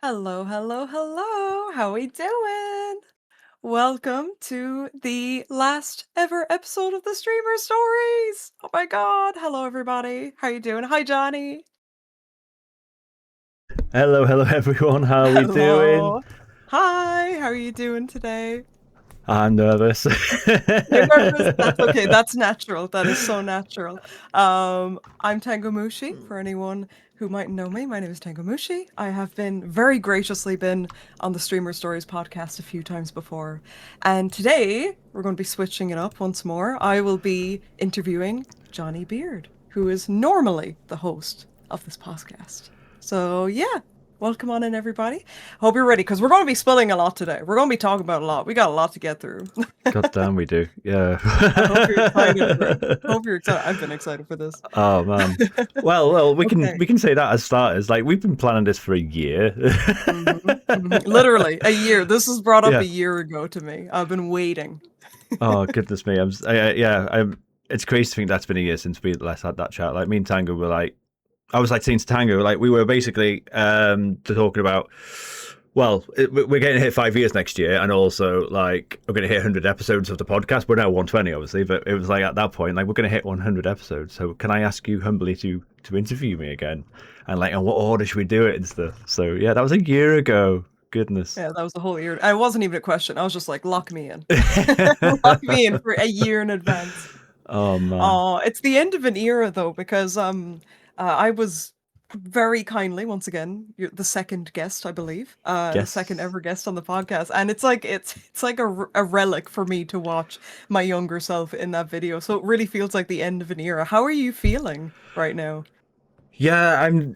Hello, hello, hello. How we doing? Welcome to the last ever episode of the Streamer Stories. Oh my god. Hello everybody. How you doing? Hi Johnny. Hello, everyone. How are we doing? Hello. Hi. How are you doing today? I'm nervous. You're nervous? That's okay. That's natural. That is so natural. I'm Tangomushi. For anyone who might know me, my name is Tangomushi. I have been very graciously been on the Streamer Stories podcast a few times before. And today we're going to be switching it up once more. I will be interviewing Johnny Beard, who is normally the host of this podcast. So yeah, welcome on in everybody. Hope you're ready because we're going to be spilling a lot today. We're going to be talking about a lot. We got a lot to get through. God damn, we do. Yeah. I hope you're excited for it. Hope you're excited. I've been excited for this. Oh man. Well, we can Okay. we can say that as starters. Like we've been planning this for a year. Literally a year. This was brought up Yeah. a year ago to me. I've been waiting. Oh goodness me. Yeah. It's crazy to think that's been a year since we last had that chat. Like me and Tango were like, I was like saying to Tango, like we were basically talking about. Well, we're going to hit 5 years next year, and also like we're going to hit 100 episodes of the podcast. We're now 120, obviously, but it was like at that point, like we're going to hit 100 episodes. So can I ask you humbly to interview me again, and like, in what order should we do it and stuff? So yeah, that was a year ago. Goodness. Yeah, that was the whole year. And it wasn't even a question. I was just like, lock me in. Lock me in for a year in advance. Oh man. Oh, it's the end of an era though, because I was very kindly once again you're the second guest, I believe, the second Yes. ever guest on the podcast, and it's like a relic for me to watch my younger self in that video. So it really feels like the end of an era. How are you feeling right now? Yeah, I'm.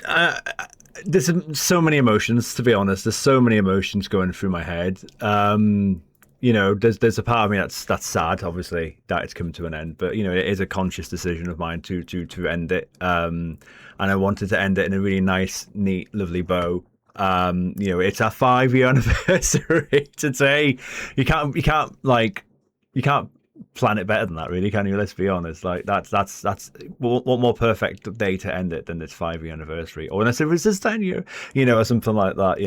There's so many emotions, to be honest. There's so many emotions going through my head. There's a part of me that's sad, obviously, that it's come to an end. But it is a conscious decision of mine to end it. And I wanted to end it in a really nice, neat, lovely bow. It's our 5 year anniversary today. You can't plan it better than that, really, can you? Let's be honest. Like that's what more perfect day to end it than this 5 year anniversary, or unless it was this 10 year, or something like that.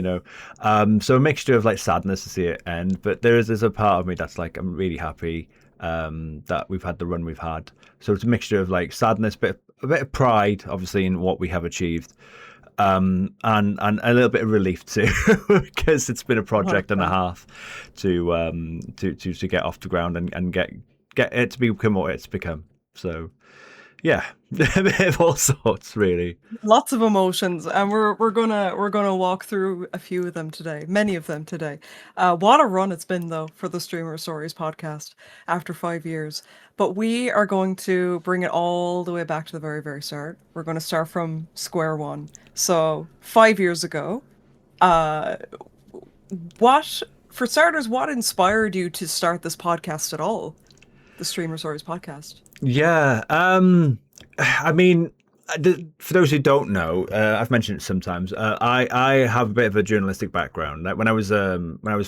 So a mixture of like sadness to see it end, but there's a part of me that's like I'm really happy that we've had the run we've had. So it's a mixture of like sadness, a bit of pride, obviously, in what we have achieved. And a little bit of relief too, because it's been a project and a 100%. half to get off the ground and get it to become what it's become. So yeah, a bit of all sorts, really. Lots of emotions, and we're gonna walk through a few of them today, many of them today. What a run it's been though for the Streamer Stories podcast after 5 years. But we are going to bring it all the way back to the very, very start. We're going to start from square one. So 5 years ago, uh, what for starters, what inspired you to start this podcast at all? The Streamer Stories podcast. Yeah. I mean, for those who don't know, I've mentioned it sometimes. I have a bit of a journalistic background. Like when I was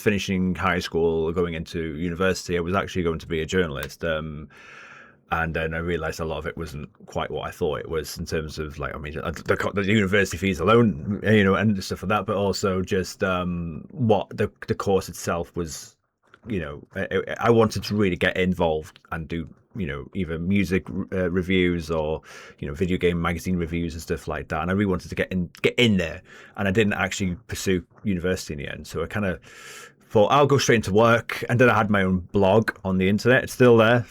finishing high school, going into university, I was actually going to be a journalist. And then I realised a lot of it wasn't quite what I thought it was in terms of like, I mean, the university fees alone, and stuff like that, but also just what the course itself was. I wanted to really get involved and do either music reviews or video game magazine reviews and stuff like that, and I really wanted to get in there, and I didn't actually pursue university in the end, so I kind of thought I'll go straight into work. And then I had my own blog on the internet. It's still there.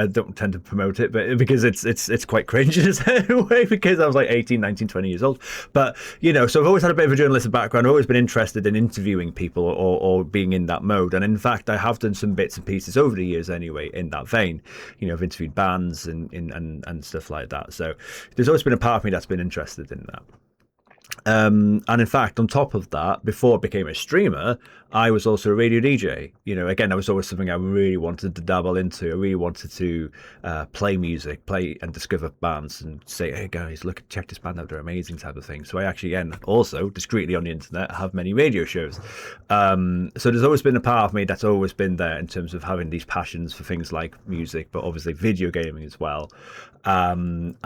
Don't tend to promote it, but because it's quite cringe in a way, because I was like 18, 19, 20 years old. But so I've always had a bit of a journalistic background. I've always been interested in interviewing people, or being in that mode. And in fact, I have done some bits and pieces over the years anyway in that vein. I've interviewed bands and stuff like that. So there's always been a part of me that's been interested in that. And in fact, on top of that, before I became a streamer, I was also a radio DJ. Again, that was always something I really wanted to dabble into. I really wanted to play music, play and discover bands, and say, "Hey guys, check this band out; they're amazing," type of thing. So I actually, again, also discreetly on the internet, have many radio shows. So there's always been a part of me that's always been there in terms of having these passions for things like music, but obviously video gaming as well. And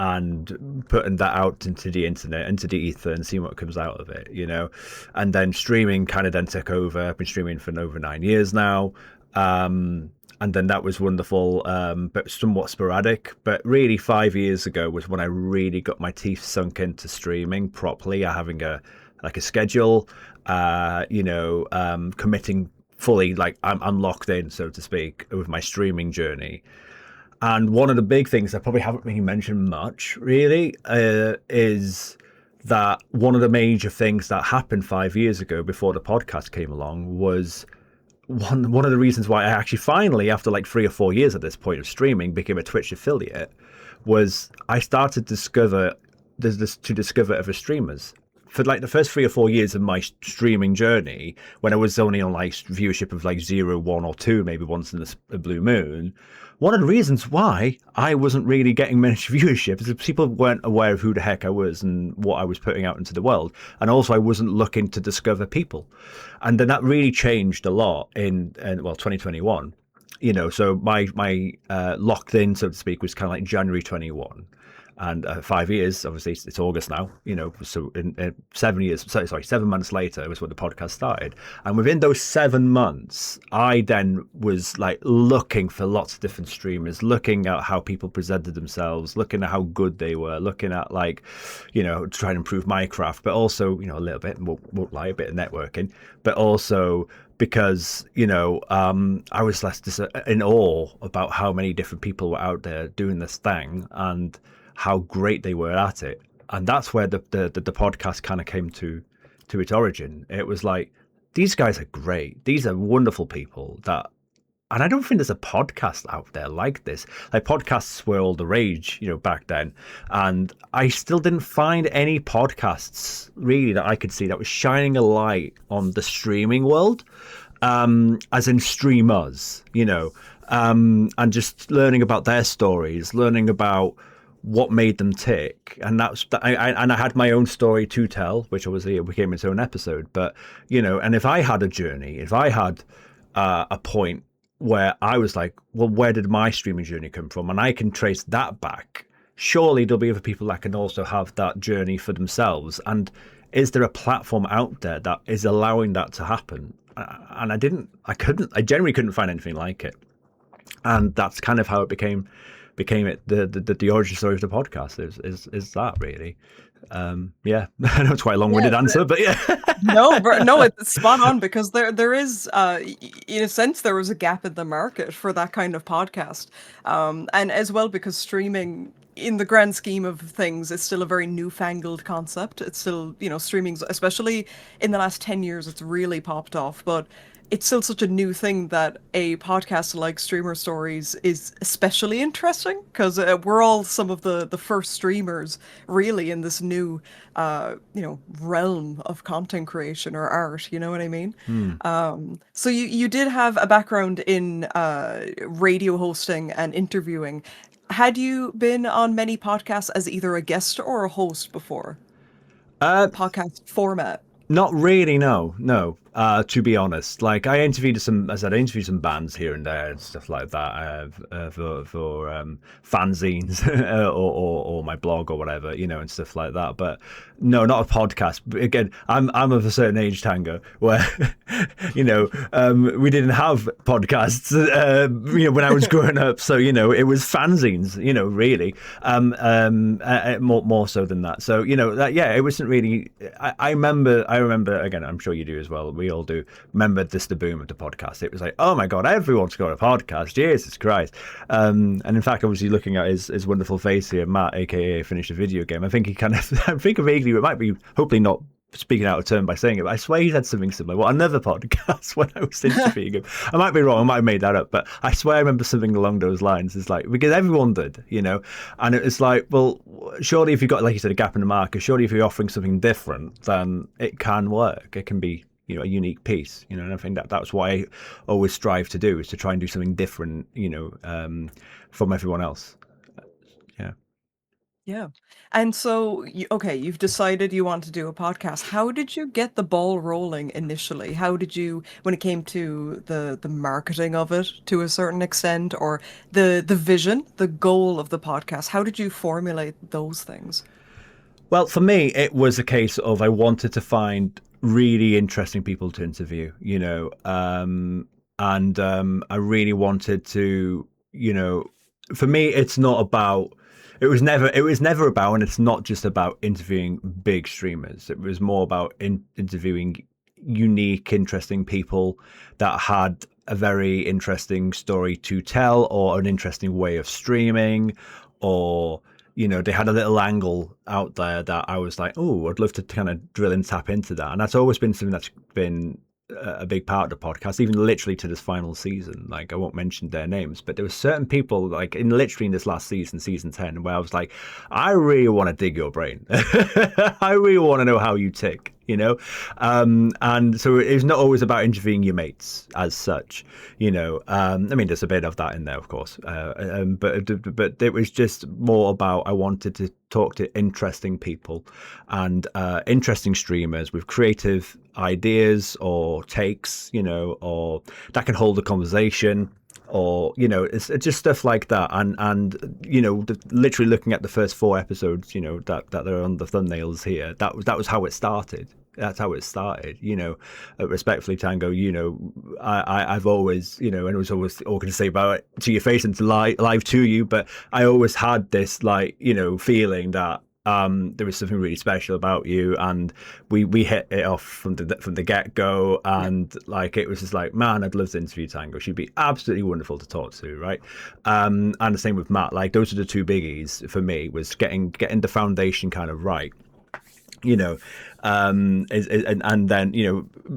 putting that out into the internet, into the ether, and seeing what comes out of it, you know. And then streaming kind of then took over. I've been streaming for over 9 years now. And then that was wonderful, but somewhat sporadic. But really, 5 years ago was when I really got my teeth sunk into streaming properly, having a schedule, committing fully, like I'm locked in, so to speak, with my streaming journey. And one of the big things I probably haven't really mentioned much, really, is that one of the major things that happened 5 years ago before the podcast came along was one of the reasons why I actually finally, after like 3 or 4 years at this point of streaming, became a Twitch affiliate. Was I started to discover other streamers. For like the first 3 or 4 years of my streaming journey, when I was only on like viewership of like 0, 1 or 2, maybe once in a blue moon, one of the reasons why I wasn't really getting much viewership is that people weren't aware of who the heck I was and what I was putting out into the world. And also I wasn't looking to discover people. And then that really changed a lot in 2021. You know, so my locked in, so to speak, was kind of like January 21. And 5 years, obviously, it's August now, you know, so in 7 years, sorry, 7 months later was when the podcast started. And within those 7 months, I then was like looking for lots of different streamers, looking at how people presented themselves, looking at how good they were, looking at like, you know, trying to improve my craft, but also, you know, a little bit, won't lie, a bit of networking, but also because, you know, I was less in awe about how many different people were out there doing this thing and how great they were at it. And that's where the podcast kind of came to its origin. It was like, these guys are great. These are wonderful people and I don't think there's a podcast out there like this. Like, podcasts were all the rage, you know, back then. And I still didn't find any podcasts really that I could see that was shining a light on the streaming world, as in streamers, you know, and just learning about their stories, learning about what made them tick. And I had my own story to tell, which obviously it became its own episode. But, you know, and if I had a journey, if I had a point where I was like, well, where did my streaming journey come from? And I can trace that back. Surely there'll be other people that can also have that journey for themselves. And is there a platform out there that is allowing that to happen? And I generally couldn't find anything like it. And that's kind of how it became the origin story of the podcast is that really. Yeah. I know it's quite a long-winded answer, but yeah. No, it's spot on, because there is, in a sense, there was a gap in the market for that kind of podcast, and as well because streaming, in the grand scheme of things, is still a very newfangled concept. It's still, you know, streaming, especially in the last 10 years, it's really popped off, but it's still such a new thing that a podcast like Streamer Stories is especially interesting, because we're all some of the first streamers really in this new realm of content creation or art, you know what I mean? So you did have a background in radio hosting and interviewing. Had you been on many podcasts as either a guest or a host before? Podcast format? Not really, no. To be honest, like I interviewed some bands here and there and stuff like that for fanzines or my blog or whatever, you know, and stuff like that. But no, not a podcast. But again, I'm of a certain age, Tango, where you know, we didn't have podcasts, you know, when I was growing up. So you know, it was fanzines, you know, really, more so than that. So you know, it wasn't really. I remember again. I'm sure you do as well. We all do remember the boom of the podcast. It was like, oh my god, everyone's got a podcast, Jesus Christ. And in fact, obviously looking at his wonderful face here, Matt, aka finished a video game, I think he kind of I think vaguely, it might be, hopefully not speaking out of turn by saying it, but I swear he said something similar. Well, another podcast when I was interviewing him. I might be wrong, I might have made that up, but I swear I remember something along those lines. It's like, because everyone did, you know, and it's like, well, surely if you've got, like you said, a gap in the market, surely if you're offering something different, then it can work. It can be, you know, a unique piece, you know, and I think that's what I always strive to do, is to try and do something different, you know, from everyone else. Yeah. Yeah. And so, you've decided you want to do a podcast. How did you get the ball rolling initially? How did you, when it came to the marketing of it to a certain extent, or the vision, the goal of the podcast, how did you formulate those things? Well, for me, it was a case of I wanted to find really interesting people to interview, and I really wanted to, for me, it's not about. It was never about, and it's not just about interviewing big streamers. It was more about interviewing unique, interesting people that had a very interesting story to tell, or an interesting way of streaming, or they had a little angle out there that I was like, oh, I'd love to kind of drill and tap into that. And that's always been something that's been a big part of the podcast, even literally to this final season. Like, I won't mention their names, but there were certain people, like in this last season, season 10, where I was like, I really want to dig your brain. I really want to know how you tick. And so it's not always about interviewing your mates as such. I mean, there's a bit of that in there, of course, but it was just more about, I wanted to talk to interesting people and interesting streamers with creative ideas or takes, or that can hold a conversation, or it's just stuff like that. And literally looking at the first 4 episodes, that are on the thumbnails here, that was how it started. That's how it started. Respectfully, Tango, I've always, and I was always all going to say about it to your face and to live to you, but I always had this, like, feeling that there was something really special about you, and we hit it off from the get go, and like, it was just like, man, I'd love to interview Tango. She'd be absolutely wonderful to talk to, right? And the same with Matt. Like, those are the two biggies for me, was getting the foundation kind of right. And then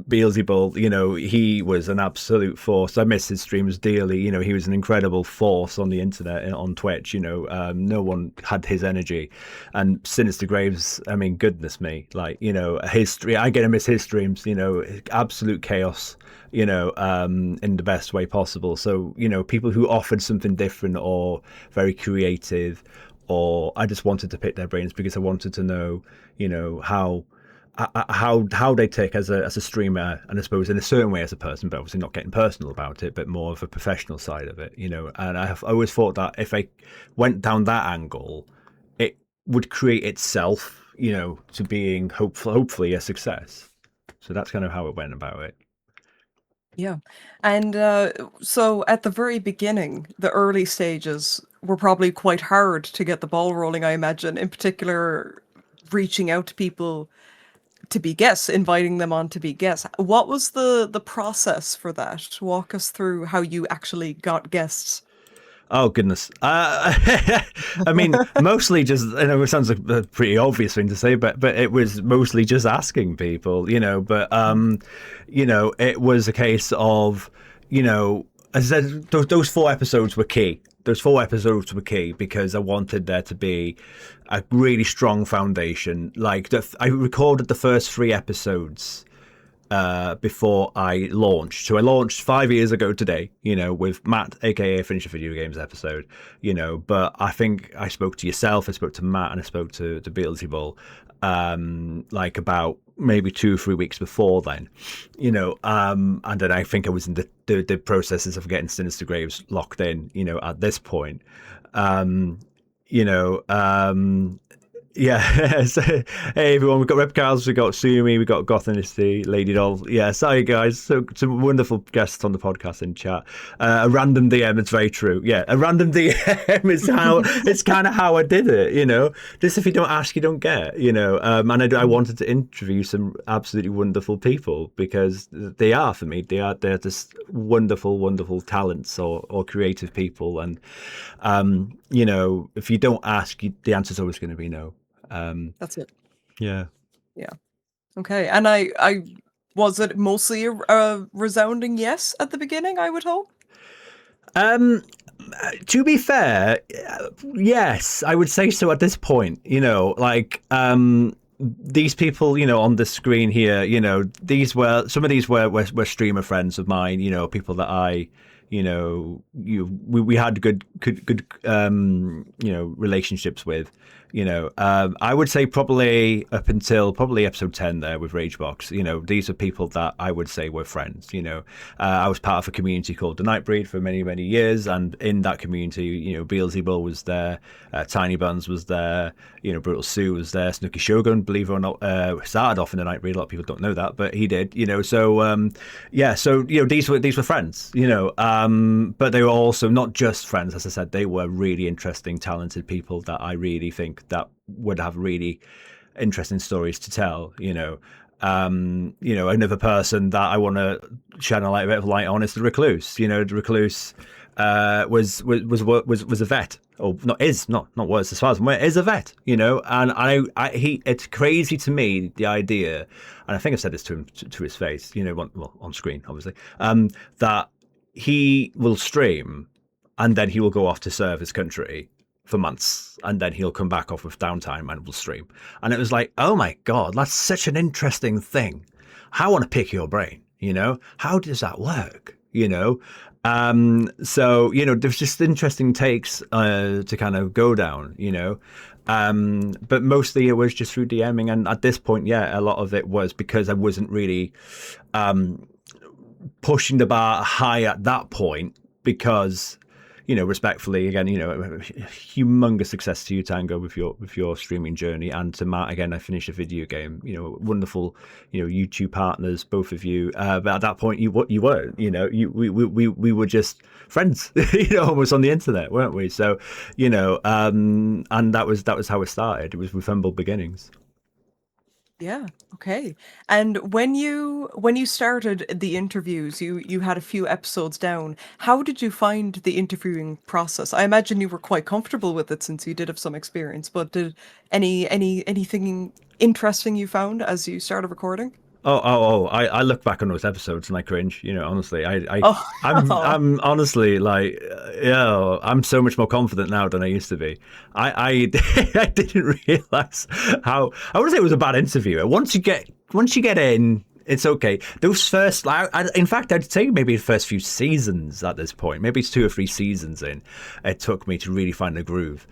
Beelzebub, he was an absolute force. I miss his streams dearly. He was an incredible force on the internet and on Twitch. No one had his energy. And Sinister Graves, I mean, goodness me, like, history. I get to miss his streams. Absolute chaos. In the best way possible. So people who offered something different or very creative, or I just wanted to pick their brains because I wanted to know, how they tick as a streamer, and I suppose in a certain way as a person, but obviously not getting personal about it, but more of a professional side of it, And I always thought that if I went down that angle, it would create itself, to being hopefully a success. So that's kind of how it went about it. Yeah. And so at the very beginning, the early stages were probably quite hard to get the ball rolling, I imagine, in particular, reaching out to people to be guests, inviting them on to be guests. What was the process for that? Walk us through how you actually got guests. Oh goodness! I mean, mostly just, I know it sounds like a pretty obvious thing to say, but it was mostly just asking people, But it was a case of, as I said, those 4 episodes were key. Those 4 episodes were key because I wanted there to be a really strong foundation. Like, I recorded the first 3 episodes before I launched. So I launched 5 years ago today, with Matt, aka Finish a Video Games episode, but I think I spoke to yourself, I spoke to Matt, and I spoke to Beelzebub, like about maybe 2 or 3 weeks before then, and then I think I was in the processes of getting Sinister Graves locked in, at this point. Yeah. So, hey everyone, we've got Reptiles, we've got Sumi, we've got Gothanisty, Lady Doll. Yeah, sorry guys. So some wonderful guests on the podcast in chat. A random DM, it's very true. Yeah, a random DM is how it's kind of how I did it, Just, if you don't ask, you don't get, and I wanted to interview some absolutely wonderful people because they are, for me, they're just wonderful, wonderful talents or creative people. And if you don't ask, the answer's always going to be no. That's it. Yeah. Yeah. Okay. And I was it mostly a resounding yes at the beginning, I would hope? To be fair, yes, I would say so at this point. These people, on the screen here, some of these were streamer friends of mine, people that I, we had good relationships with, I would say probably up until probably episode 10 there with Ragebox, these are people that I would say were friends. I was part of a community called the Nightbreed for many, many years. And in that community, Beelzebub was there, Tiny Buns was there, Brutal Sue was there, Snooky Shogun, believe it or not, started off in the Nightbreed. A lot of people don't know that, but he did, these were friends, but they were also not just friends. As I said, they were really interesting, talented people that I really think that would have really interesting stories to tell. Another person that I want to shine a bit of light on is the Recluse. The Recluse was a vet, or not was, as far as I'm aware, is a vet. And it's crazy to me, the idea, and I think I've said this to him to his face. On screen, obviously, that he will stream and then he will go off to serve his country for months, and then he'll come back off with downtime and will stream. And it was like, oh my God, that's such an interesting thing. I want to pick your brain, how does that work? There's just interesting takes to kind of go down, but mostly it was just through DMing. And at this point, a lot of it was because I wasn't really pushing the bar high at that point, because respectfully, again, humongous success to you, Tango, with your streaming journey, and to Matt, again, I finished a video game. Wonderful, YouTube partners, both of you. But at that point, you weren't. We were just friends, almost on the internet, weren't we? So, and that was how it started. It was with humble beginnings. Yeah. Okay. And when you started the interviews, you had a few episodes down. How did you find the interviewing process? I imagine you were quite comfortable with it since you did have some experience, but did anything interesting you found as you started recording? I look back on those episodes and I cringe, honestly. Oh, I'm honestly like, I'm so much more confident now than I used to be. I I didn't realize how, I wouldn't say it was a bad interview. Once you get in, it's okay. Those first, in fact, I'd say maybe the first few seasons at this point, maybe it's 2 or 3 seasons in, it took me to really find the groove.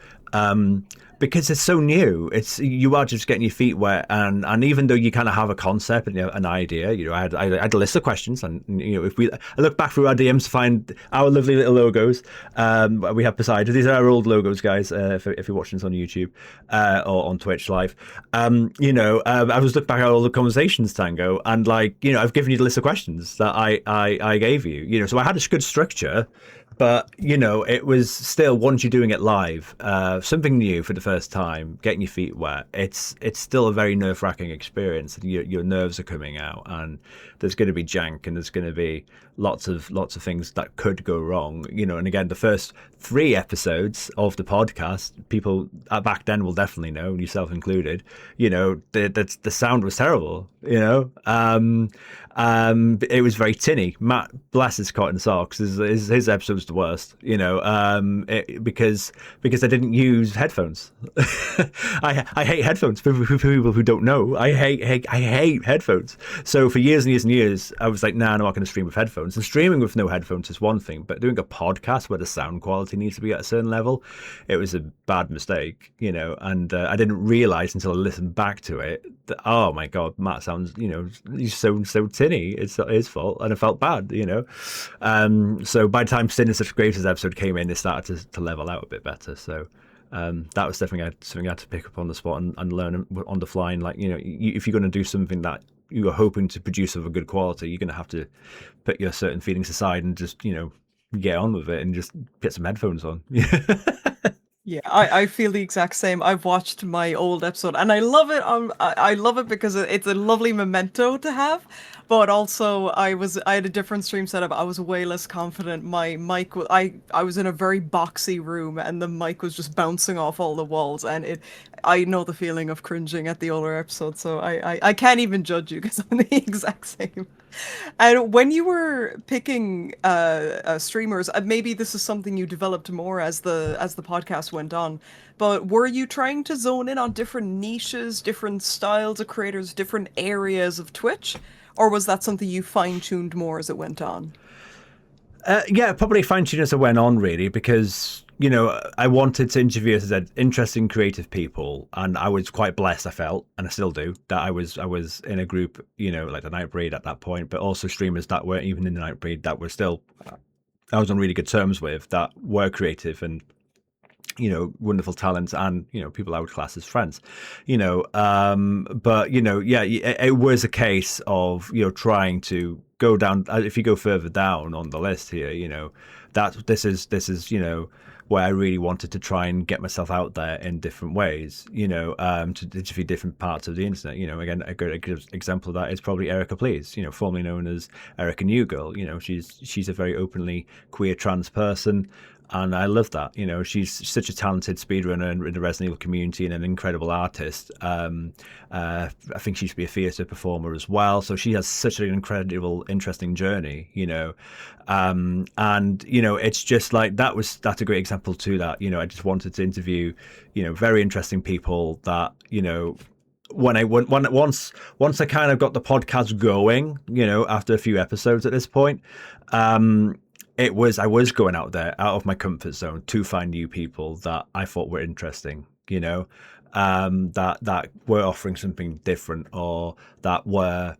Because it's so new, you are just getting your feet wet, and even though you kind of have a concept and an idea, I had a list of questions, and I look back through our DMs to find our lovely little logos. We have beside us. These are our old logos, guys. If you're watching this on YouTube or on Twitch live, I was looking back at all the conversations, Tango, and I've given you the list of questions that I gave you. So I had a good structure. But, it was still, once you're doing it live, something new for the first time, getting your feet wet, it's still a very nerve-wracking experience. Your nerves are coming out, and there's going to be jank, and there's going to be lots of things that could go wrong. And again, the first 3 episodes of the podcast, people back then will definitely know, yourself included, the sound was terrible, it was very tinny. Matt, bless his cotton socks, his episode was the worst, because I didn't use headphones. I hate headphones. For people who don't know, I hate headphones. So for years and years and years, I was like, nah, I'm not going to stream with headphones. And streaming with no headphones is one thing, but doing a podcast where the sound quality needs to be at a certain level, it was a bad mistake, and I didn't realize until I listened back to it that, oh my God, Matt sounds, he's so tinny. It's not his fault, and I felt bad, so by the time Sin and Such Graves' episode came in, it started to level out a bit better. So that was definitely something I had to pick up on the spot and learn on the fly. And if you're going to do something that you're hoping to produce of a good quality, you're going to have to put your certain feelings aside and just get on with it and just get some headphones on. Yeah, I feel the exact same. I've watched my old episode and I love it. I love it because it's a lovely memento to have. But also, I had a different stream setup. I was way less confident. My mic, I was in a very boxy room, and the mic was just bouncing off all the walls. And I know the feeling of cringing at the older episode, so I can't even judge you because I'm the exact same. And when you were picking streamers, maybe this is something you developed more as the podcast went on. But were you trying to zone in on different niches, different styles of creators, different areas of Twitch? Or was that something you fine-tuned more as it went on? Yeah, probably fine-tuned as it went on, really, because, I wanted to interview, as I said, interesting, creative people, and I was quite blessed. I felt, and I still do, that I was in a group, like the Nightbreed at that point, but also streamers that weren't even in the Nightbreed that were still I was on really good terms with, that were creative and wonderful talents, and people I would class as friends. But yeah, it was a case of trying to go down. If you go further down on the list here, that this is where I really wanted to try and get myself out there in different ways, to interview different parts of the internet. Again, a good example of that is probably Erica Please, formerly known as Erica New Girl. She's a very openly queer trans person, and I love that. She's such a talented speedrunner in the Resident Evil community and an incredible artist. I think she should be a theatre performer as well. So she has such an incredible, interesting journey. And it's just like that's a great example to that. I just wanted to interview, very interesting people that once I kind of got the podcast going, after a few episodes at this point. I was going out there, out of my comfort zone, to find new people that I thought were interesting, that were offering something different, or that were,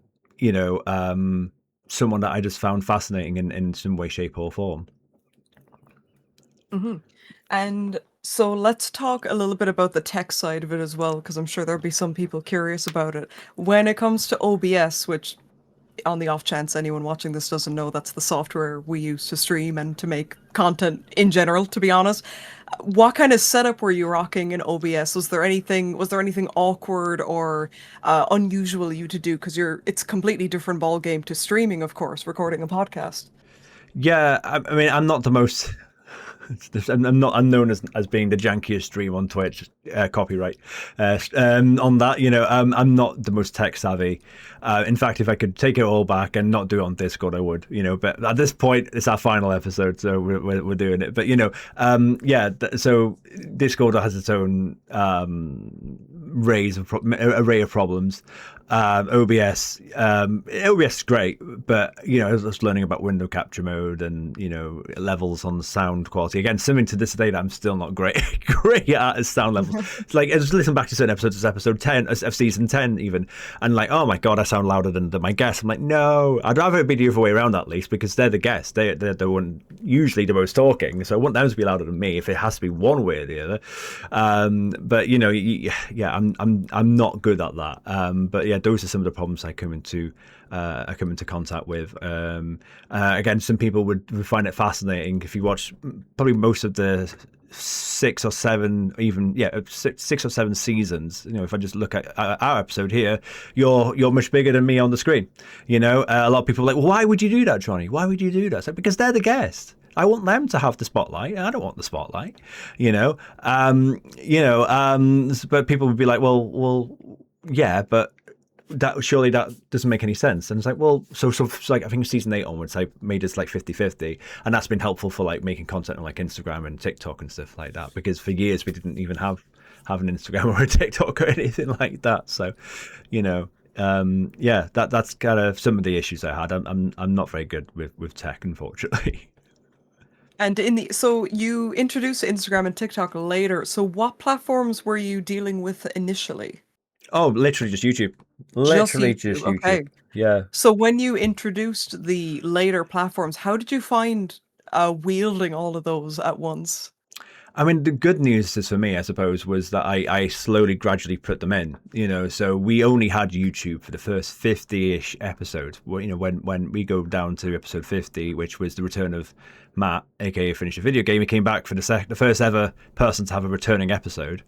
someone that I just found fascinating in some way, shape, or form. Hmm. And so let's talk a little bit about the tech side of it as well, because I'm sure there'll be some people curious about it. When it comes to OBS, which on the off chance anyone watching this doesn't know, that's the software we use to stream and to make content in general, to be honest. What kind of setup were you rocking in OBS? Was there anything awkward or unusual you to do? Because it's a completely different ball game to streaming, of course, recording a podcast. Yeah, I mean, I'm not the most. I'm not. I'm known as being the jankiest stream on Twitch. Copyright on that. I'm not the most tech savvy. In fact, if I could take it all back and not do it on Discord, I would. But at this point, it's our final episode, so we're doing it. But yeah. So Discord has its own array of problems. OBS is great, but I was just learning about window capture mode and levels on sound quality. Again, something to this day that I'm still not great at sound levels. It's like I just listen back to certain episodes, it's episode 10 of season 10 even, and like, oh my god, I sound louder than my guests. I'm like, no, I'd rather it be the other way around, at least, because they're the guests. They're the one usually the most talking, so I want them to be louder than me if it has to be one way or the other. But yeah, I'm not good at that. But yeah, those are some of the problems I come into contact with. Again, some people would find it fascinating if you watch probably most of the 6 or 7 seasons. If I just look at our episode here, you're much bigger than me on the screen. A lot of people are like, well, why would you do that, Johnny? Why would you do that? So, because they're the guest. I want them to have the spotlight. I don't want the spotlight. But people would be like, well, yeah, but that doesn't make any sense. And it's like, well, so like I think season 8 onwards I made it like 50-50, and that's been helpful for like making content on like Instagram and TikTok and stuff like that, because for years we didn't even have an Instagram or a TikTok or anything like that. So yeah, that's kind of some of the issues I had. I'm not very good with tech, unfortunately. And so you introduced Instagram and TikTok later. So what platforms were you dealing with initially? Oh, literally just YouTube. Just Literally YouTube. just YouTube. Okay. Yeah. So when you introduced the later platforms, how did you find wielding all of those at once? I mean, the good news is for me, I suppose, was that I slowly, gradually put them in. So we only had YouTube for the first 50-ish episodes. Well, when we go down to episode 50, which was the return of Matt, aka Finish a Video Game, he came back for the first ever person to have a returning episode.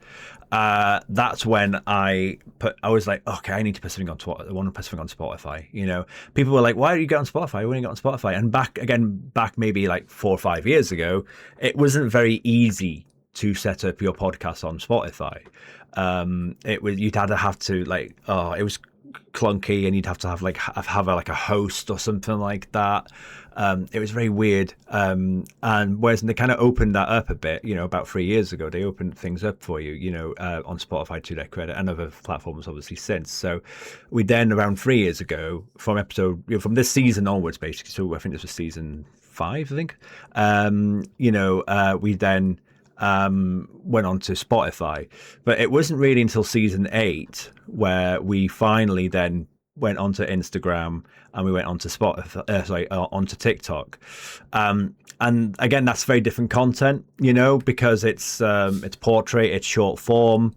That's when I was like, okay, I need to put something on Twitter. I want to put something on Spotify. People were like, why do you get on Spotify? When you get on Spotify? And back maybe like 4 or 5 years ago, it wasn't very easy to set up your podcast on Spotify. You'd have to like, it was clunky, and you'd have to have a host or something like that. It was very weird. And whereas they kind of opened that up a bit, about 3 years ago, they opened things up for you, on Spotify, to their credit, and other platforms obviously since. So we then, around 3 years ago, from this season onwards, basically, so I think this was season 5, I think, we then went on to Spotify. But it wasn't really until season 8 where we finally then went onto Instagram and we went onto Spotify, onto TikTok. And again, that's very different content, because it's portrait, it's short form,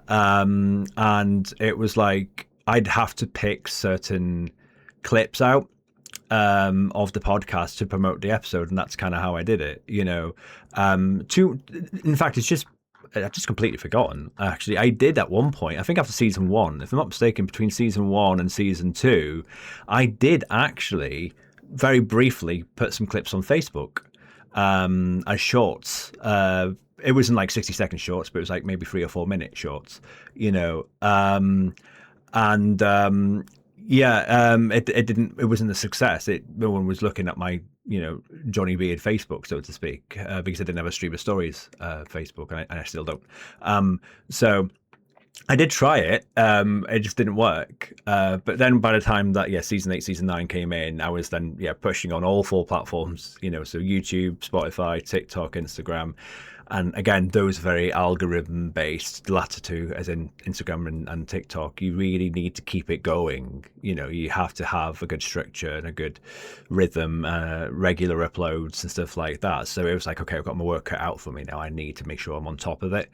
and it was like I'd have to pick certain clips out of the podcast to promote the episode, and that's kind of how I did it. In fact, I've just completely forgotten. Actually, I did at one point. I think after season 1, if I'm not mistaken, between season 1 and season 2, I did actually very briefly put some clips on Facebook as shorts. It wasn't like 60-second shorts, but it was like maybe 3 or 4 minute shorts. You know, and it didn't. It wasn't a success. No one was looking at my Johnny Beard Facebook, so to speak, because I didn't have a stream of stories Facebook, and I still don't. So I did try it. It just didn't work. But then by the time that season 8, season 9 came in, I was then pushing on all 4 platforms. So YouTube, Spotify, TikTok, Instagram. And again, those very algorithm based, the latter two, as in Instagram and TikTok, you really need to keep it going. You have to have a good structure and a good rhythm, regular uploads and stuff like that. So it was like, okay, I've got my work cut out for me now. I need to make sure I'm on top of it.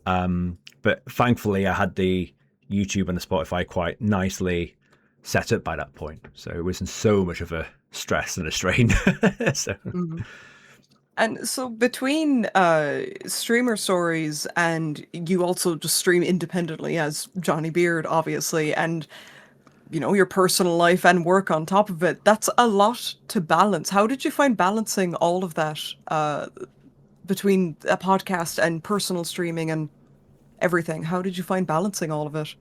But thankfully, I had the YouTube and the Spotify quite nicely set up by that point. So it wasn't so much of a stress and a strain. So. Mm-hmm. And so between streamer stories and you also just stream independently as Johnny Beard, obviously, and your personal life and work on top of it, that's a lot to balance. How did you find balancing all of that between a podcast and personal streaming and everything? How did you find balancing all of it?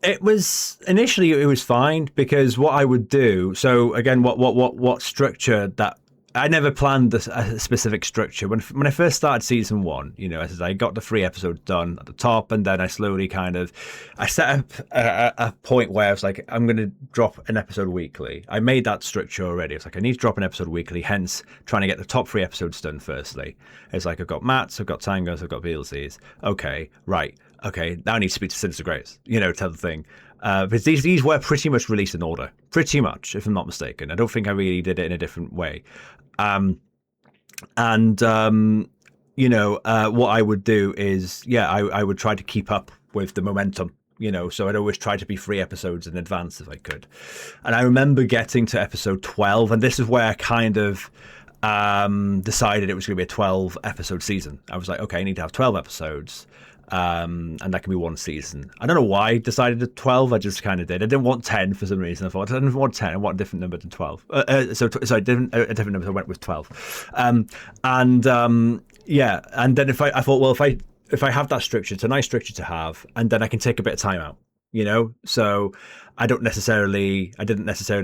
It was initially it was fine because what I would do. So again, what structure that I never planned a specific structure. When I first started season 1, I got the 3 episodes done at the top, and then I slowly I set up a point where I was like, I'm going to drop an episode weekly. I made that structure already. It's like, I need to drop an episode weekly, hence trying to get the top 3 episodes done firstly. It's like, I've got Mats, I've got Tangos, I've got VLCs. Okay, right. Okay, now I need to speak to Sinister Grace, type of thing. Because these were pretty much released in order, pretty much, if I'm not mistaken. I don't think I really did it in a different way. What I would do is, I would try to keep up with the momentum, so I'd always try to be 3 episodes in advance if I could. And I remember getting to episode 12, and this is where I kind of decided it was going to be a 12 episode season. I was like, okay, I need to have 12 episodes. And that can be 1 season. I don't know why I decided at 12. I just kind of did. I didn't want 10 for some reason. I thought I didn't want 10. I want a different number than 12. So a different number. So I went with 12. And then I thought, well, if I have that structure, it's a nice structure to have, and then I can take a bit of time out. So I didn't necessarily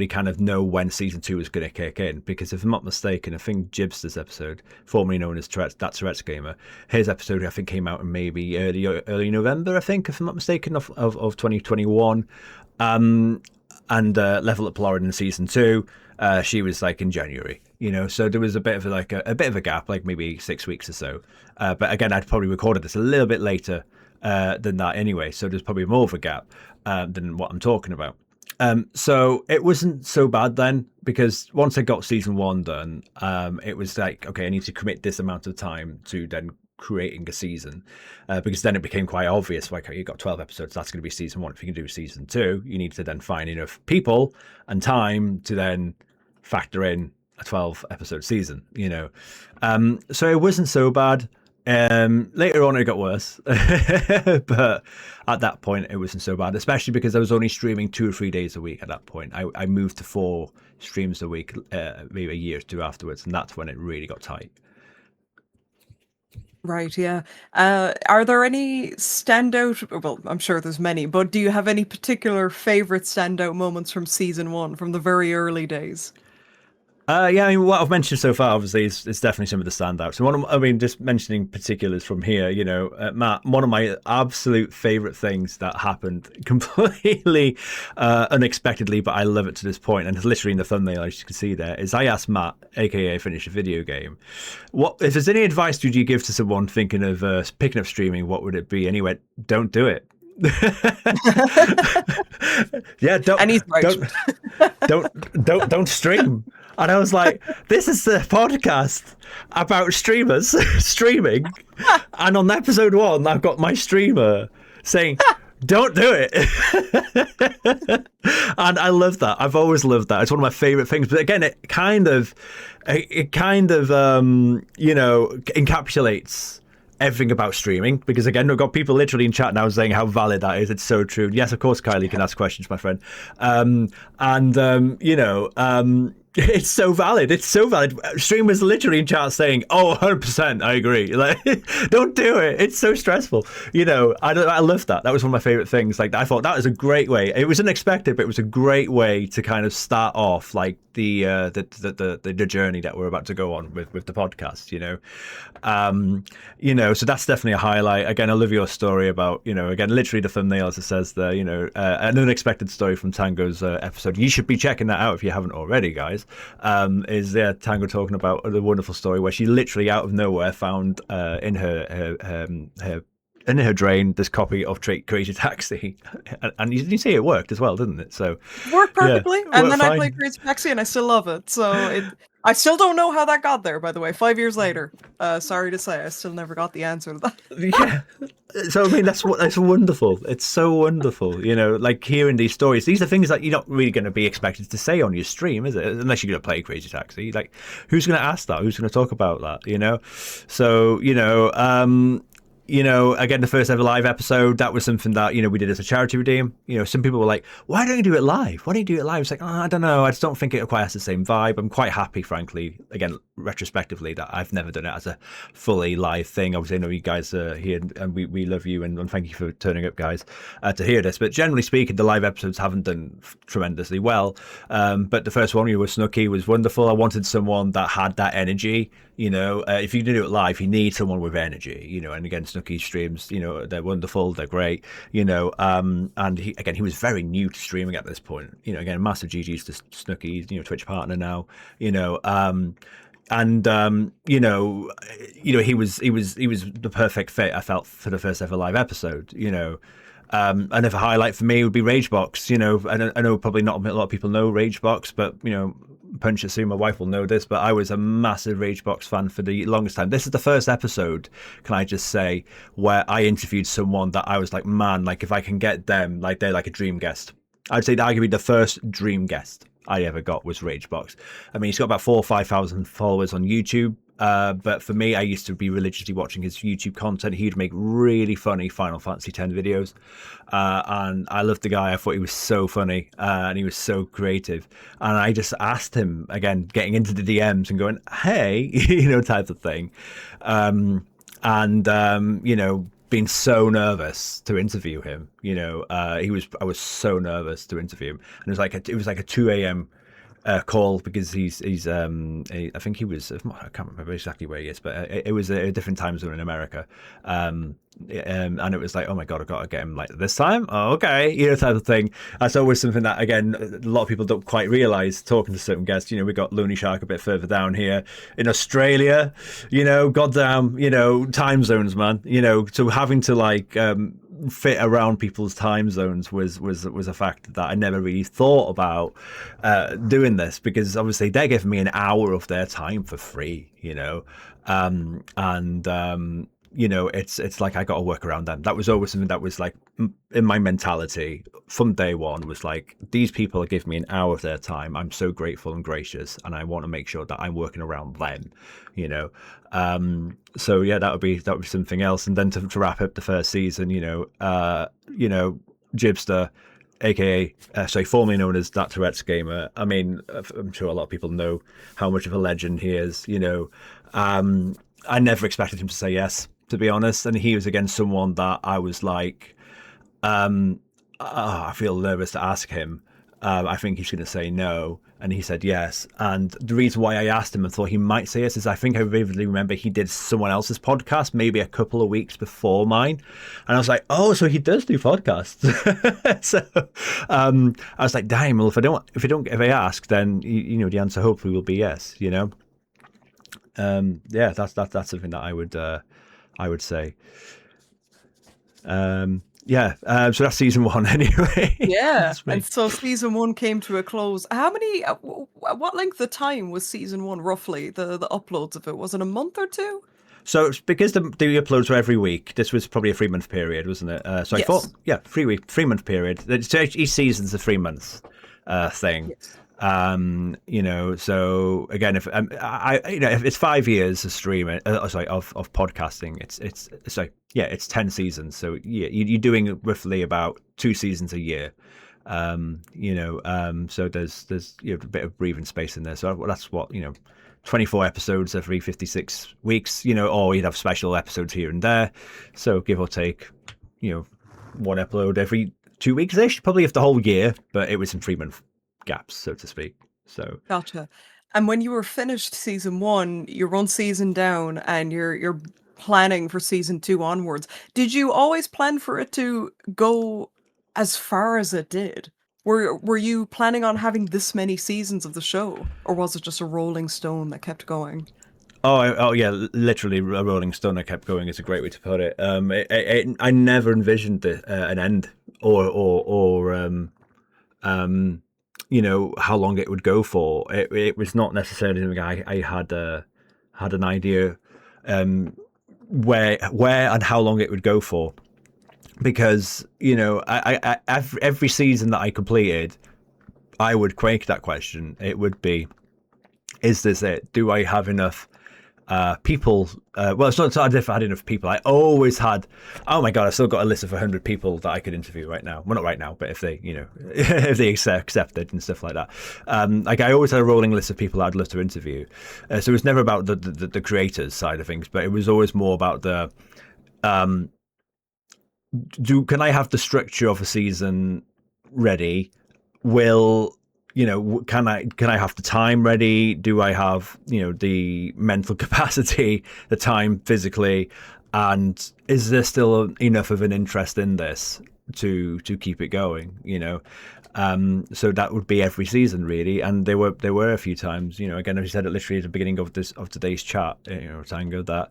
kind of know when season 2 was going to kick in, because if I'm not mistaken, I think Jibster's episode, formerly known as Tourette's Gamer, his episode I think came out in maybe early November, I think, if I'm not mistaken, of 2021. And Level Up Lauren in season 2, she was like in January, so there was a bit of a gap, like maybe 6 weeks or so. But again, I'd probably recorded this a little bit later than that anyway, so there's probably more of a gap than what I'm talking about. So it wasn't so bad then, because once I got season 1 done, it was like, okay, I need to commit this amount of time to then creating a season, because then it became quite obvious, like, you got 12 episodes, that's going to be season 1. If you can do season 2, you need to then find enough people and time to then factor in a 12 episode season, so it wasn't so bad. Later on it got worse, but at that point it wasn't so bad, especially because I was only streaming 2 or 3 days a week at that point. I moved to 4 streams a week, maybe a year or 2 afterwards, and that's when it really got tight. Right, yeah. Are there any standout, well, I'm sure there's many, but do you have any particular favorite standout moments from season 1, from the very early days? Yeah, I mean, what I've mentioned so far, obviously, is definitely some of the standouts. And I mean, just mentioning particulars from here, Matt, one of my absolute favorite things that happened completely unexpectedly, but I love it to this point, and it's literally in the thumbnail, as you can see there, is I asked Matt, aka Finish a Video Game, what if there's any advice would you give to someone thinking of picking up streaming? What would it be? And he went, "Don't do it." Yeah, And he's right. don't stream. And I was like, this is the podcast about streamers streaming. And on episode 1, I've got my streamer saying, don't do it. And I love that. I've always loved that. It's one of my favorite things. But again, it kind of encapsulates everything about streaming, because again, we've got people literally in chat now saying how valid that is. It's so true. Yes, of course, Kylie, you can ask questions, my friend. It's so valid. It's so valid. Streamers literally in chat saying, "Oh, 100%, I agree." Like, don't do it. It's so stressful. I love that. That was one of my favorite things. Like, I thought that was a great way. It was unexpected, but it was a great way to kind of start off like the journey that we're about to go on with the podcast. So that's definitely a highlight. Again, I love your story about again, literally the thumbnail as it says there. An unexpected story from Tango's episode. You should be checking that out if you haven't already, guys. Is Tango talking about the wonderful story where she literally out of nowhere found in her drain this copy of Crazy Taxi, and you see it worked as well, didn't it? So worked perfectly, yeah, and then fine. I played Crazy Taxi, and I still love it. So I still don't know how that got there. By the way, 5 years later, sorry to say, I still never got the answer to that. Yeah. So I mean, that's wonderful. It's so wonderful, like hearing these stories. These are things that you're not really going to be expected to say on your stream, is it? Unless you're going to play Crazy Taxi. Like, who's going to ask that? Who's going to talk about that? So again, the first ever live episode, that was something that, we did as a charity redeem. Some people were like, why don't you do it live? Why don't you do it live? It's like, I don't know. I just don't think it quite has the same vibe. I'm quite happy, frankly, again, retrospectively, that I've never done it as a fully live thing. Obviously, I know you guys are here and we love you and thank you for turning up, guys, to hear this. But generally speaking, the live episodes haven't done tremendously well. But the first one, you were Snooky, was wonderful. I wanted someone that had that energy. If you do it live, you need someone with energy, and again, Snooky streams, they're wonderful, they're great, and he was very new to streaming at this point, again, massive GGs to Snooky, Twitch partner now, he was the perfect fit, I felt, for the first ever live episode. Another highlight for me would be Ragebox. I know probably not a lot of people know Ragebox, but Punch my wife will know this, but I was a massive Ragebox fan for the longest time. This is the first episode, can I just say, where I interviewed someone that I was like, man, like if I can get them, like they're like a dream guest. I'd say that arguably the first dream guest I ever got was Ragebox. I mean, he's got about 4,000 or 5,000 followers on YouTube. But for me, I used to be religiously watching his YouTube content. He'd make really funny Final Fantasy X videos. And I loved the guy. I thought he was so funny and he was so creative. And I just asked him, again, getting into the DMs and going, hey, type of thing. Being so nervous to interview him. I was so nervous to interview him. And it was like a 2 a.m. Call, because he's I think he was, I can't remember exactly where he is, but it was a different time zone in America, and it was like, oh my god, I've got to get him like this time. Oh, okay, type of thing. That's always something that, again, a lot of people don't quite realize talking to certain guests. We got Looney Shark a bit further down here in Australia. Goddamn, time zones, man. So having to like fit around people's time zones was a factor that I never really thought about doing this, because obviously they're giving me an hour of their time for free, it's like I got to work around them. That was always something that was like in my mentality from day one, was like, these people are giving me an hour of their time. I'm so grateful and gracious, and I want to make sure that I'm working around them, so yeah, that would be something else. And then to wrap up the first season, Jibster, aka formerly known as That Tourette's Gamer. I mean, I'm sure a lot of people know how much of a legend he is. I never expected him to say yes, to be honest. And he was, again, someone that I was like, I feel nervous to ask him. I think he's going to say no. And he said yes. And the reason why I asked him and thought he might say yes is I think I vividly remember he did someone else's podcast maybe a couple of weeks before mine. And I was like, oh, so he does do podcasts. So I was like, damn, well, if I ask, then, the answer hopefully will be yes, yeah, that's something that I would say. Yeah, so that's season one anyway. Yeah, That's and me. so season one came to a close. How many? What length of time was season one roughly? The uploads of it, was it a month or two? So it's because the uploads were every week. This was probably a 3 month period, wasn't it? So I thought, Yes. yeah, 3 month period. So each season's a 3 months thing. Yes. So again, if if it's 5 years of streaming, sorry, of podcasting, it's like, yeah, it's 10 seasons. So yeah, you're doing roughly about 2 seasons a year. So there's a bit of breathing space in there. So that's what 24 episodes every 56 weeks, or you'd have special episodes here and there. So give or take, one upload every 2 weeks ish, probably if the whole year, but it was in 3 month gaps, so to speak. So Gotcha. And when you were finished season one, you're one season down and you're planning for season two onwards. Did you always plan for it to go as far as it did? Were you planning on having this many seasons of the show, or was it just a rolling stone that kept going? oh yeah, literally a rolling stone. I kept going is a great way to put it. I never envisioned an end or how long it would go for. It was not necessarily something I had an idea where and how long it would go for, because every season that I completed, I would quake that question. It would be, is this it? Do I have enough people? Well, it's not if I had enough people. I always had. Oh my god, I've still got a list of 100 people that I could interview right now. Well, not right now, but if they, if they accepted and stuff like that. Like I always had a rolling list of people I'd love to interview. So it was never about the creators side of things, but it was always more about the can I have the structure of a season ready? Will can I have the time ready? Do I have the mental capacity, the time physically, and is there still enough of an interest in this to keep it going? So that would be every season really, and there were a few times, again, as you said, literally at the beginning of today's chat, Tango, that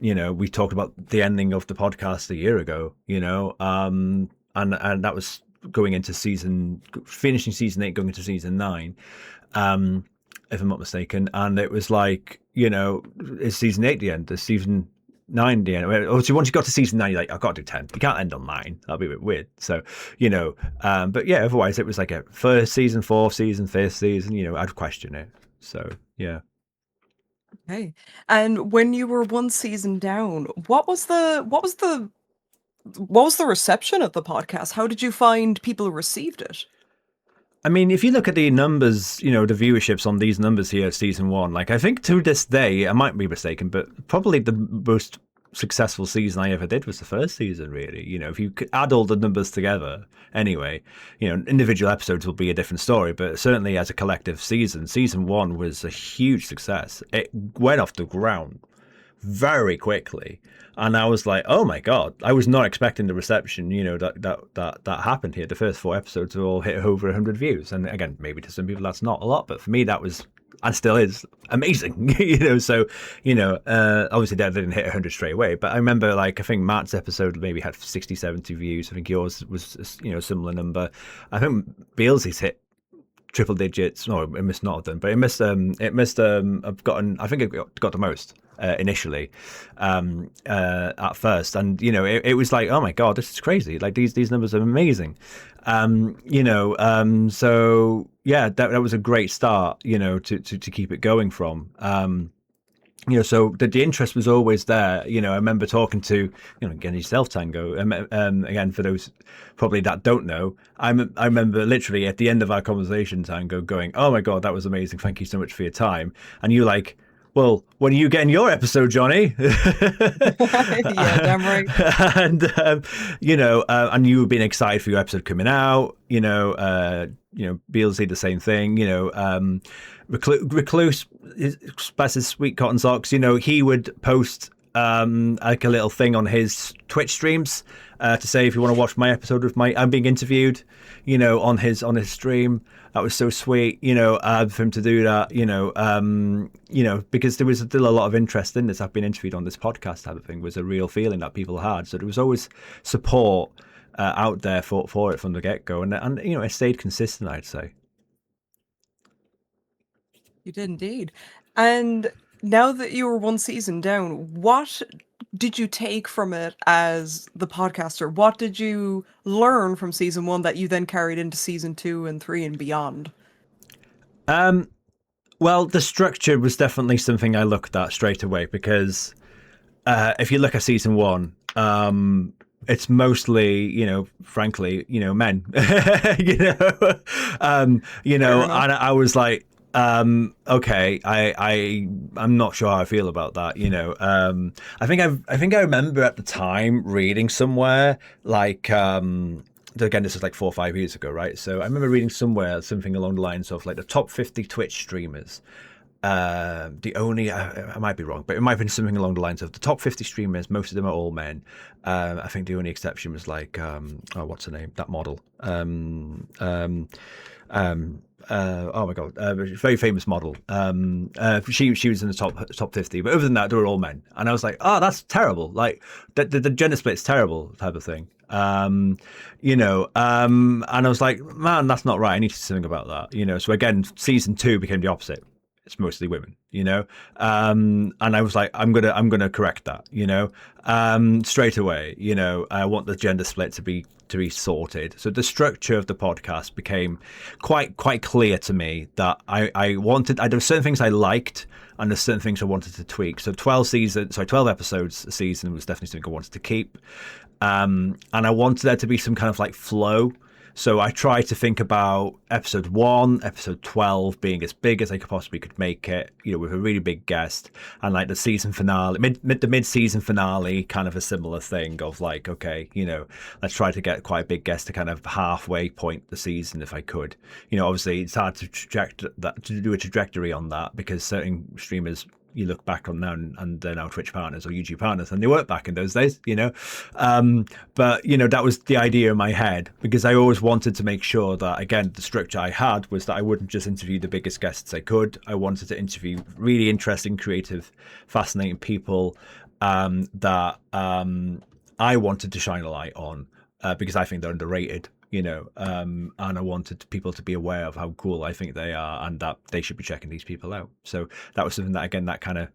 we talked about the ending of the podcast a year ago, and that was going into finishing season 8, going into season 9, if I'm not mistaken. And it was like, is season 8 the end? Is season 9 the end? Oh, so once you got to season 9, you're like, I've got to do 10. You can't end on 9. That'd be a bit weird. So, but yeah, otherwise it was like a first season, fourth season, fifth season, I'd question it. So, yeah. Okay. And when you were one season down, what was the reception of the podcast? How did you find people received it? I mean, if you look at the numbers, the viewerships on these numbers here, season 1, like I think to this day, I might be mistaken, but probably the most successful season I ever did was the first season, really. If you could add all the numbers together, anyway, individual episodes will be a different story, but certainly as a collective season 1 was a huge success. It went off the ground very quickly. And I was like, oh my god, I was not expecting the reception, that happened here. The first 4 episodes all hit over 100 views. And again, maybe to some people that's not a lot, but for me that was, and still is, amazing. So obviously that didn't hit 100 straight away, but I remember, like, I think Matt's episode maybe had 60, 70 views. I think yours was a similar number. I think Beelzy's hit triple digits. No, it must not have done, but it must have gotten, I think it got the most initially at first. And it was like, oh my god, this is crazy. Like these numbers are amazing. So yeah, that was a great start, to keep it going from. So the interest was always there. I remember talking to, again, yourself, Tango. Again, for those probably that don't know, I remember literally at the end of our conversation, Tango, going, "Oh my god, that was amazing! Thank you so much for your time." And you like, well, when are you getting your episode, Johnny? Yeah, damn right. And and you were being excited for your episode coming out. Beelzy the same thing. Recluse, bless his sweet cotton socks. He would post like a little thing on his Twitch streams to say if you want to watch my episode with I'm being interviewed, on his stream. That was so sweet, for him to do that, because there was still a lot of interest in this. I've been interviewed on this podcast type of thing was a real feeling that people had. So there was always support out there for it from the get go, and it stayed consistent, I'd say. You did indeed. And now that you were one season down, what did you take from it as the podcaster? What did you learn from season one that you then carried into season 2 and 3 and beyond? Well, the structure was definitely something I looked at straight away because if you look at season one, it's mostly, frankly, men, and I was like, okay, I'm not sure how I feel about that. I think I remember at the time reading somewhere like, again, this is like 4 or 5 years ago, right? So I remember reading somewhere something along the lines of like the top 50 Twitch streamers. The only, I might be wrong, but it might have been something along the lines of the top 50 streamers. Most of them are all men. I think the only exception was like, what's her name? That model. Oh my god, very famous model. She was in the top 50, but other than that, they were all men. And I was like, oh, that's terrible. Like the gender split's terrible, type of thing. And I was like, man, that's not right. I need to do something about that. So again, season 2 became the opposite. It's mostly women, and I was like, I'm gonna correct that, straight away. I want the gender split to be sorted. So the structure of the podcast became quite clear to me that there were certain things I liked and there's certain things I wanted to tweak. So 12 episodes a season was definitely something I wanted to keep, and I wanted there to be some kind of like flow. So I tried to think about episode 1, episode 12 being as big as I possibly could make it, with a really big guest, and like the season finale, the mid-season finale, kind of a similar thing of like, okay, let's try to get quite a big guest to kind of halfway point the season if I could. Obviously it's hard to do a trajectory on that because certain streamers you look back on now and they're now Twitch partners or YouTube partners, and they weren't back in those days, but that was the idea in my head, because I always wanted to make sure that, again, the structure I had was that I wouldn't just interview the biggest guests I could. I wanted to interview really interesting, creative, fascinating people that I wanted to shine a light on because I think they're underrated. And I wanted people to be aware of how cool I think they are and that they should be checking these people out. So that was something that, again, that kind of,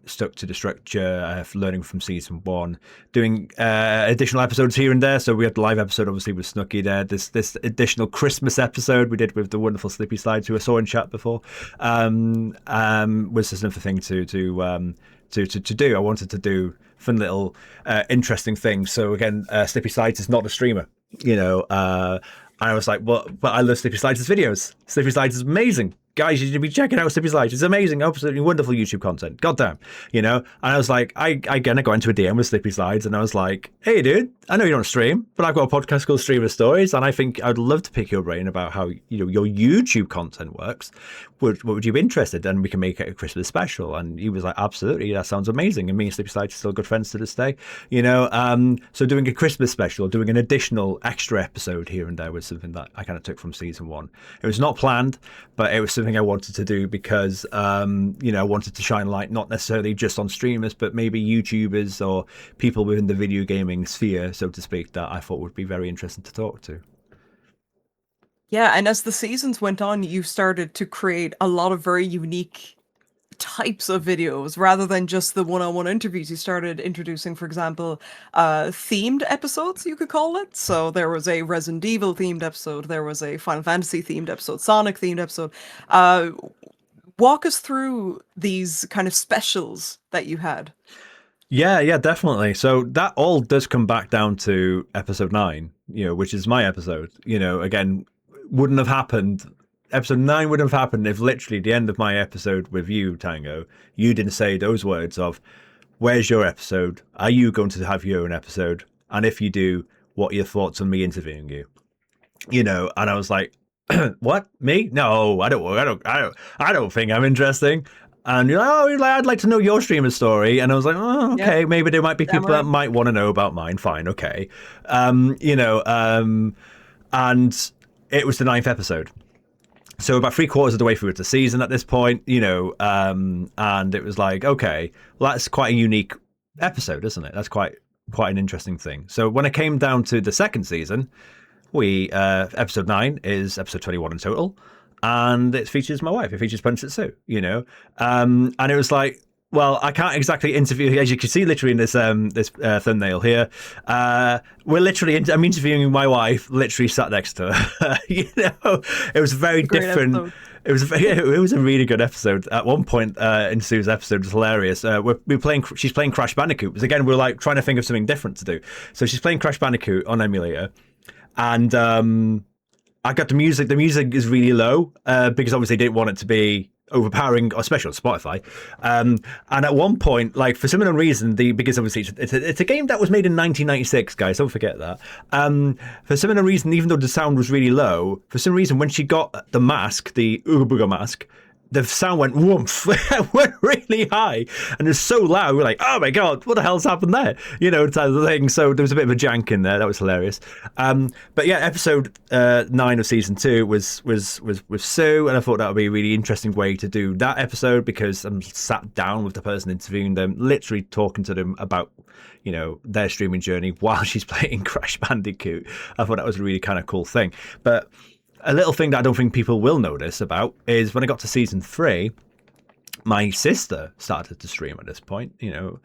stuck to the structure, learning from season 1, doing additional episodes here and there. So we had the live episode, obviously, with Snooky there. This additional Christmas episode we did with the wonderful Slippy Slides, who I saw in chat before, was just another thing to do. I wanted to do fun little interesting things. So again, Slippy Slides is not a streamer. And I was like, well, but I love Slippy Slides' videos. Slippy Slides is amazing. Guys, you should be checking out Slippy Slides. It's amazing, absolutely wonderful YouTube content. Goddamn, And I was like, I got into a DM with Slippy Slides, and I was like, hey, dude, I know you don't stream, but I've got a podcast called Streamer Stories, and I think I'd love to pick your brain about how your YouTube content works. What would you be interested in? And we can make it a Christmas special. And he was like, absolutely, that sounds amazing. And me and Slippy Slides are still good friends to this day. So doing a Christmas special, doing an additional extra episode here and there was something that I kind of took from season 1. It was not planned, but it was something I wanted to do because I wanted to shine light not necessarily just on streamers, but maybe YouTubers or people within the video gaming sphere, so to speak, that I thought would be very interesting to talk to. Yeah, and as the seasons went on, you started to create a lot of very unique types of videos rather than just the one-on-one interviews. You started introducing, for example, themed episodes, you could call it. So there was a Resident Evil themed episode, there was a Final Fantasy themed episode, Sonic themed episode. Walk us through these kind of specials that you had. Yeah, definitely. So that all does come back down to episode 9, which is my episode. Again, wouldn't have happened episode 9 wouldn't have happened if literally the end of my episode with you, Tango, you didn't say those words of, where's your episode? Are you going to have your own episode? And if you do, what are your thoughts on me interviewing you? You know, and I was like, what? Me? No, I don't think I'm interesting. And you're like, oh, I'd like to know your streamer story. And I was like, oh, okay, Yep, maybe there might be damn people that right. might want to know about mine. Fine, okay. You know, and it was the 9th episode. So about 3/4 of the way through the season at this point, you know, and it was like, okay, well, that's quite a unique episode, isn't it? That's quite an interesting thing. So when it came down to the second season, we episode 9 is episode 21 in total, and it features my wife. It features Princess Sue, you know, and it was like, well, I can't exactly interview, as you can see, literally in this thumbnail here. We're literally, I'm interviewing my wife, literally sat next to her. You know, it was very Great different. episode. It was a really good episode. At one point in Sue's episode, it was hilarious. We're playing. She's playing Crash Bandicoot. Because again, we're like trying to think of something different to do. So she's playing Crash Bandicoot on emulator, and I got the music. The music is really low because obviously they didn't want it to be overpowering, especially on Spotify. And at one point, like for some unknown reason, because obviously it's a game that was made in 1996, guys. Don't forget that. For some unknown reason, even though the sound was really low, for some reason when she got the mask, the Ooga Booga mask, the sound went woomph, went really high, and it's so loud. We're like, oh my god, what the hell's happened there? You know, type of thing. So there was a bit of a jank in there. That was hilarious. But yeah, episode 9 of season 2 was with Sue, and I thought that would be a really interesting way to do that episode because I'm sat down with the person interviewing them, literally talking to them about, you know, their streaming journey while she's playing Crash Bandicoot. I thought that was a really kind of cool thing. But a little thing that I don't think people will notice about is when I got to season 3, my sister started to stream at this point, you know,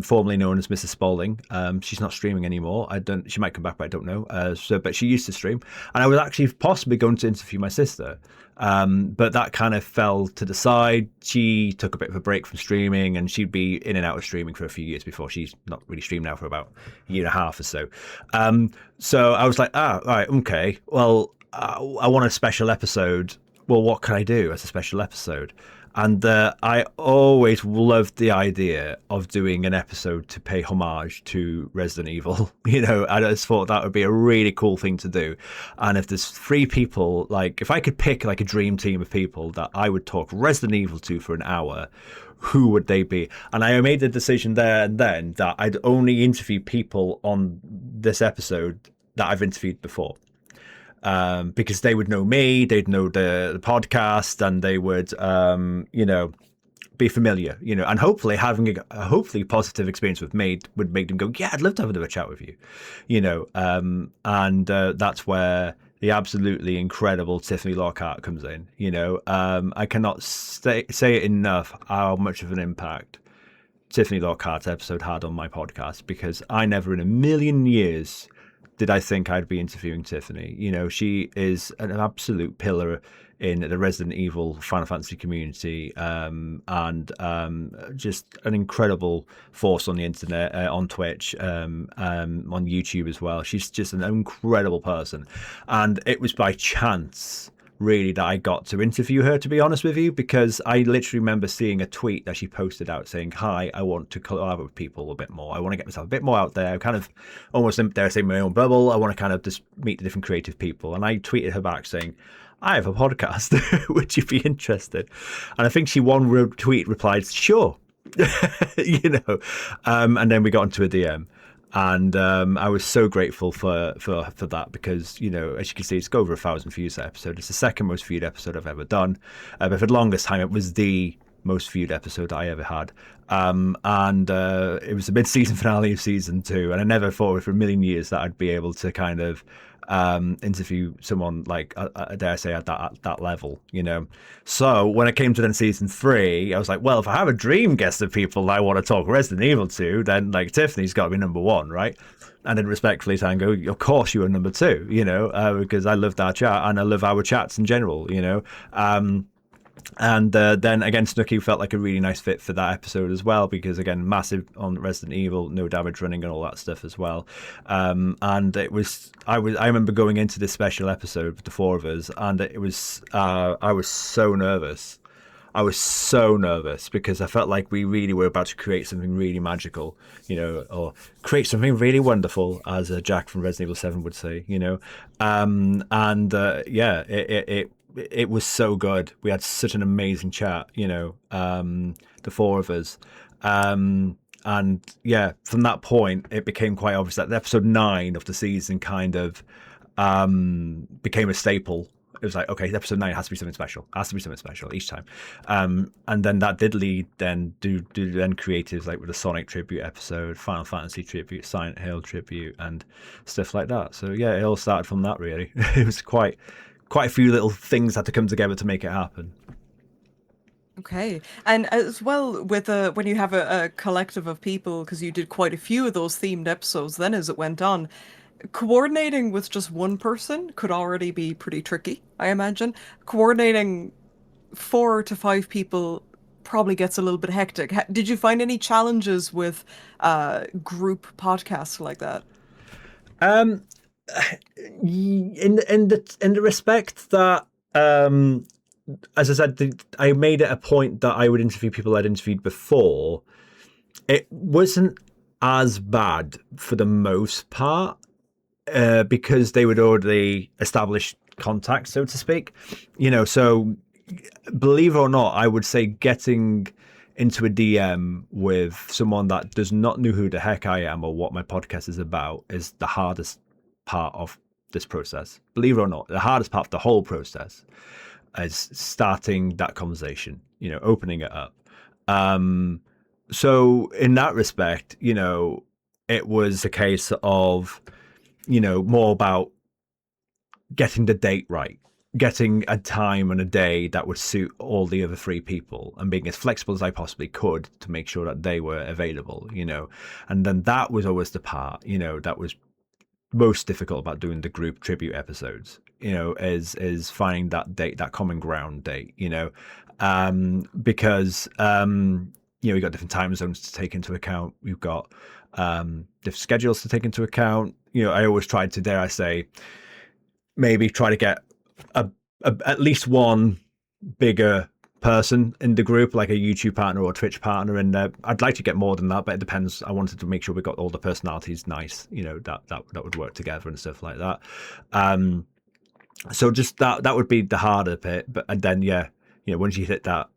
formerly known as Mrs. Spalding. She's not streaming anymore. She might come back, but I don't know. But she used to stream, and I was actually possibly going to interview my sister. But that kind of fell to the side. She took a bit of a break from streaming, and she'd be in and out of streaming for a few years before she's not really streamed now for about a year and a half or so. So I was like, all right, okay, well, I want a special episode. Well, what can I do as a special episode? And I always loved the idea of doing an episode to pay homage to Resident Evil. You know, I just thought that would be a really cool thing to do. And if there's 3 people, like if I could pick like a dream team of people that I would talk Resident Evil to for an hour, who would they be? And I made the decision there and then that I'd only interview people on this episode that I've interviewed before. Because they would know me, they'd know the podcast, and they would, you know, be familiar, you know, and hopefully having a hopefully positive experience with me would make them go, yeah, I'd love to have a chat with you, you know, and that's where the absolutely incredible Tiffany Lockhart comes in, you know. I cannot say it enough how much of an impact Tiffany Lockhart's episode had on my podcast, because I never in a million years did I think I'd be interviewing Tiffany. You know, she is an absolute pillar in the Resident Evil Final Fantasy community, and just an incredible force on the internet, on Twitch, on YouTube as well. She's just an incredible person. And it was by chance really that I got to interview her, to be honest with you, because I literally remember seeing a tweet that she posted out saying, hi, I want to collaborate with people a bit more. I want to get myself a bit more out there. I kind of almost, dare I say, my own bubble. I want to kind of just meet the different creative people. And I tweeted her back saying, I have a podcast. Would you be interested? And I think she tweet replied, sure. You know, and then we got into a DM. And I was so grateful for that, because, you know, as you can see, it's got over 1,000 views that episode. It's the second most viewed episode I've ever done. But for the longest time, it was the most viewed episode I ever had. And it was the mid-season finale of season 2. And I never thought for a million years that I'd be able to kind of interview someone like, dare I say, at that level, you know. So when it came to then season 3, I was like, well, if I have a dream guest of people I want to talk Resident Evil to, then like Tiffany's got to be number 1, right? And then respectfully, Tango, of course you were number 2, you know, because I loved our chat and I love our chats in general, you know. And then again, Snooky felt like a really nice fit for that episode as well, because again, massive on Resident Evil, no damage running and all that stuff as well. And I remember going into this special episode with the four of us, and I was so nervous. I was so nervous because I felt like we really were about to create something really magical, or create something really wonderful, as Jack from Resident Evil 7 would say, and yeah, it was so good. We had such an amazing chat, the four of us. And yeah, from that point, it became quite obvious that episode 9 of the season kind of became a staple. It was like, okay, episode 9 has to be something special. It has to be something special each time. And then that did lead then do then creatives like with the Sonic tribute episode, Final Fantasy tribute, Silent Hill tribute, and stuff like that. So yeah, it all started from that really. It was quite a few little things had to come together to make it happen. Okay. And as well with when you have a collective of people, because you did quite a few of those themed episodes then as it went on, coordinating with just one person could already be pretty tricky, I imagine. Coordinating 4 to 5 people probably gets a little bit hectic. Did you find any challenges with group podcasts like that? Um, in the respect that as I said, I made it a point that I would interview people I'd interviewed before. It wasn't as bad for the most part because they would already establish contact, so to speak. So believe it or not, I would say getting into a DM with someone that does not know who the heck I am or what my podcast is about is the hardest part of this process. Believe it or not, the hardest part of the whole process is starting that conversation, opening it up. So in that respect, it was a case of, more about getting the date right, getting a time and a day that would suit all the other 3 people and being as flexible as I possibly could to make sure that they were available, and then that was always the part, that was most difficult about doing the group tribute episodes, is finding that date, that common ground date, because we've got different time zones to take into account. We've got different schedules to take into account. I always tried to, dare I say, maybe try to get at least one bigger person in the group, like a YouTube partner or a Twitch partner, and I'd like to get more than that, but it depends. I wanted to make sure we got all the personalities nice, that would work together and stuff like that. So just that would be the harder bit, but and then once you hit that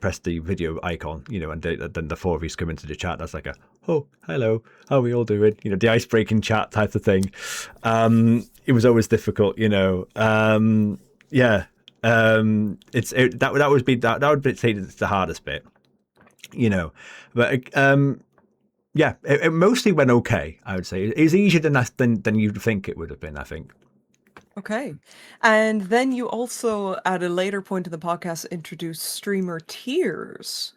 press the video icon, and then the 4 of you come into the chat, that's like oh, hello, how are we all doing, the icebreaking chat type of thing. It was always difficult, that would say it's the hardest bit, but it mostly went okay. I would say it was easier than you'd think it would have been, I think. Okay. And then you also, at a later point in the podcast, introduced streamer tiers.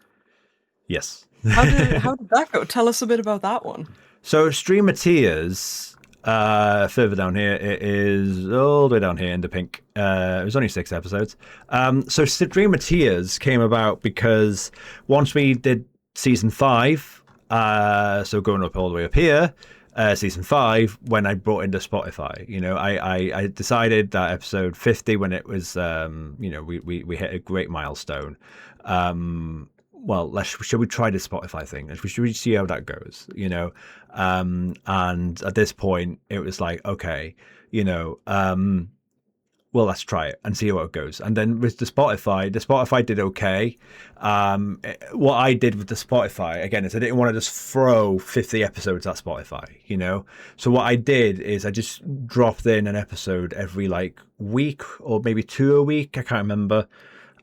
Yes. How did that go? Tell us a bit about that one. So streamer tiers, further down here, it is all the way down here in the pink. It was only 6 episodes. So streamer tiers came about because once we did season 5, so going up all the way up here, season 5, when I brought into Spotify, I decided that episode 50, when it was, we hit a great milestone. Well, should we try the Spotify thing? Should we see how that goes? And at this point, it was like, okay, well, let's try it and see how it goes. And then with the Spotify did okay. What I did with the Spotify, again, is I didn't want to just throw 50 episodes at Spotify, So what I did is I just dropped in an episode every week or maybe 2 a week. I can't remember.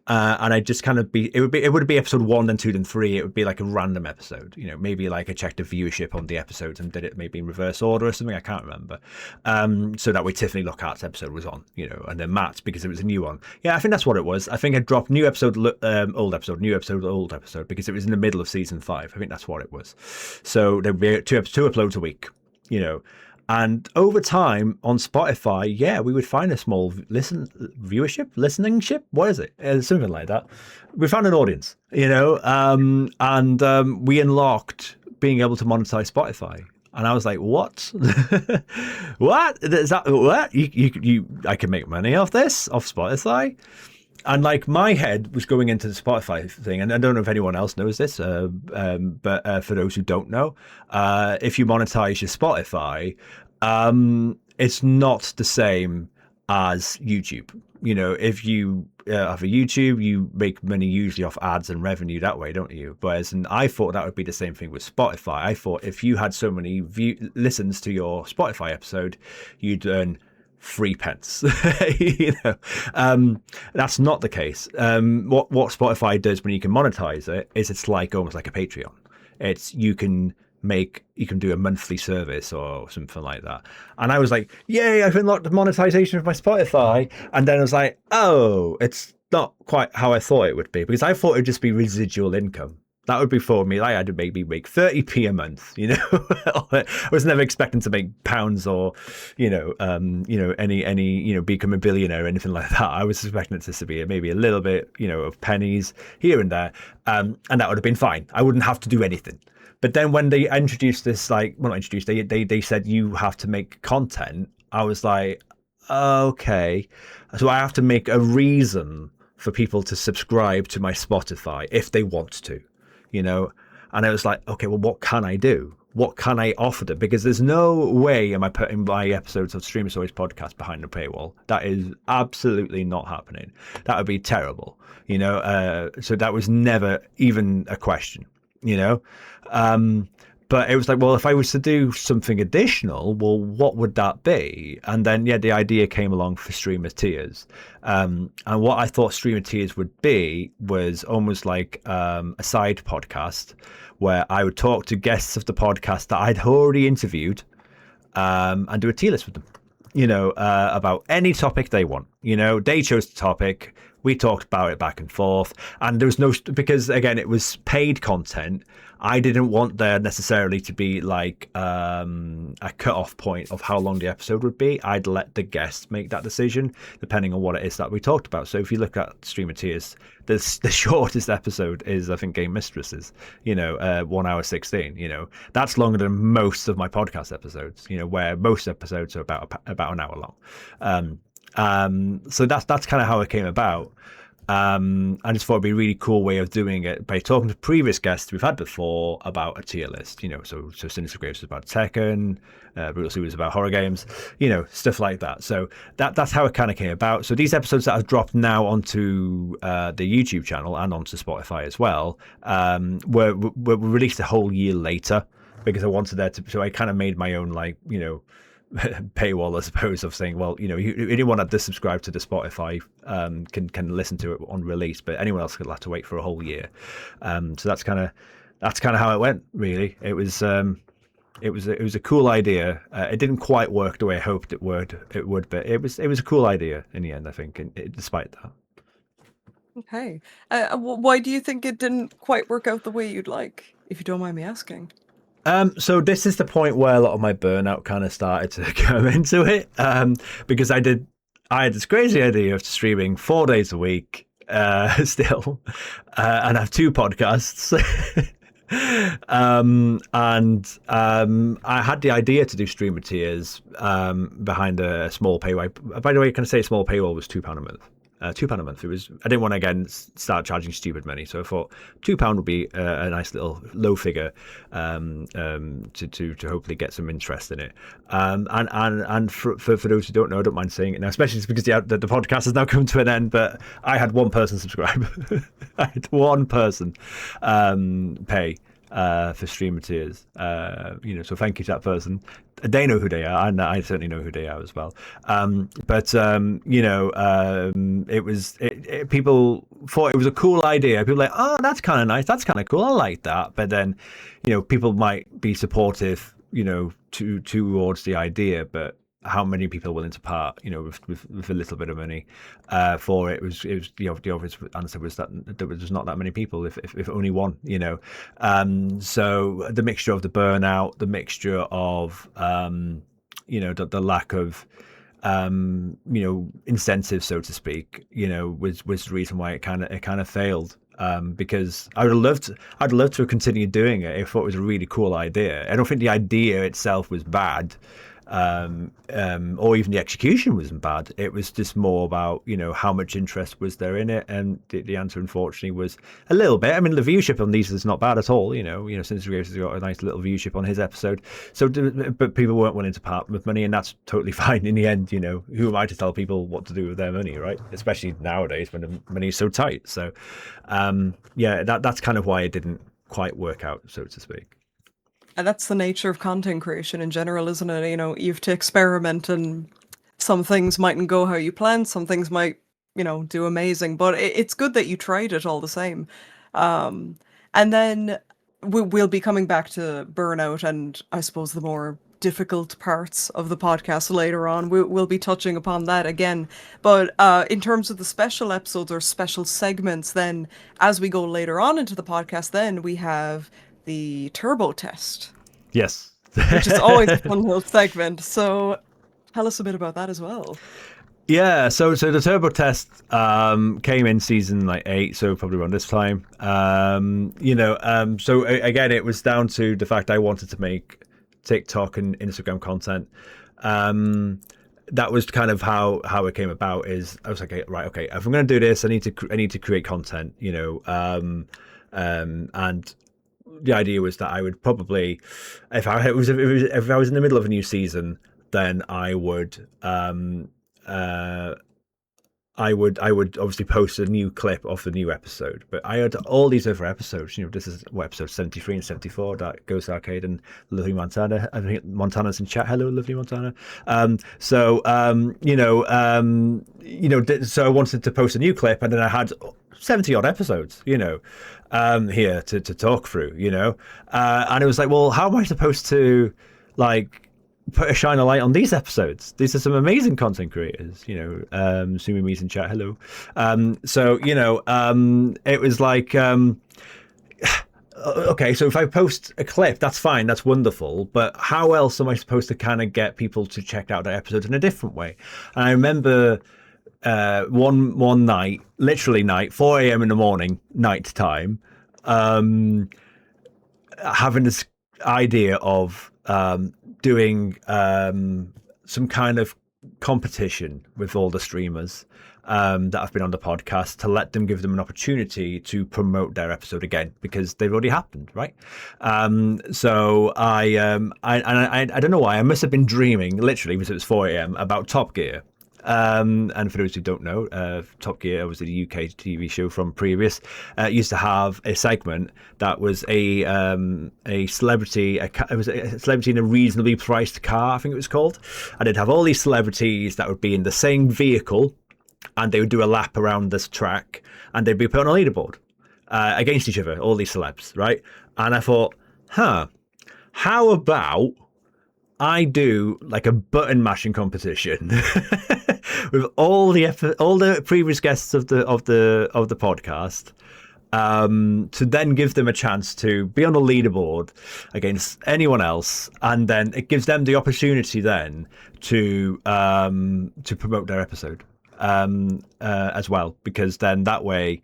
And I just kind of it would be episode 1, then 2, then 3. It would be like a random episode, maybe I checked the viewership on the episodes and did it maybe in reverse order or something. I can't remember. So that way Tiffany Lockhart's episode was on, and then Matt's because it was a new one. Yeah, I think that's what it was. I think I dropped new episode, old episode, new episode, old episode, because it was in the middle of season 5. I think that's what it was. So there'd be two uploads a week, And over time on Spotify, yeah, we would find a small listeningship. What is it? Something like that. We found an audience, and we unlocked being able to monetize Spotify. And I was like, "What? What is that? What I can make money off this off Spotify?" And like my head was going into the Spotify thing, and I don't know if anyone else knows this, but for those who don't know, if you monetize your Spotify, it's not the same as YouTube. If you have a YouTube, you make money usually off ads and revenue that way, don't you? Whereas, and I thought that would be the same thing with Spotify. I thought if you had so many listens to your Spotify episode, you'd earn 3 pence. That's not the case. What Spotify does when you can monetize it is it's like almost like a Patreon. It's you can do a monthly service or something like that. And I was like, yay, I've unlocked the monetization of my Spotify. And then I was like, oh, it's not quite how I thought it would be, because I thought it would just be residual income. That would be for me. Like, I'd maybe make 30p a month, I was never expecting to make pounds or, any, become a billionaire or anything like that. I was expecting it to be maybe a little bit, of pennies here and there. And that would have been fine. I wouldn't have to do anything. But then when they introduced this, they said you have to make content. I was like, okay. So I have to make a reason for people to subscribe to my Spotify if they want to. And I was like, okay, well, what can I do? What can I offer them? Because there's no way am I putting my episodes of Streamer Stories podcast behind the paywall. That is absolutely not happening. That would be terrible, so that was never even a question, but it was like, well, if I was to do something additional, well, what would that be? And then, the idea came along for Streamer Tiers. And what I thought Streamer Tiers would be was almost like a side podcast where I would talk to guests of the podcast that I'd already interviewed and do a tier list with them, about any topic they want. They chose the topic. We talked about it back and forth, and there was because again, it was paid content. I didn't want there necessarily to be like a cut-off point of how long the episode would be. I'd let the guests make that decision depending on what it is that we talked about. So if you look at Streamer Tiers, the shortest episode is, I think, Game Mistresses, 1 hour 16. That's longer than most of my podcast episodes, where most episodes are about an hour long. So that's kind of how it came about. I just thought it'd be a really cool way of doing it by talking to previous guests we've had before about a tier list. So Sinister Graves was about Tekken, Brutal Suit was about horror games, stuff like that. So that's how it kind of came about. So these episodes that I've dropped now onto the YouTube channel and onto Spotify as well were released a whole year later, because I wanted there to. So I kind of made my own paywall, I suppose, of saying, well, anyone that does subscribe to the Spotify can listen to it on release, but anyone else could have to wait for a whole year. So that's kind of how it went. Really, it was a cool idea. It didn't quite work the way I hoped it would, but it was a cool idea in the end, I think, despite that. Okay. Why do you think it didn't quite work out the way you'd like, if you don't mind me asking? So this is the point where a lot of my burnout kind of started to come into it, because I had this crazy idea of streaming 4 days a week still, and have 2 podcasts. I had the idea to do Streamer Tiers behind a small paywall. By the way, can I say small paywall was £2 a month? £2 a month. I didn't want to again start charging stupid money, so I thought £2 would be a nice little low figure to hopefully get some interest in it. And for those who don't know, I don't mind saying it now, especially because the podcast has now come to an end. But I had one person subscribe. I had one person pay for Streamer Tiers. So thank you to that person. They know who they are, and I certainly know who they are as well. People thought it was a cool idea. People were like, oh, that's kind of nice. That's kind of cool. I like that. But then, people might be supportive, towards the idea, but how many people are willing to part, with a little bit of money for it? The obvious answer was that there was just not that many people, if only one, So the mixture of the burnout, the mixture of the lack of incentive, so to speak, was the reason why it kind of failed. Because I'd love to have continued doing it. I thought it was a really cool idea. I don't think the idea itself was bad, or even the execution wasn't bad. It was just more about how much interest was there in it, and the answer unfortunately was a little bit. I mean, the viewership on these is not bad at all. Since Grace has got a nice little viewership on his episode, but people weren't willing to part with money, and that's totally fine in the end. Who am I to tell people what to do with their money, right? Especially nowadays when the money is so tight. So, that's kind of why it didn't quite work out, so to speak. And that's the nature of content creation in general, isn't it? You have to experiment, and some things mightn't go how you planned, some things might, do amazing, but it's good that you tried it all the same. And then we'll be coming back to burnout and I suppose the more difficult parts of the podcast later on. We'll be touching upon that again. But in terms of the special episodes or special segments, then as we go later on into the podcast, then we have the turbo test. Yes. Which is always a fun little segment. So tell us a bit about that as well. Yeah, so the turbo test came in season 8, so probably around this time. So again, it was down to the fact I wanted to make TikTok and Instagram content. That was kind of how it came about. Is I was like, okay, if I'm going to do this, I need to create content, and the idea was that I would probably, if I was in the middle of a new season, then I would obviously post a new clip of the new episode. But I had all these other episodes. This is episode 73 and 74 that Ghost Arcade and Lovely Montana. I think Montana's in chat. Hello, Lovely Montana. So I wanted to post a new clip, and then I had 70 odd episodes, here to talk through, and it was like, well, how am I supposed to shine a light on these episodes? These are some amazing content creators, Sumi Mi's in chat. Hello. It was like, okay, so if I post a clip, that's fine, that's wonderful, but how else am I supposed to kind of get people to check out the episodes in a different way? And I remember one night, literally night, 4 a.m. in the morning, night time, having this idea of doing some kind of competition with all the streamers that have been on the podcast, to give them an opportunity to promote their episode again, because they've already happened, right? So I don't know why, I must have been dreaming, literally, because it was 4 a.m. about Top Gear. And for those who don't know, Top Gear was a UK TV show from previous. Used to have a segment that was a celebrity. It was a celebrity in a reasonably priced car, I think it was called. And it'd have all these celebrities that would be in the same vehicle, and they would do a lap around this track, and they'd be put on a leaderboard against each other. All these celebs, right? And I thought, how about I do like a button mashing competition with all the previous guests of the podcast, to then give them a chance to be on a leaderboard against anyone else, and then it gives them the opportunity then to promote their episode as well, because then that way,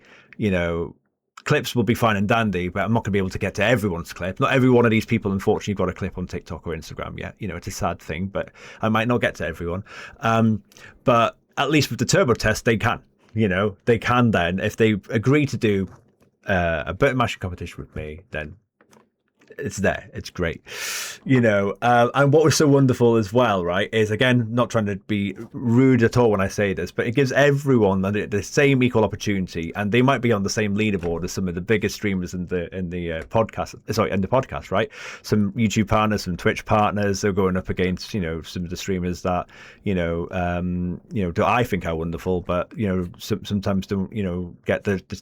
clips will be fine and dandy, but I'm not going to be able to get to everyone's clip. Not every one of these people, unfortunately, got a clip on TikTok or Instagram yet. It's a sad thing, but I might not get to everyone. But at least with the turbo test, they can. They can then, if they agree to do a button mashing competition with me, then it's there. It's great. And what was so wonderful as well, right, is, again, not trying to be rude at all when I say this, but it gives everyone the same equal opportunity, and they might be on the same leaderboard as some of the biggest streamers in the podcast, right? Some YouTube partners, some Twitch partners are going up against, some of the streamers that, do I think are wonderful, but, sometimes don't, get the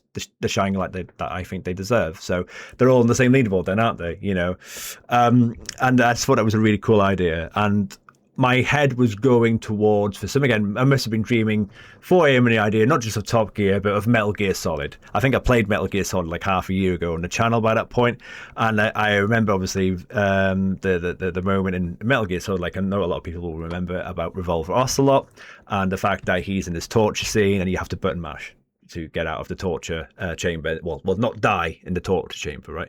shining light that I think they deserve. So they're all on the same leaderboard then, aren't they? And I just thought that was a really cool idea. And my head was going towards, for some, again, I must have been dreaming 4 a.m. in the idea, not just of Top Gear, but of Metal Gear Solid. I think I played Metal Gear Solid like half a year ago on the channel by that point, and I remember obviously the moment in Metal Gear Solid, like I know a lot of people will remember about Revolver Ocelot and the fact that he's in this torture scene and you have to button mash to get out of the torture chamber. Well, not die in the torture chamber, right?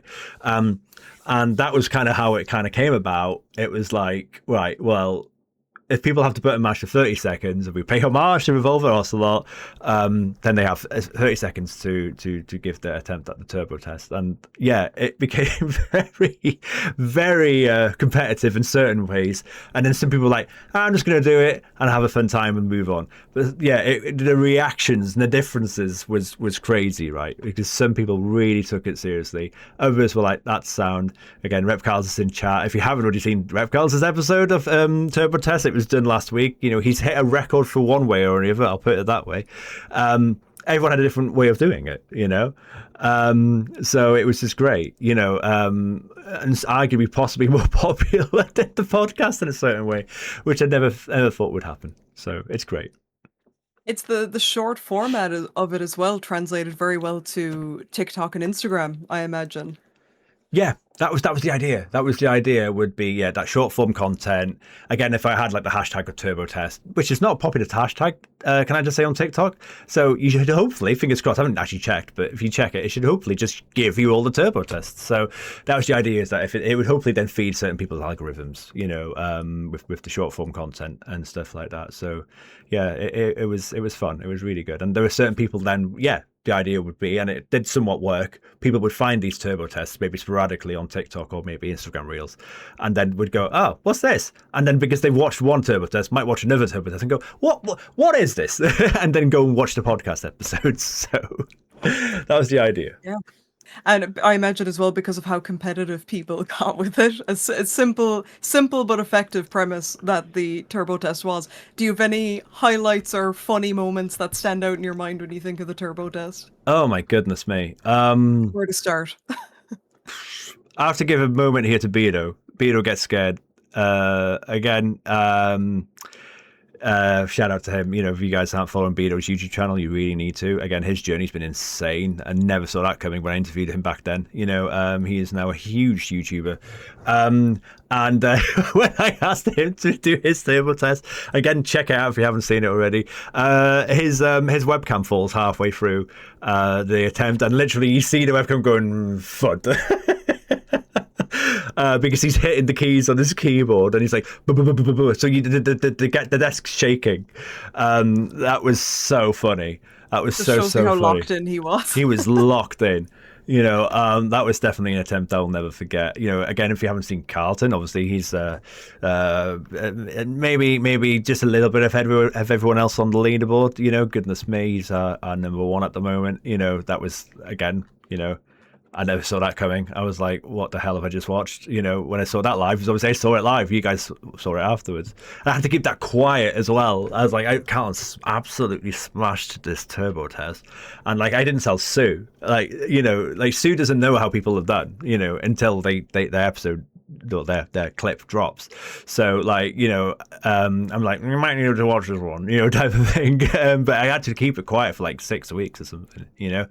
And that was kind of how it kind of came about. It was like, right, well, if people have to button mash for 30 seconds, if we pay homage to Revolver Ocelot, then they have 30 seconds to give their attempt at the turbo test. And yeah, it became very, very competitive in certain ways. And then some people were like, I'm just going to do it and have a fun time and move on. But yeah, the reactions and the differences was crazy, right? Because some people really took it seriously. Others were like, that's sound. Again, Repcarls is in chat. If you haven't already seen Repcarls' episode of Turbo Test, it was done last week. You know, he's hit a record for one way or another, I'll put it that way. Everyone had a different way of doing it, you know. So it was just great, you know, and arguably possibly more popular than the podcast in a certain way, which I never ever thought would happen. So it's great. It's the short format of it as well, translated very well to TikTok and Instagram, I imagine. Yeah, that was the idea. That was the idea, would be, yeah, that short form content. Again, if I had like the hashtag of turbo test, which is not a popular hashtag, can I just say, on TikTok? So you should hopefully, fingers crossed, I haven't actually checked, but if you check it, it should hopefully just give you all the turbo tests. So that was the idea, is that if it would hopefully then feed certain people's algorithms, you know, with the short form content and stuff like that. So yeah, it was fun. It was really good. And there were certain people then, yeah, the idea would be, and it did somewhat work, people would find these turbo tests maybe sporadically on TikTok or maybe Instagram Reels, and then would go, oh, what's this? And then because they've watched one turbo test, might watch another turbo test and go, what is this? And then go and watch the podcast episodes. So that was the idea. Yeah. And I imagine as well, because of how competitive people got with it, a simple but effective premise that the turbo test was. Do you have any highlights or funny moments that stand out in your mind when you think of the turbo test? Oh my goodness me. Where to start? I have to give a moment here to Beto. Beto gets scared. Again, shout out to him. You know, if you guys aren't following Beato's YouTube channel, you really need to. Again, his journey's been insane. I never saw that coming when I interviewed him back then. You know, he is now a huge YouTuber. And when I asked him to do his turbo test, again, check it out if you haven't seen it already. His webcam falls halfway through the attempt, and literally you see the webcam going FUD. Because he's hitting the keys on his keyboard, and he's like, so the desk's shaking. That was so funny. That was Just so shows you how funny. locked in he was. He was locked in. You know, that was definitely an attempt I'll never forget. You know, again, if you haven't seen Carlton, obviously he's maybe just a little bit of everyone else on the leaderboard. You know, goodness me, he's our number one at the moment. You know, that was, again, you know, I never saw that coming. I was like, what the hell have I just watched? You know, when I saw that live, because obviously I saw it live. You guys saw it afterwards. I had to keep that quiet as well. I was like, I can't absolutely smashed this turbo test. And like, I didn't tell Sue. Like, you know, like Sue doesn't know how people have done, you know, until their episode, their clip drops. So like, you know, I'm like, you might need to watch this one, you know, type of thing. But I had to keep it quiet for like 6 weeks or something, you know.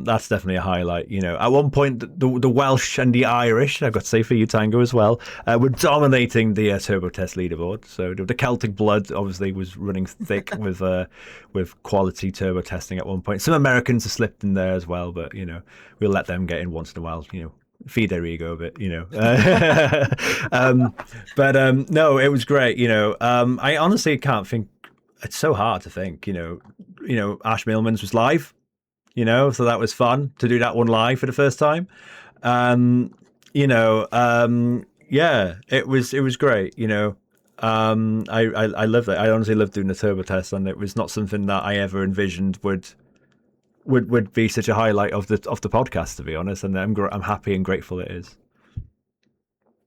That's definitely a highlight. You know, at one point the Welsh and the Irish, I've got to say for you, Tango, as well, were dominating the turbo test leaderboard. So the Celtic blood obviously was running thick with quality turbo testing at one point. Some Americans have slipped in there as well, but you know, we'll let them get in once in a while, you know, feed their ego a bit, you know. But no, it was great. You know, I honestly can't think. It's so hard to think. You know, Ash Millman's was live. You know, so that was fun to do that one live for the first time. You know, yeah, it was great. You know, I loved it. I honestly loved doing the turbo test, and it was not something that I ever envisioned would be such a highlight of the podcast, to be honest. And I'm happy and grateful it is.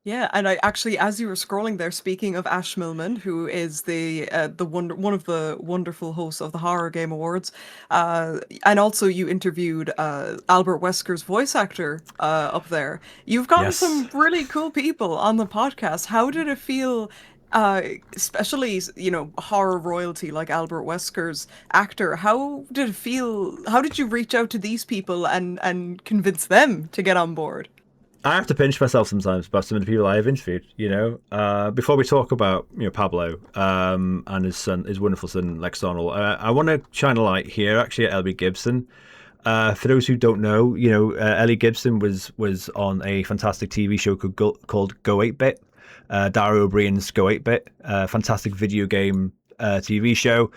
Yeah, and I actually, as you were scrolling there, speaking of Ash Millman, who is one of the wonderful hosts of the Horror Game Awards, and also you interviewed Albert Wesker's voice actor up there. You've gotten Yes. some really cool people on the podcast. How did it feel uh, especially, horror royalty like Albert Wesker's actor. How did it feel? How did you reach out to these people and convince them to get on board? I have to pinch myself sometimes about some of the people I have interviewed. Before we talk about Pablo and his son, his wonderful son Lex Donald, I want to shine a light here actually at Elby Gibson. For those who don't know, Ellie Gibson was on a fantastic TV show called Go 8-Bit, Dara O'Brien's Go 8-Bit, fantastic video game TV show.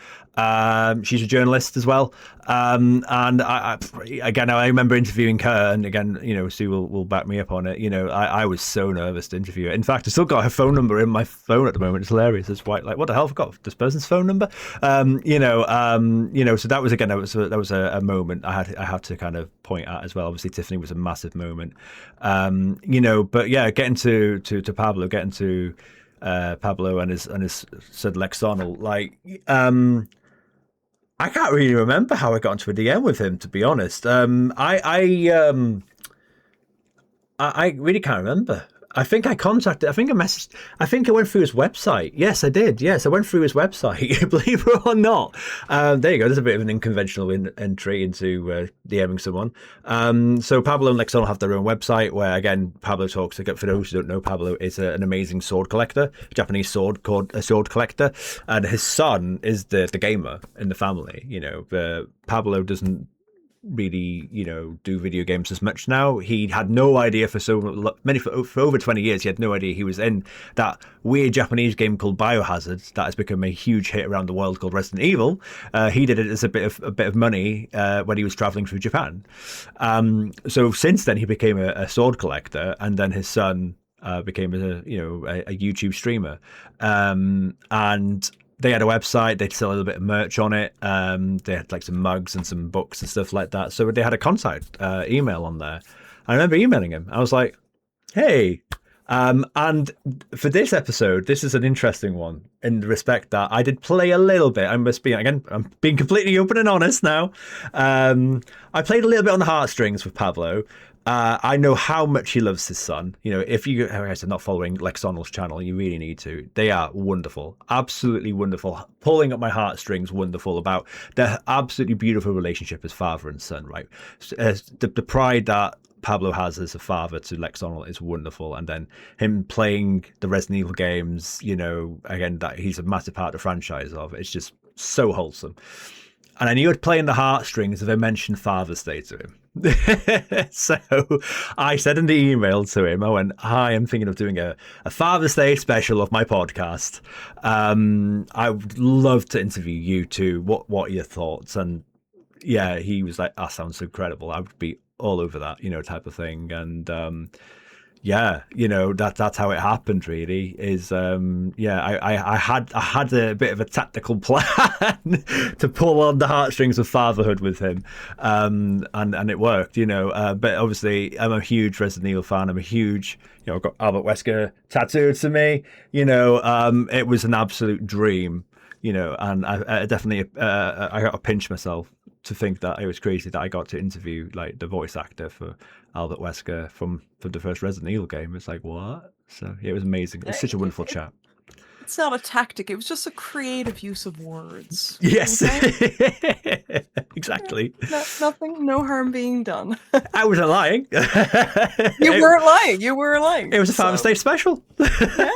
She's a journalist as well. And I remember interviewing her, and again, Sue will back me up on it. I was so nervous to interview her. In fact, I still got her phone number in my phone at the moment. It's hilarious. It's like, what the hell? I've got this person's phone number. So that was a moment I had to kind of point at as well. Obviously, Tiffany was a massive moment. But yeah, getting to Pablo, getting to Pablo and his son Lex Donald, I can't really remember how I got into a DM with him, to be honest. I really can't remember. I think I messaged, I think I went through his website. Yes, I did. Yes, I went through his website, believe it or not. There you go. There's a bit of an unconventional entry into DMing someone. So Pablo and Lexon have their own website where, again, Pablo talks. For those who don't know, Pablo is an amazing sword collector, a Japanese sword collector. And his son is the gamer in the family. Pablo doesn't really do video games as much now. He had no idea for over 20 years. He had no idea he was in that weird Japanese game called Biohazard that has become a huge hit around the world called Resident Evil. He did it as a bit of money when he was traveling through Japan. So since then he became a sword collector, and then his son became a YouTube streamer, and they had a website. They'd sell a little bit of merch on it. They had like some mugs and some books and stuff like that. So they had a contact email on there. I remember emailing him. I was like, hey. And for this episode, this is an interesting one in the respect that I did play a little bit. I'm being completely open and honest now. I played a little bit on the heartstrings with Pablo. I know how much he loves his son. If you guys are not following Lex Donald's channel, you really need to. They are wonderful, absolutely wonderful, pulling up my heartstrings. Wonderful about their absolutely beautiful relationship as father and son. Right, the pride that Pablo has as a father to Lex Donald is wonderful, and then him playing the Resident Evil games. Again, that he's a massive part of the franchise of. It's just so wholesome. And I knew I'd play in the heartstrings if I mentioned Father's Day to him. So I said in the email to him, I went, hi, I'm thinking of doing a Father's Day special of my podcast. I would love to interview you too. What are your thoughts? And yeah, he was like, that sounds incredible. I would be all over that, type of thing. And yeah, that's how it happened. Really, is I had a bit of a tactical plan to pull on the heartstrings of fatherhood with him, and it worked. But obviously, I'm a huge Resident Evil fan. I'm a huge, I've got Albert Wesker tattooed to me. It was an absolute dream. And I definitely I got to pinch myself to think that it was crazy that I got to interview like the voice actor for Albert Wesker from the first Resident Evil game. It's like, what? So yeah, it was amazing. It was such a wonderful chat. It's not a tactic. It was just a creative use of words. Yes, okay? Exactly. Nothing, no harm being done. I wasn't lying. You weren't lying. You were lying. It was a Father's Day special. Yeah.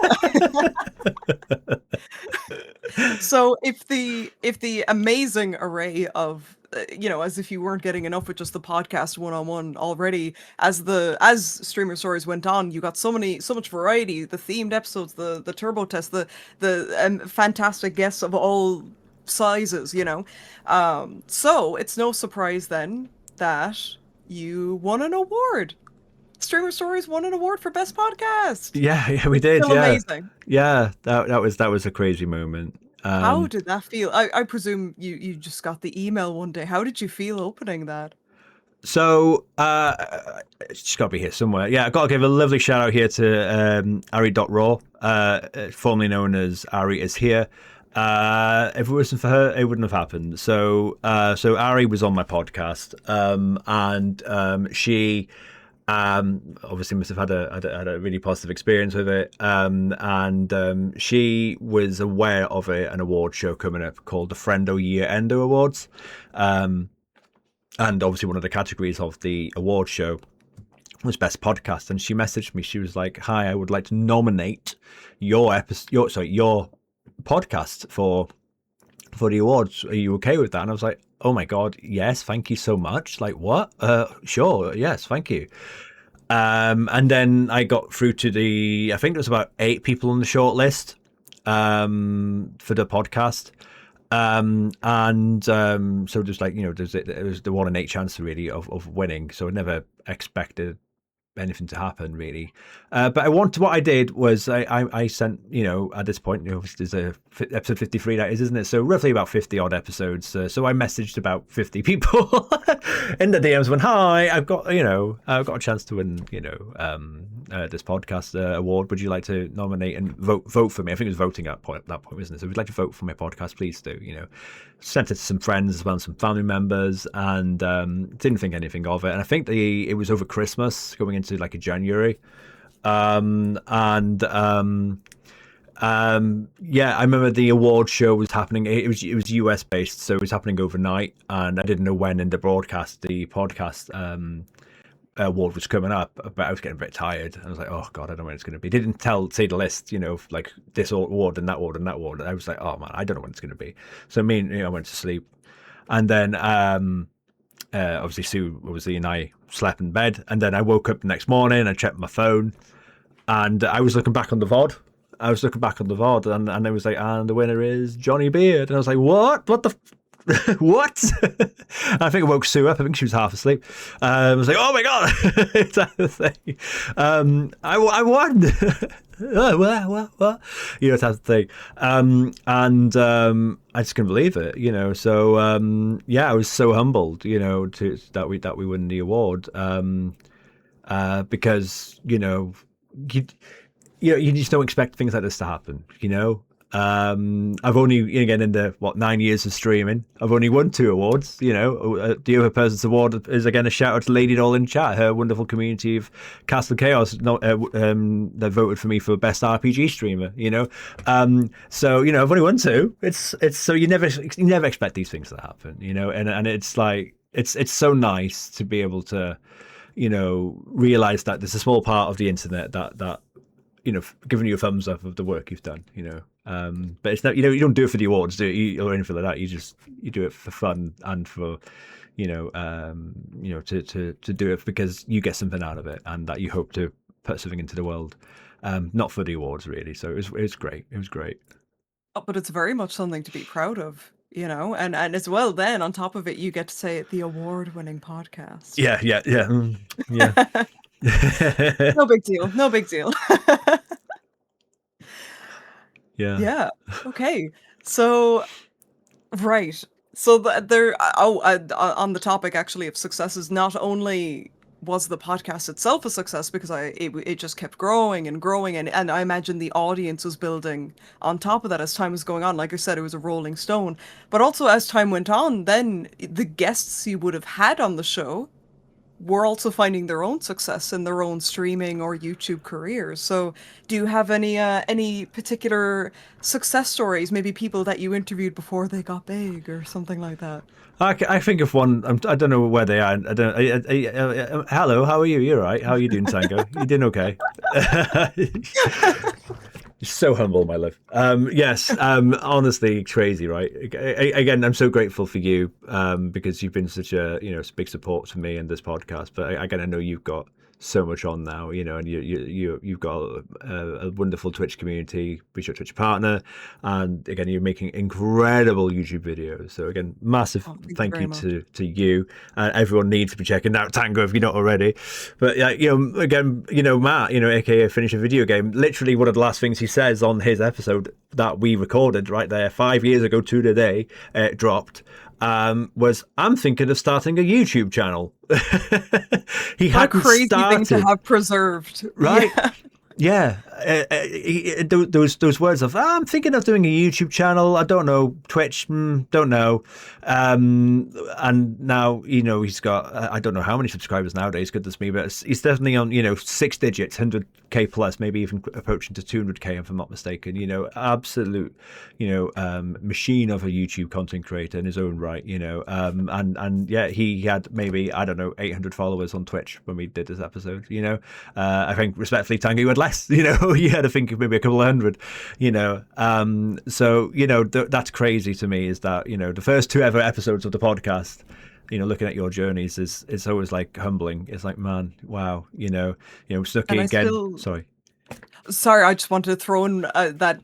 So if the amazing array of as if you weren't getting enough with just the podcast one-on-one already, as Streamer Stories went on, you got so much variety, the themed episodes, the turbo test, the fantastic guests of all sizes, so it's no surprise then that you won an award. Streamer Stories won an award for best podcast. Yeah, we did. Still yeah, amazing. Yeah, that was a crazy moment. How did that feel? I presume you just got the email one day. How did you feel opening that? So, it's got to be here somewhere. Yeah, I've got to give a lovely shout out here to Ari.Raw, formerly known as Ari is here. If it wasn't for her, it wouldn't have happened. So Ari was on my podcast, and she Obviously must have had a really positive experience with it. And she was aware of an award show coming up called the Friendo Year Endo Awards. And obviously one of the categories of the award show was best podcast. And she messaged me. She was like, "Hi, I would like to nominate your podcast for the awards. Are you okay with that?" And I was like, "Oh my god, yes, thank you so much." Like, what? Sure, yes, thank you. And then I got through to I think there was about 8 people on the short list for the podcast. So just like, it was the 1 in 8 chance really of winning. So I never expected anything to happen really. But what I did was I sent, at this point, there's episode 53 that is, isn't it? So roughly about 50 odd episodes. So I messaged about 50 people in the DMs, went, "Hi, I've got a chance to win, this podcast award. Would you like to nominate and vote for me?" I think it was voting at that point, wasn't it? So if you'd like to vote for my podcast, please do. Sent it to some friends as well, and some family members, and didn't think anything of it. And I think it was over Christmas, going into like a January. Yeah, I remember the award show was happening. It was US based, so it was happening overnight, and I didn't know when in the podcast award was coming up, but I was getting a bit tired. I was like, "Oh god, I don't know when it's going to be." They didn't say the list, like this award and that award and that award. And I was like, "Oh man, I don't know when it's going to be." So I went to sleep, and then obviously Sue and I slept in bed, and then I woke up the next morning. I checked my phone, and I was looking back on the VOD. And it was like, "And the winner is Johnny Beard." And I was like, "What? What the?" What? I think I woke Sue up. I think she was half asleep. I was like, "Oh my god!" It's that thing. I won. What? It's that thing. I just couldn't believe it. So I was so humbled, that we won the award. Because you just don't expect things like this to happen. I've only, again, in the 9 years of streaming, I've only won 2 awards. The other person's award is, again, a shout out to Lady Doll in chat, her wonderful community of Castle Chaos that voted for me for best RPG streamer. So I've only won 2. It's so you never expect these things to happen. And it's like it's so nice to be able to realize that there's a small part of the internet that giving you a thumbs up of the work you've done, but it's not, you don't do it for the awards, do you, or anything like that. You do it for fun and for, to do it because you get something out of it and that you hope to put something into the world, not for the awards really. So it was great. It was great. Oh, but it's very much something to be proud of, and as well, then on top of it, you get to say the award-winning podcast. Yeah. No big deal. No big deal. Yeah. Okay. So, right. So on the topic actually of successes, not only was the podcast itself a success because it just kept growing and growing, and I imagine the audience was building on top of that as time was going on. Like I said, it was a rolling stone. But also as time went on, then the guests you would have had on the show were also finding their own success in their own streaming or YouTube careers. So do you have any particular success stories, maybe people that you interviewed before they got big or something like that? I think of one. I don't know where they are. I don't. Hello, how are you? You're right. How are you doing, Tango? You doing okay? You're so humble, my love. Yes, honestly, crazy, right? Again, I'm so grateful for you because you've been such a big support for me and this podcast. But again, I know you've got so much on now, and you've got a wonderful Twitch community, be sure Twitch partner, and again, you're making incredible YouTube videos. So again, massive thank you to you. Everyone needs to be checking out Tango if you're not already. But again, Matt, aka Finish a Video Game, literally one of the last things he says on his episode that we recorded right there 5 years ago to the day it dropped. Was I'm thinking of starting a YouTube channel. He What a crazy thing to have preserved, right? Yeah, those words of I'm thinking of doing a YouTube channel. I don't know Twitch, don't know. And now he's got I don't know how many subscribers nowadays. Goodness me, but he's definitely on 6 digits, 100K plus, maybe even approaching to 200K if I'm not mistaken. Absolute machine of a YouTube content creator in his own right. And yeah, he had maybe I don't know 800 followers on Twitch when we did this episode. I think respectfully, Tango, you had less. You had to think of maybe a couple of hundred. So that's crazy to me. Is that the first 2 ever episodes of the podcast. Looking at your journeys is always like humbling. It's like, man, wow. Snooki again. Sorry, I just wanted to throw in that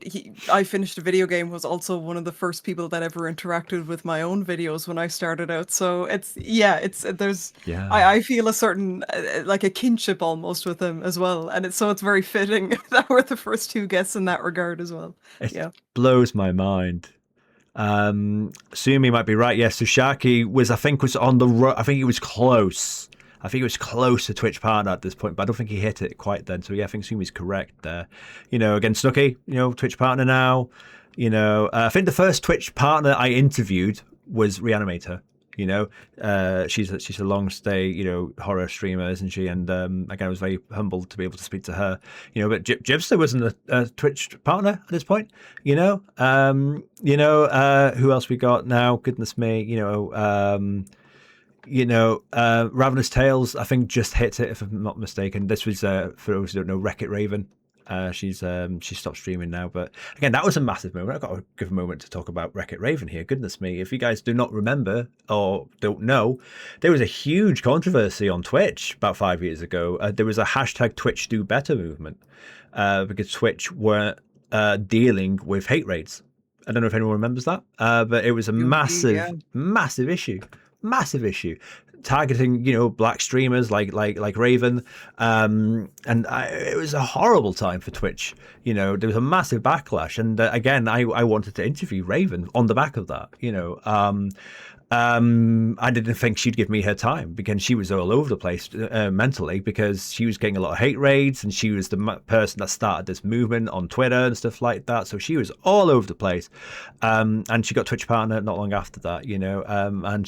I finished a video game was also one of the first people that ever interacted with my own videos when I started out. So I feel a certain like a kinship almost with him as well, and it's very fitting that we're the first 2 guests in that regard as well. It blows my mind. Sumi might be right. Yes, Sushaki was on the road. I think he was close. I think it was close to Twitch partner at this point, but I don't think he hit it quite then. So yeah, I think Sumi's correct there. Again, Snooki, Twitch partner now. I think the first Twitch partner I interviewed was Reanimator. She's a long stay, horror streamer, isn't she? And again, I was very humbled to be able to speak to her. But Jibster wasn't a Twitch partner at this point. Who else we got now? Goodness me, Ravenous Tales, I think just hit it if I'm not mistaken. This was for those who don't know, Wreck-It Raven. She stopped streaming now, but again, that was a massive moment. I've got to give a moment to talk about Wreck-It Raven here. Goodness me, if you guys do not remember or don't know, there was a huge controversy on Twitch about 5 years ago. There was a hashtag Twitch Do Better movement because Twitch weren't dealing with hate raids. I don't know if anyone remembers that, but it was a massive issue. Massive issue, targeting black streamers like Raven, and it was a horrible time for Twitch. There was a massive backlash, and again, I wanted to interview Raven on the back of that. I didn't think she'd give me her time because she was all over the place mentally, because she was getting a lot of hate raids, and she was the person that started this movement on Twitter and stuff like that. So she was all over the place, and she got Twitch partner not long after that. And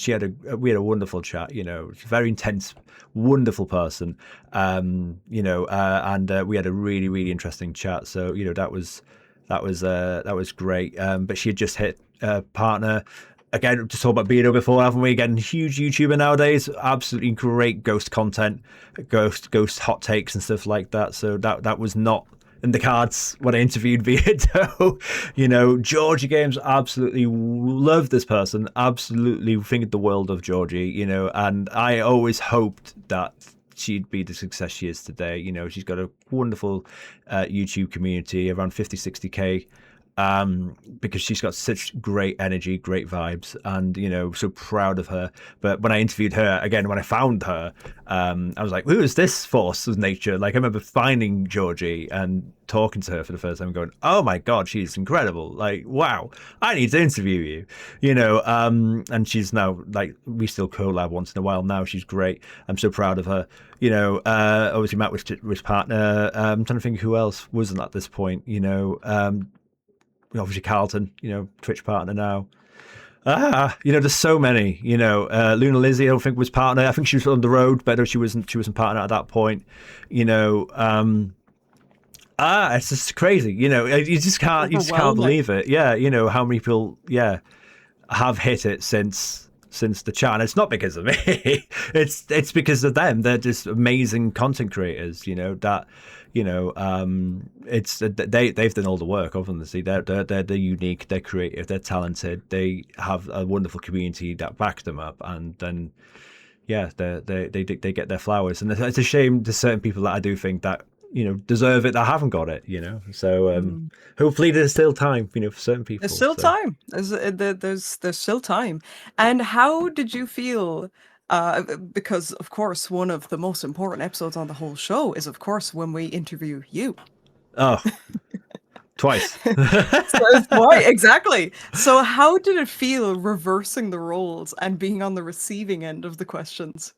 we had a wonderful chat. Very intense, wonderful person. And we had a really, really interesting chat. So that was great. But she had just hit partner. Again, just talked about Beardo before, haven't we? Again, huge YouTuber nowadays. Absolutely great ghost content, ghost hot takes and stuff like that. So that was not in the cards when I interviewed Beardo. Georgie Games, absolutely love this person. Absolutely think the world of Georgie. And I always hoped that she'd be the success she is today. She's got a wonderful YouTube community, around 50-60K. Because she's got such great energy, great vibes, and so proud of her. But when I interviewed her again, when I found her, I was like, who is this force of nature? Like, I remember finding Georgie and talking to her for the first time and going, oh my god, she's incredible. Like, wow, I need to interview you. And she's now, like, we still collab once in a while now. She's great. I'm so proud of her. Obviously Matt was partner. I'm trying to think who else wasn't at this point. Obviously Carlton, Twitch partner now. There's so many. Luna Lizzie, I don't think was partner. I think she was on the road, but she wasn't partner at that point. It's just crazy. You just can't believe it. Yeah, how many people have hit it since the chat. And it's not because of me. it's because of them. They're just amazing content creators. They've done all the work. Obviously, they're unique, they're creative, they're talented, they have a wonderful community that backs them up, and then they get their flowers. And it's a shame there's certain people that I do think that deserve it that haven't got it. So hopefully there's still time. For certain people. There's still time. There's still time. And how did you feel? Because, of course, one of the most important episodes on the whole show is, of course, when we interview you. Oh, twice. Right, exactly. So how did it feel reversing the roles and being on the receiving end of the questions?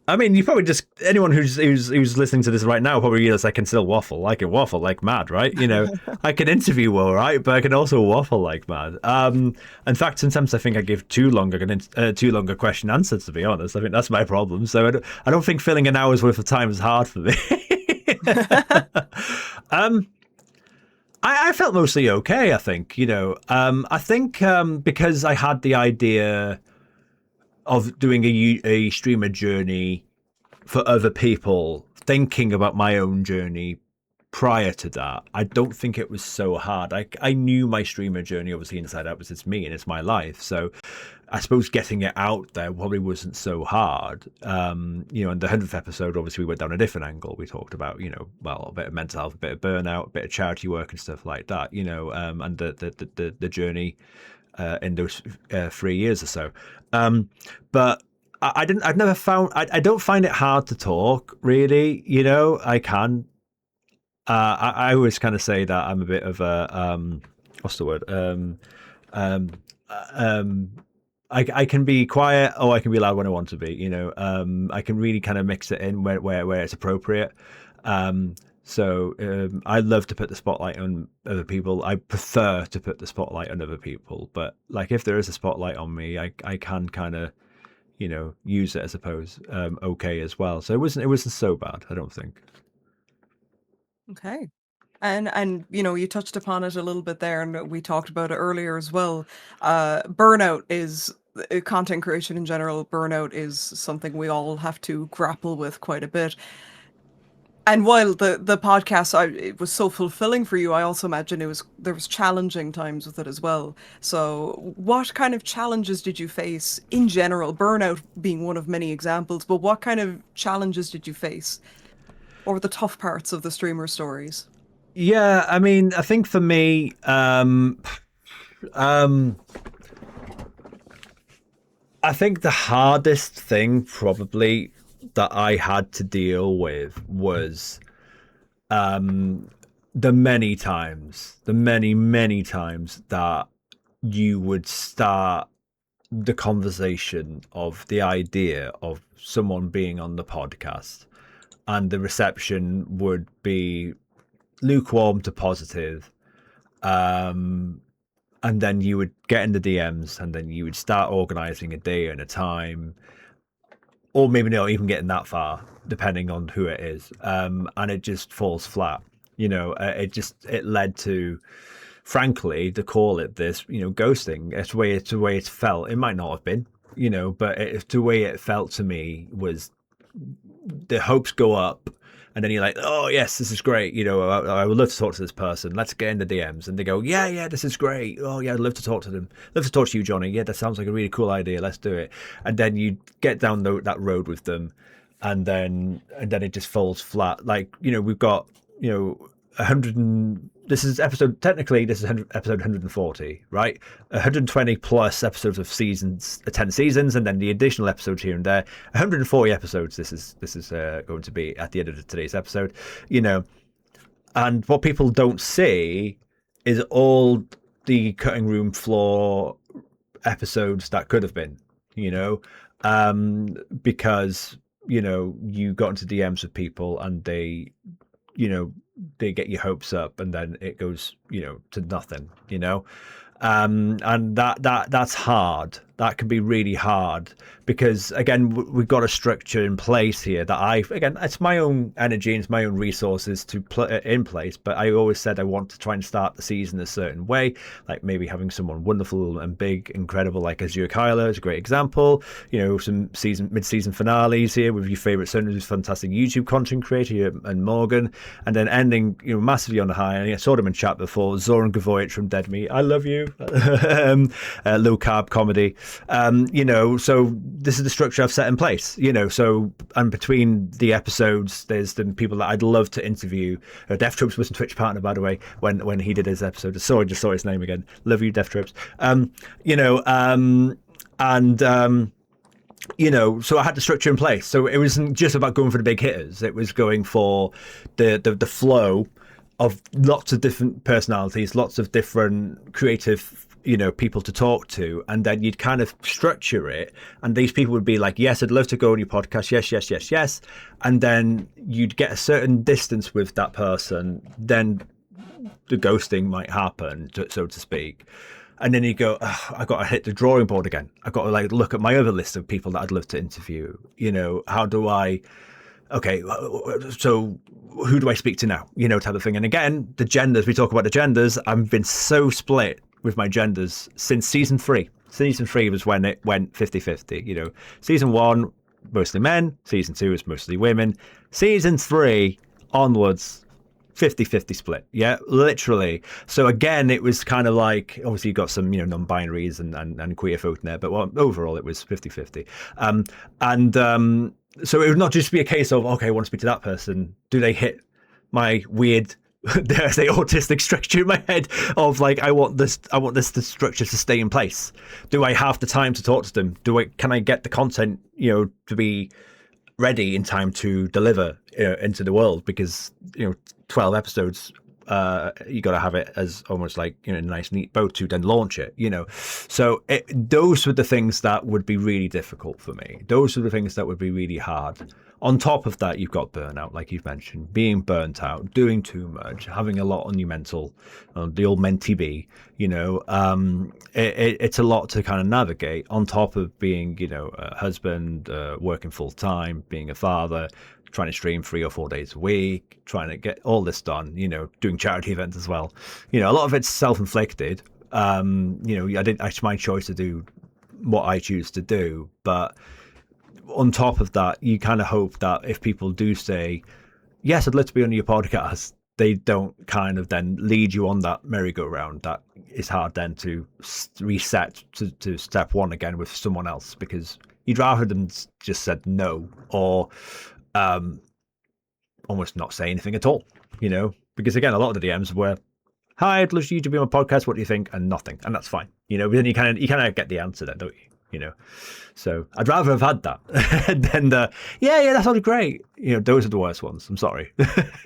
I mean, you probably just anyone who's listening to this right now probably realize I can still waffle. I can waffle like mad, right? I can interview well, right? But I can also waffle like mad. In fact, sometimes I think I give too long a question answer. To be honest, I think that's my problem. So I don't think filling an hour's worth of time is hard for me. um, I felt mostly okay. I think I think because I had the idea of doing a streamer journey for other people, thinking about my own journey prior to that, I don't think it was so hard. I knew my streamer journey obviously inside out was it's me and it's my life. So I suppose getting it out there probably wasn't so hard. In the 100th episode, obviously we went down a different angle. We talked about, a bit of mental health, a bit of burnout, a bit of charity work and stuff like that, and the journey in those 3 years or so. But I've never found, I don't find it hard to talk really, I can. I always kind of say that I'm a bit of a, what's the word? Um, um, I can be quiet or I can be loud when I want to be, I can really kind of mix it in where it's appropriate. I love to put the spotlight on other people. I prefer to put the spotlight on other people, but like if there is a spotlight on me, I can kind of, use it, I suppose, okay as well. So it wasn't so bad, I don't think. Okay. And you touched upon it a little bit there, and we talked about it earlier as well. Burnout is content creation in general. Burnout is something we all have to grapple with quite a bit. And while the podcast it was so fulfilling for you, I also imagine there was challenging times with it as well. So, what kind of challenges did you face in general? Burnout being one of many examples, but what kind of challenges did you face? What were the tough parts of the streamer stories? Yeah, I mean, I think for me, I think the hardest thing probably that I had to deal with was the many times that you would start the conversation of the idea of someone being on the podcast and the reception would be lukewarm to positive. And then you would get in the DMs and then you would start organizing a day and a time, or maybe not even getting that far, depending on who it is. And it just falls flat. It led to, frankly, to call it this, ghosting. It's the way it's felt. It might not have been, but the way it felt to me was the hopes go up and then you're like, oh yes, this is great, I would love to talk to this person, let's get in the DMs, and they go, yeah, this is great, oh yeah, I'd love to talk to them, love to talk to you, Johnny, yeah, that sounds like a really cool idea, let's do it. And then you get down that road with them, and then it just falls flat. Like, we've got 100 this is episode 140, right? 120 plus episodes of seasons, 10 seasons, and then the additional episodes here and there. 140 episodes. This is going to be at the end of today's episode. And what people don't see is all the cutting room floor episodes that could have been. Because you got into DMs with people and they get your hopes up and then it goes to nothing. And that's hard. That can be really hard because, again, we've got a structure in place here that it's my own energy and it's my own resources to put it in place. But I always said I want to try and start the season a certain way, like maybe having someone wonderful and big, incredible, like Azure Kyler is a great example. Some mid-season finales here with your favorite son, who's a fantastic YouTube content creator, and Morgan, and then ending, massively on a high. And I saw them in chat before. Zoran Gavoich from Dead Meat, I love you. Low carb comedy. So this is the structure I've set in place, so, and between the episodes, there's the people that I'd love to interview. Death Trips was a Twitch partner, by the way, when he did his episode. I just saw his name again. Love you, Death Trips. So I had the structure in place. So it wasn't just about going for the big hitters. It was going for the flow of lots of different personalities, lots of different creative, people to talk to, and then you'd kind of structure it, and these people would be like, yes, I'd love to go on your podcast, yes, yes, yes, yes, and then you'd get a certain distance with that person, then the ghosting might happen, so to speak. And then you go, oh, I got to hit the drawing board again. I got to like look at my other list of people that I'd love to interview. How do I? Okay, so who do I speak to now? Type of thing. And again, the genders. We talk about the genders. I've been so split with my genders since season 3. Season 3 was when it went 50-50. Season 1 mostly men. Season 2 is mostly women. Season 3 onwards, 50-50 split. Yeah, literally. So again, it was kind of like, obviously you got some, non-binaries and queer folk in there, but overall it was 50-50. So it would not just be a case of, okay, I want to speak to that person. Do they hit my weird, dare I say, autistic structure in my head of like, I want this structure to stay in place. Do I have the time to talk to them? Can I get the content, to be ready in time to deliver into the world? Because 12 episodes, you got to have it as almost like a nice neat bow to then launch it. So those were the things that would be really difficult for me. Those are the things that would be really hard. On top of that, you've got burnout, like you've mentioned, being burnt out, doing too much, having a lot on your mental, the old mentee be, it's a lot to kind of navigate on top of being, a husband, working full time, being a father, trying to stream 3 or 4 days a week, trying to get all this done, doing charity events as well. A lot of it's self-inflicted. It's my choice to do what I choose to do, but on top of that, you kind of hope that if people do say, yes, I'd love to be on your podcast, they don't kind of then lead you on that merry-go-round that is hard then to reset to step 1 again with someone else, because you'd rather them just said no, or almost not say anything at all, because again, a lot of the DMs were, hi, I'd love you to be on my podcast, what do you think? And nothing, and that's fine, but then you kind of get the answer then, don't you? So I'd rather have had that than the yeah, that sounds great. Those are the worst ones. I'm sorry.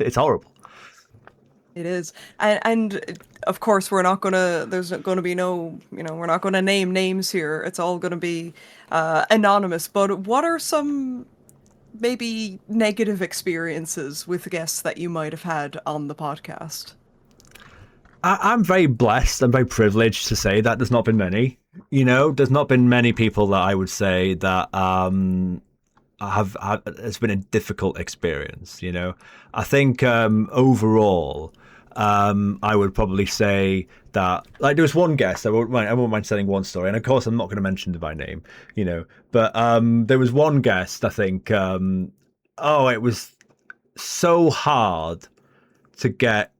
It's horrible. It is. And of course, there's not going to be no, we're not going to name names here. It's all going to be anonymous. But what are some maybe negative experiences with guests that you might have had on the podcast? I'm very blessed. I'm very privileged to say that there's not been many. There's not been many people that I would say that have it's been a difficult experience. I think overall, I would probably say that like there was one guest. I won't mind telling one story, and of course I'm not going to mention by name. But there was one guest. I think it was so hard to get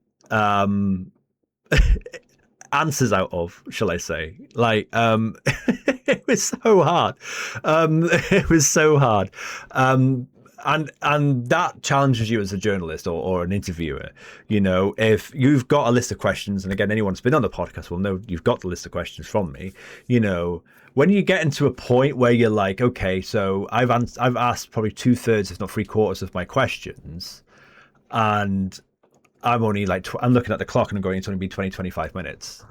answers out of, shall I say. Like it was so hard. It was so hard. And that challenges you as a journalist or an interviewer. If you've got a list of questions, and again, anyone who's been on the podcast will know you've got the list of questions from me. When you get into a point where you're like, okay, so I've asked probably 2/3, if not 3/4 of my questions, and I'm only like, I'm looking at the clock and I'm going, it's only been 20-25 minutes.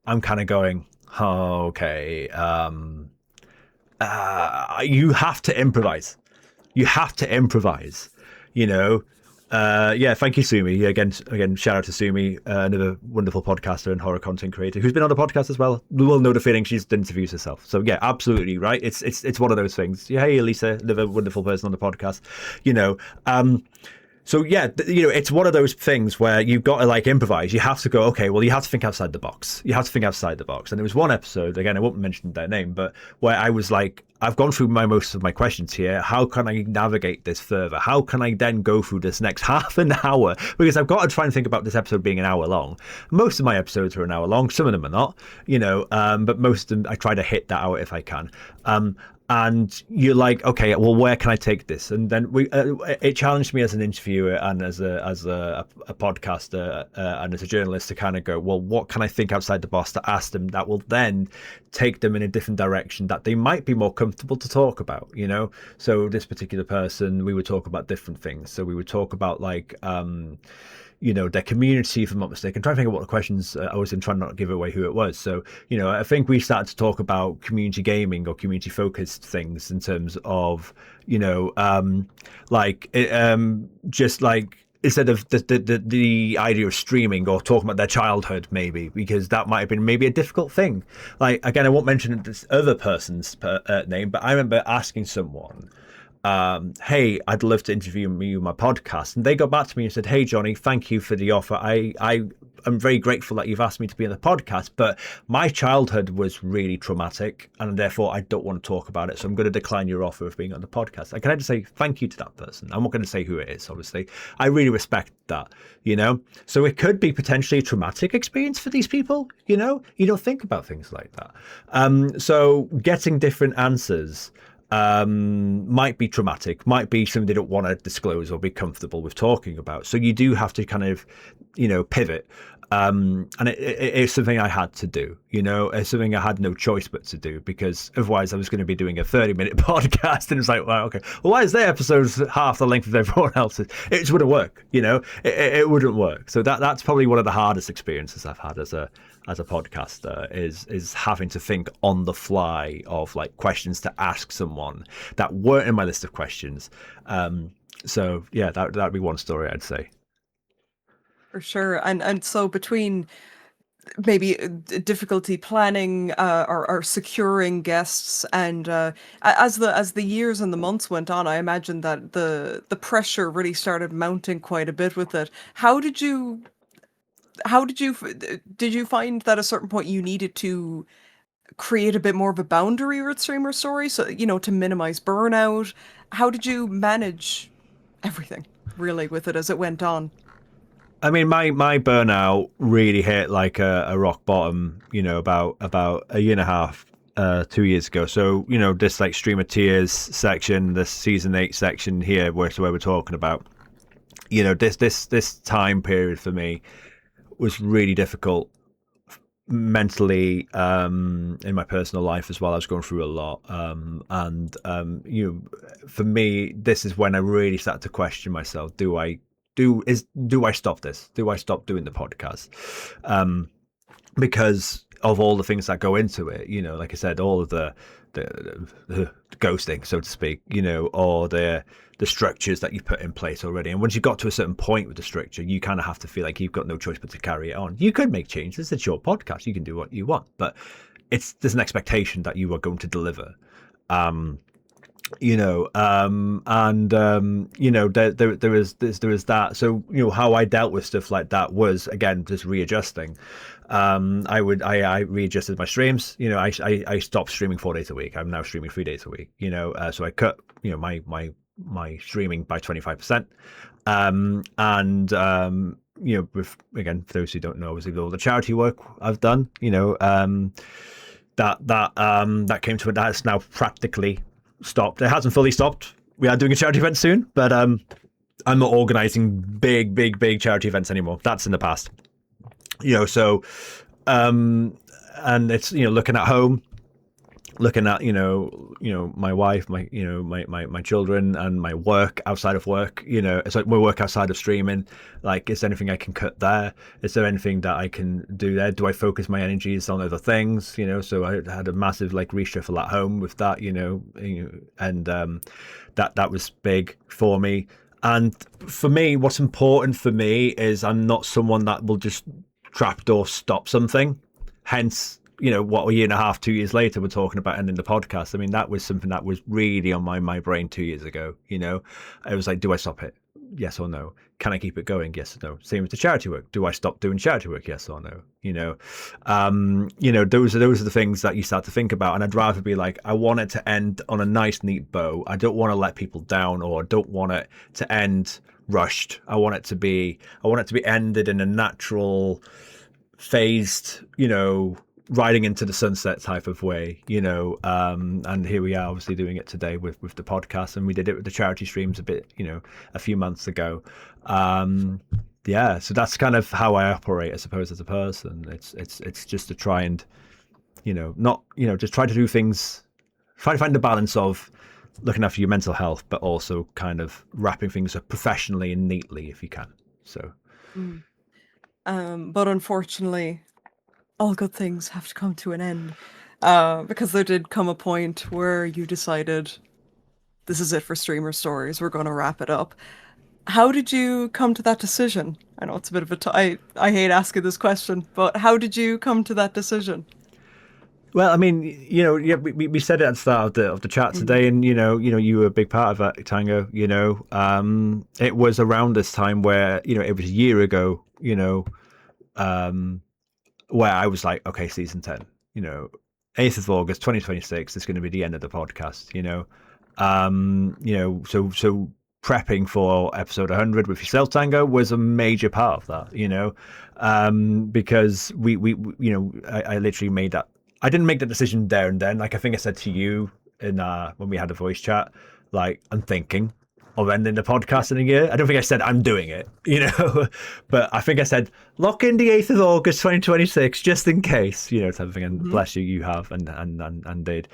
I'm kind of going, oh, okay. You have to improvise. Yeah, thank you, Sumi. Again, shout out to Sumi, another wonderful podcaster and horror content creator who's been on the podcast as well. We will know the feeling. She's interviews herself. So yeah, absolutely right. It's one of those things. Yeah, hey, Elisa, another wonderful person on the podcast. So yeah, it's one of those things where you've got to like improvise. You have to go, okay, well, you have to think outside the box. And there was one episode, again, I won't mention their name, but where I was like, I've gone through most of my questions here. How can I navigate this further? How can I then go through this next half an hour? Because I've got to try and think about this episode being an hour long. Most of my episodes are an hour long. Some of them are not, but most of them, I try to hit that hour if I can. And you're like, okay, well, where can I take this? And then it challenged me as an interviewer and as a podcaster and as a journalist to kind of go, well, what can I think outside the box to ask them that will then take them in a different direction that they might be more comfortable to talk about, So this particular person, we would talk about different things. So we would talk about like, their community, if I'm not mistaken. I'm trying to think of what the questions. I was in trying not to give away who it was. So, I think we started to talk about community gaming or community focused things in terms of, just like instead of the idea of streaming or talking about their childhood, maybe, because that might have been maybe a difficult thing. Like, again, I won't mention this other person's name, but I remember asking someone, hey, I'd love to interview you on my podcast. And they got back to me and said, hey, Johnny, thank you for the offer. I'm very grateful that you've asked me to be on the podcast, but my childhood was really traumatic and therefore I don't want to talk about it. So I'm going to decline your offer of being on the podcast. Can I just say thank you to that person? I'm not going to say who it is, obviously. I really respect that, So it could be potentially a traumatic experience for these people, You don't think about things like that. So getting different answers might be traumatic, might be something they don't want to disclose or be comfortable with talking about. So you do have to kind of, pivot. And it's something I had to do, it's something I had no choice but to do, because otherwise I was going to be doing a 30-minute podcast and it's like, well, okay, well, why is their episodes half the length of everyone else's? It just wouldn't work, it wouldn't work. So that's probably one of the hardest experiences I've had as a podcaster is having to think on the fly of like questions to ask someone that weren't in my list of questions. So yeah, that'd be one story I'd say. For sure. And so between maybe difficulty planning or securing guests, and as the years and the months went on, I imagine that the pressure really started mounting quite a bit with it. Did you find that at a certain point you needed to create a bit more of a boundary with Streamer Story, so to minimize burnout? How did you manage everything really with it as it went on? I mean, my burnout really hit like a rock bottom, about a year and a half, 2 years ago. So, this like streamer tiers section, this season 8 section here, where we're talking about, this time period for me was really difficult mentally, in my personal life as well. I was going through a lot, for me, this is when I really started to question myself. Do I stop this? Do I stop doing the podcast? Because of all the things that go into it, like I said, all of the ghosting, so to speak, or the structures that you put in place already. And once you got to a certain point with the structure, you kind of have to feel like you've got no choice but to carry it on. You could make changes. It's your podcast. You can do what you want, but there's an expectation that you are going to deliver. There was that. So how I dealt with stuff like that was, again, just readjusting. I readjusted my streams. I stopped streaming 4 days a week. I'm now streaming 3 days a week. So I cut my streaming by 25%. With, again, for those who don't know, obviously all the charity work I've done, that came to it. That's now practically stopped. It hasn't fully stopped. We are doing a charity event soon, but I'm not organizing big charity events anymore. That's in the past. So and it's looking at home, looking at my wife, my children, and my work outside of work. It's like my work outside of streaming. Like, is there anything I can cut there? Is there anything that I can do there? Do I focus my energies on other things? So I had a massive like reshuffle at home with that. And that was big for me. And for me, what's important for me is I'm not someone that will just trapdoor stop something. Hence, what, a year and a half, 2 years later, we're talking about ending the podcast. I mean, that was something that was really on my brain 2 years ago. It was like, do I stop it? Yes or no? Can I keep it going? Yes or no? Same with the charity work. Do I stop doing charity work? Yes or no? Those are the things that you start to think about. And I'd rather be like, I want it to end on a nice, neat bow. I don't want to let people down, or I don't want it to end rushed. I want it to be ended in a natural, phased, riding into the sunset type of way, and here we are obviously doing it today with the podcast, and we did it with the charity streams a few months ago. So that's kind of how I operate, I suppose, as a person. It's just to try and just try to do things, try to find the balance of looking after your mental health, but also kind of wrapping things up professionally and neatly if you can. So Mm. But unfortunately, all good things have to come to an end. Because there did come a point where you decided, this is it for streamer stories, we're going to wrap it up. How did you come to that decision? I know it's a bit of I hate asking this question, but how did you come to that decision? Well, I mean, yeah, we said it at the start of the chat Mm, today, and you were a big part of that, Tango. It was around this time where it was a year ago. Um, where I was like, okay, season 10, 8th of August, 2026 is going to be the end of the podcast. So prepping for episode 100 with yourself, Tango, was a major part of that. Because I literally made that. I didn't make the decision there and then. Like I think I said to you in when we had a voice chat, like I'm thinking of ending the yeah. podcast in a year. I don't think I said I'm doing it, but I think I said lock in the 8th of August 2026 just in case, type of thing. And Hmm. bless you, you have and did.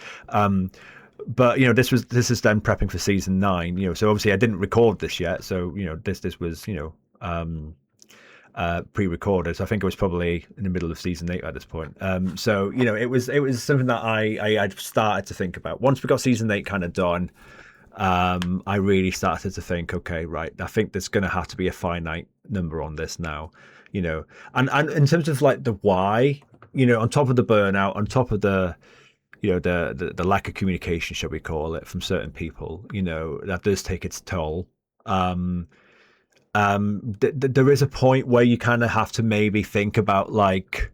But this is then prepping for season 9. So obviously I didn't record this yet. So this was pre-recorded. So I think it was probably in the middle of season 8 at this point. So it was something that I'd started to think about once we got season 8 kind of done. I really started to think, okay, right, I think there's going to have to be a finite number on this now, and in terms of like the why, on top of the burnout, on top of the the lack of communication, shall we call it, from certain people, that does take its toll. There is a point where you kind of have to maybe think about like,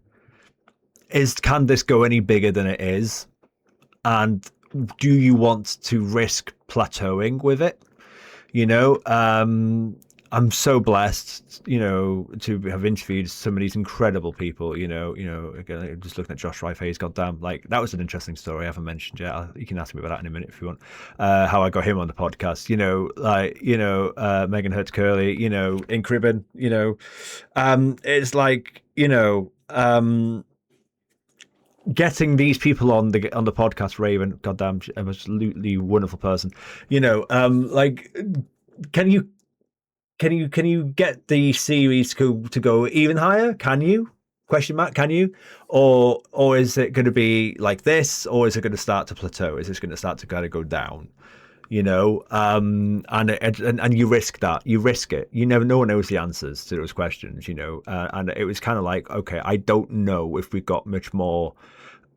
can this go any bigger than it is, and do you want to risk plateauing with it? you know I'm so blessed, to have interviewed some of these incredible people. Again, just looking at Josh Rife, goddamn, like that was an interesting story I haven't mentioned yet. You can ask me about that in a minute if you want. How I got him on the podcast, Megan Hurts Curley, in Cribben, it's like, getting these people on the podcast. Raven, goddamn, absolutely wonderful person. Like, can you can you get the series to go even higher? Can you? Question mark. Can you? Or is it going to be like this, or is it going to start to plateau? Is it going to start to kind of go down? And you risk that. You risk it. No one knows the answers to those questions. And it was kind of like, okay, I don't know if we've got much more.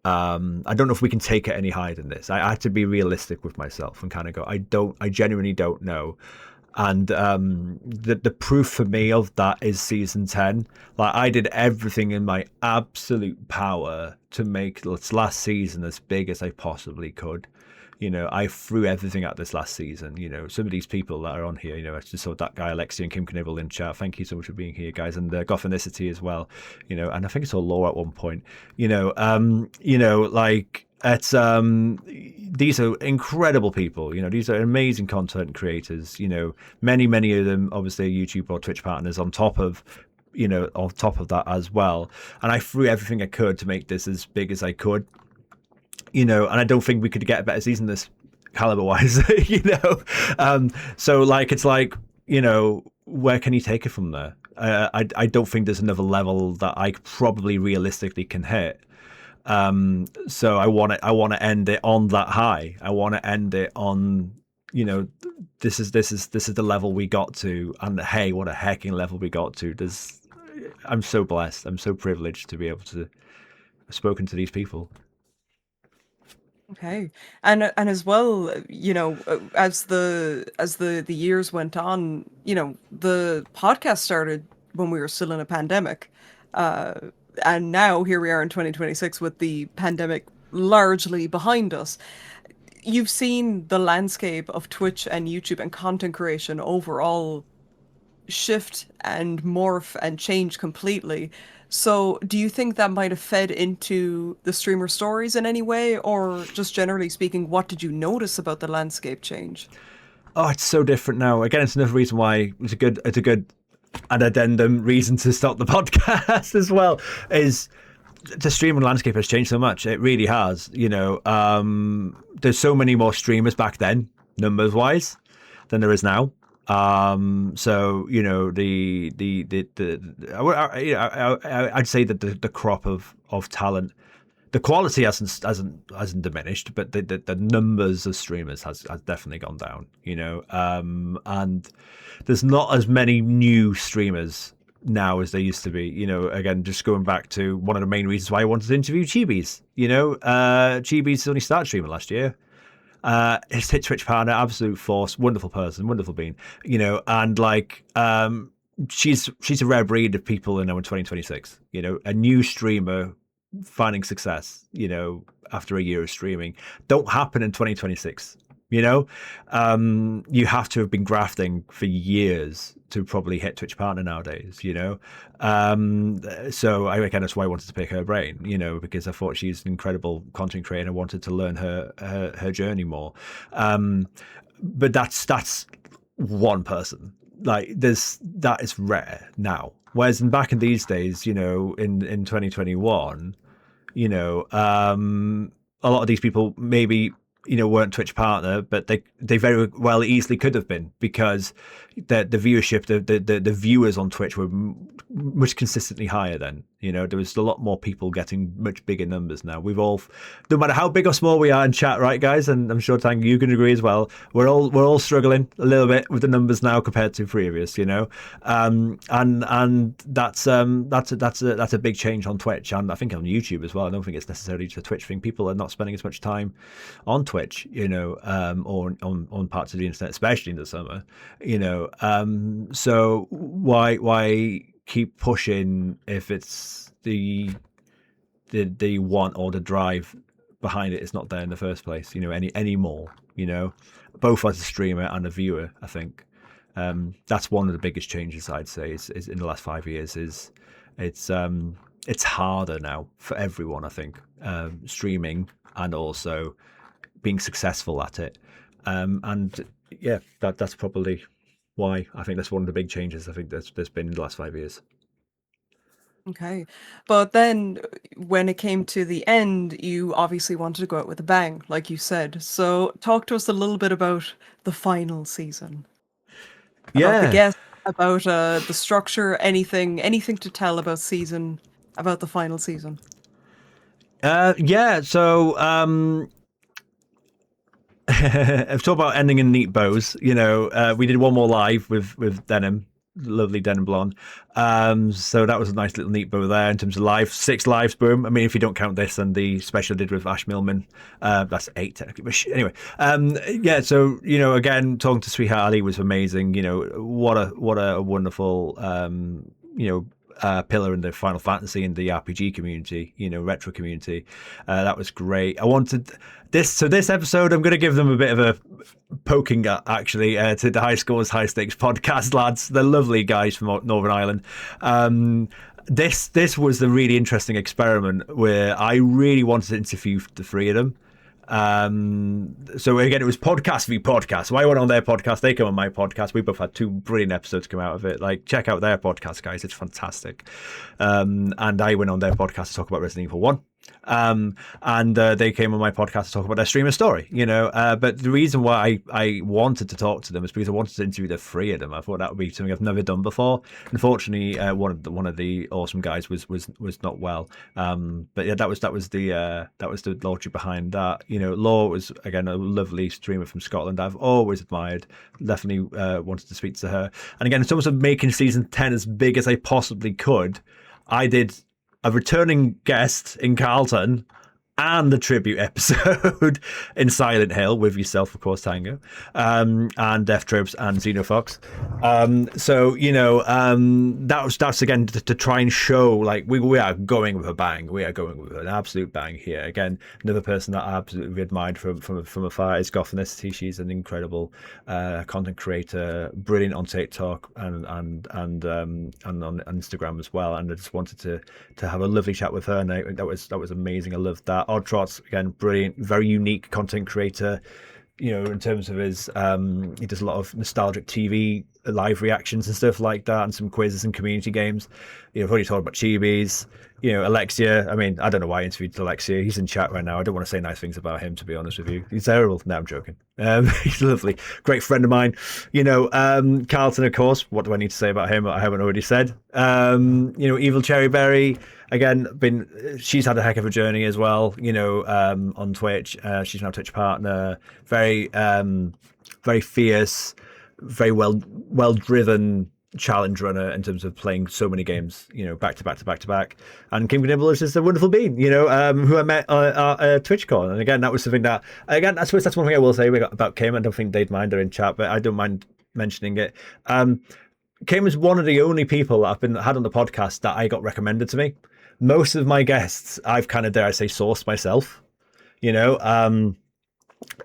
I don't know if we can take it any higher than this. I had to be realistic with myself and kind of go, I genuinely don't know. And the proof for me of that is season 10. Like, I did everything in my absolute power to make this last season as big as I possibly could. I threw everything at this last season. Some of these people that are on here, I just saw that guy Alexi and Kim Knivel in chat. Thank you so much for being here, guys, and Gothanicity as well. And I think it's all Law at one point. Like, it's these are incredible people. These are amazing content creators. Many of them obviously YouTube or Twitch partners on top of that as well. And I threw everything I could to make this as big as I could. And I don't think we could get a better season this caliber wise. So like, it's like, where can you take it from there? I don't think there's another level that I probably realistically can hit. So I want to end it on that high. I want to end it on, this is the level we got to, and hey, what a hecking level we got to. I'm so blessed. I'm so privileged to be able to have spoken to these people. Okay. And as well, as the years went on, the podcast started when we were still in a pandemic. Uh, and now here we are in 2026 with the pandemic largely behind us. You've seen the landscape of Twitch and YouTube and content creation overall shift and morph and change completely. So, do you think that might have fed into the streamer stories in any way, or just generally speaking, what did you notice about the landscape change? Oh, it's so different now. Again, it's another reason why it's a good an addendum reason to stop the podcast as well. Is the streaming landscape has changed so much. It really has. There's so many more streamers back then, numbers wise, than there is now. So I'd say that the crop of talent, the quality hasn't diminished, but the numbers of streamers has definitely gone down. And there's not as many new streamers now as there used to be. Again, just going back to one of the main reasons why I wanted to interview Chibi's. Chibi's only started streaming last year. His hit Twitch partner, absolute force, wonderful person, wonderful being, and she's a rare breed of people in 2026. A new streamer finding success, after a year of streaming, don't happen in 2026. You have to have been grafting for years to probably hit Twitch partner nowadays. So again, that's why I wanted to pick her brain. Because I thought she's an incredible content creator. I wanted to learn her journey more. But that's one person. That is rare now. Whereas back in these days, in 2021, a lot of these people maybe weren't Twitch partner, but they very well easily could have been, because the viewership, the viewers on Twitch were much consistently higher then. There was a lot more people getting much bigger numbers now. We've all, no matter how big or small we are in chat, right, guys? And I'm sure Tang, you can agree as well. We're all struggling a little bit with the numbers now compared to previous. And that's a big change on Twitch, and I think on YouTube as well. I don't think it's necessarily just a Twitch thing. People are not spending as much time on Twitch, or on parts of the internet, especially in the summer. So why keep pushing if it's the want or the drive behind it is not there in the first place, anymore, both as a streamer and a viewer. I think that's one of the biggest changes I'd say is in the last 5 years. It's harder now for everyone, I think, streaming and also being successful at it. And yeah, that's probably why I think that's one of the big changes I think there's been in the last 5 years. Okay. But then when it came to the end, you obviously wanted to go out with a bang, like you said. So talk to us a little bit about the final season, about the Yeah. guests, about the structure, anything to tell about the final season. Yeah. So I've talked about ending in neat bows. We did one more live with Denim, lovely Denim Blonde. So that was a nice little neat bow there in terms of live. 6 lives, boom. I mean, if you don't count this and the special I did with Ash Millman, that's 8 technically. But anyway, yeah. So again, talking to Sweetheart Ali was amazing. What a wonderful pillar in the Final Fantasy and the RPG community, retro community. That was great. I wanted this episode, I'm going to give them a bit of a poking at, actually, to the High Scores, High Stakes podcast lads. They're lovely guys from Northern Ireland. This was a really interesting experiment where I really wanted to interview the 3 of them. So again, it was podcast v podcast. So I went on their podcast, they come on my podcast. We both had 2 brilliant episodes come out of it. Check out their podcast, guys. It's fantastic. And I went on their podcast to talk about Resident Evil 1. And they came on my podcast to talk about their streamer story, but the reason why I wanted to talk to them is because I wanted to interview the 3 of them. I thought that would be something I've never done before. Unfortunately, one of the awesome guys was not well. But yeah, that was the logic behind that. Law was, again, a lovely streamer from Scotland I've always admired. Definitely wanted to speak to her. And again, in terms of making season 10 as big as I possibly could, I did a returning guest in Carlton and the tribute episode in Silent Hill with yourself, of course, Tango, and Death Tropes and Xenofox. So that's again to try and show we are going with a bang. We are going with an absolute bang here. Again, another person that I absolutely admired from afar is Gothanicity. She's an incredible content creator, brilliant on TikTok and on Instagram as well. And I just wanted to have a lovely chat with her, and that was amazing. I loved that. Odd Trots, again, brilliant, very unique content creator. In terms of his, he does a lot of nostalgic TV live reactions and stuff like that, and some quizzes and community games. I've already talked about Chibi's. Alexia. I mean, I don't know why I interviewed Alexia. He's in chat right now. I don't want to say nice things about him, to be honest with you. He's terrible. No, I'm joking. He's lovely, great friend of mine. Carlton, of course. What do I need to say about him? I haven't already said. Evil Cherryberry. Again, she's had a heck of a journey as well. On Twitch. She's now a Twitch partner. Very fierce, very well driven challenge runner in terms of playing so many games, back to back to back to back. And Kim Knibbles is a wonderful being, who I met at TwitchCon. And again, that was something that, again, I suppose that's one thing I will say about Kim. I don't think they'd mind her in chat, but I don't mind mentioning it. Kim is one of the only people that I've had on the podcast that I got recommended to me. Most of my guests, I've kind of, dare I say, sourced myself,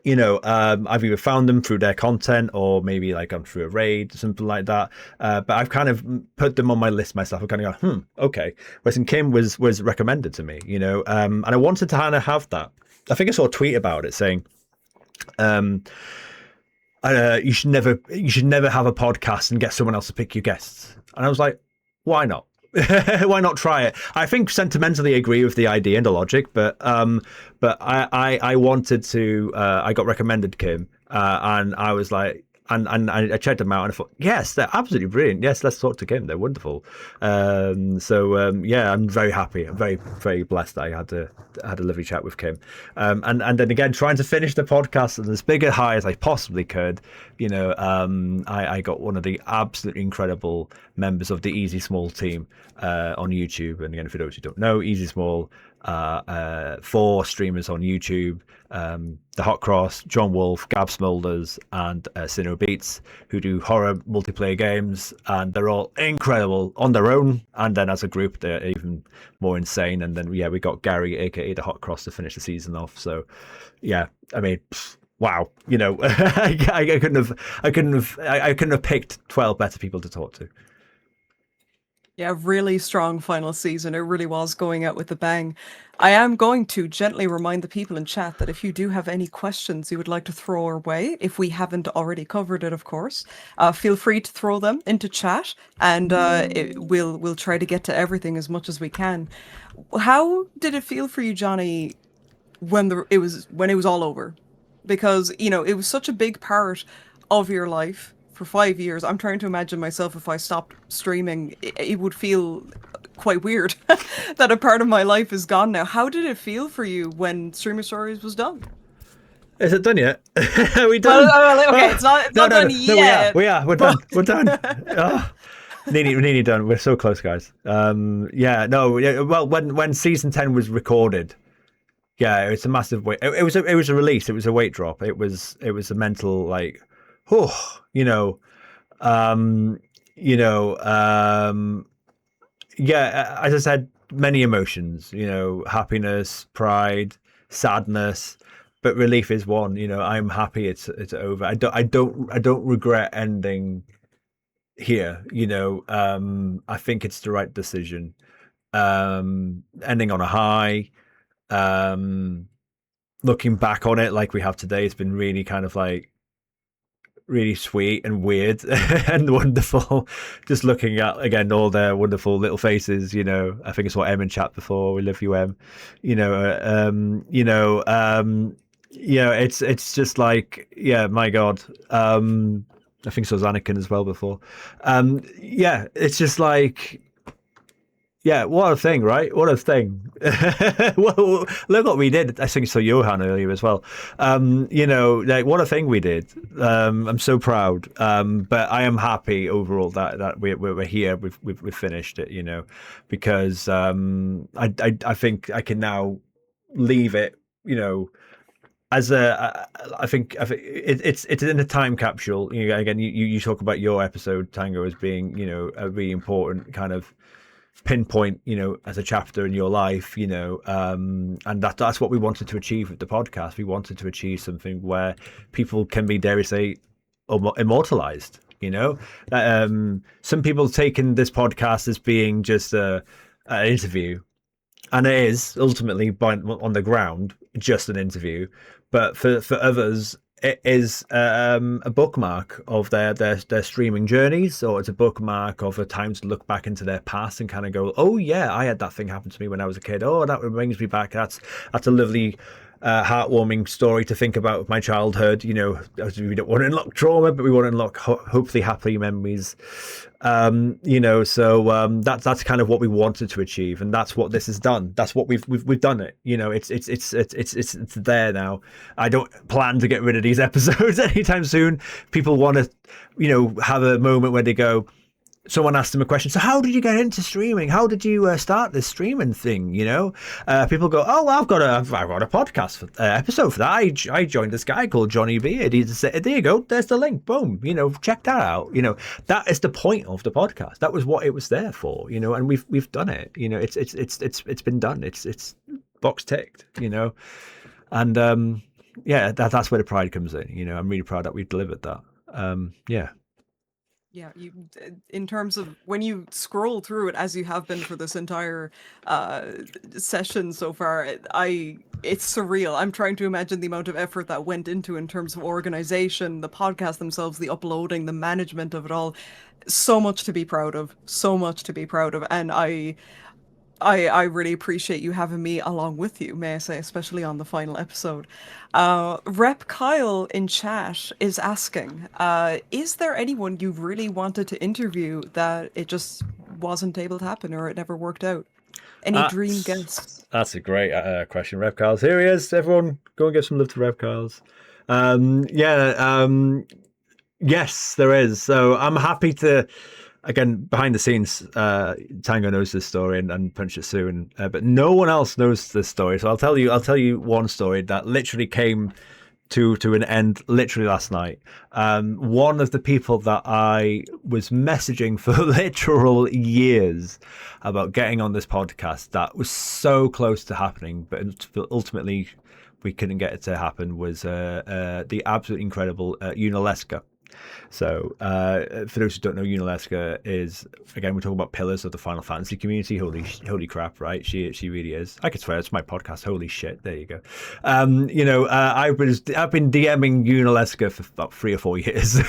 I've either found them through their content or maybe like I'm through a raid, something like that. But I've kind of put them on my list myself. I've kind of gone, okay. Whereas Kim was recommended to me, and I wanted to kind of have that. I think I saw a tweet about it saying, you should never have a podcast and get someone else to pick your guests. And I was like, why not? Why not try it? I think sentimentally agree with the idea and the logic, but I wanted to. I got recommended Kim, and I was like, and I checked them out, and I thought, yes, they're absolutely brilliant. Yes, let's talk to Kim. They're wonderful. Yeah, I'm very happy. I'm very, very blessed that I had a lovely chat with Kim. And then again, trying to finish the podcast as big a high as I possibly could. I got one of the absolutely incredible members of the Easy Small team on YouTube. And again, for those who don't know, Easy Small, 4 streamers on YouTube. The Hot Cross, John Wolf, Gab Smulders, and Sino Beats, who do horror multiplayer games, and they're all incredible on their own, and then as a group they're even more insane. And then we got Gary, aka the Hot Cross, to finish the season off. So yeah, I mean, wow, I couldn't have picked 12 better people to talk to. Yeah, really strong final season. It really was going out with a bang. I am going to gently remind the people in chat that if you do have any questions you would like to throw our way, if we haven't already covered it, of course, feel free to throw them into chat, and we'll try to get to everything as much as we can. How did it feel for you, Johnny, when it was all over? Because it was such a big part of your life for 5 years. I'm trying to imagine myself if I stopped streaming, it would feel quite weird that a part of my life is gone now. How did it feel for you when Streamer Stories was done? Is it done yet? Are we done? Okay, it's not done yet. We are. We're done. We're done. Oh. Nearly done. We're so close, guys. Well, when season 10 was recorded, yeah, it's a massive weight. It was a release. It was a weight drop. It was a mental, like, yeah, as I said, many emotions, happiness, pride, sadness, but relief is one. I'm happy it's over. I don't regret ending here. I think it's the right decision. Ending on a high. Looking back on it like we have today, it's been really kind of like really sweet and weird and wonderful. Just looking at again all their wonderful little faces. I think it's what Em in chat before. We love you, Em. It's just like, yeah, my God. I think so was Anakin as well before. It's just like, yeah, what a thing, right? What a thing. Well, look what we did. I think so Johan earlier as well. Like what a thing we did. I'm so proud. But I am happy overall that we're here. We've finished it, because I think I can now leave it, as I think it's in a time capsule. Again, you talk about your episode, Tango, as being, a really important kind of pinpoint, as a chapter in your life, and that's what we wanted to achieve with the podcast. We wanted to achieve something where people can be, dare I say, immortalized. Some people taken this podcast as being just an interview, and it is ultimately on the ground just an interview. But for others, it is a bookmark of their streaming journeys, or it's a bookmark of a time to look back into their past and kind of go, oh yeah, I had that thing happen to me when I was a kid. Oh, that brings me back. That's a lovely, heartwarming story to think about with my childhood. You know, we don't want to unlock trauma, but we want to unlock hopefully happy memories. You know, so that's kind of what we wanted to achieve, and that's what this has done. That's what we've done it. You know, it's there now. I don't plan to get rid of these episodes anytime soon. People want to, you know, have a moment where they go, someone asked them a question. So how did you get into streaming? How did you start this streaming thing? You know, people go, oh, well, I've got a podcast episode for that. I joined this guy called Johnny Beard. He said, there you go. There's the link. Boom. You know, check that out. You know, that is the point of the podcast. That was what it was there for. You know, and we've done it. You know, it's been done. It's box ticked. You know, and yeah, that's where the pride comes in. You know, I'm really proud that we've delivered that. Yeah. Yeah, in terms of when you scroll through it as you have been for this entire session so far, it's surreal. I'm trying to imagine the amount of effort that went into in terms of organization, the podcast themselves, the uploading, the management of it all. So much to be proud of. So much to be proud of, and I really appreciate you having me along with you, may I say, especially on the final episode. Rep Kyle in chat is asking, is there anyone you really wanted to interview that it just wasn't able to happen or it never worked out? Any dream guests? That's a great question. Rep Kyle's here. He is. Everyone, go and give some love to Rep Kyle's. Yes, there is. So I'm happy to. Again, behind the scenes, Tango knows this story and Punch It soon, but no one else knows this story. So I'll tell you one story that literally came to an end literally last night. One of the people that I was messaging for literal years about getting on this podcast, that was so close to happening, but ultimately we couldn't get it to happen, was the absolutely incredible Unaleska. So, for those who don't know, Unaleska is, again, we're talking about pillars of the Final Fantasy community. Holy crap, right? She really is. I could swear it's my podcast. Holy shit! There you go. You know, I've been DMing Unaleska for about 3 or 4 years,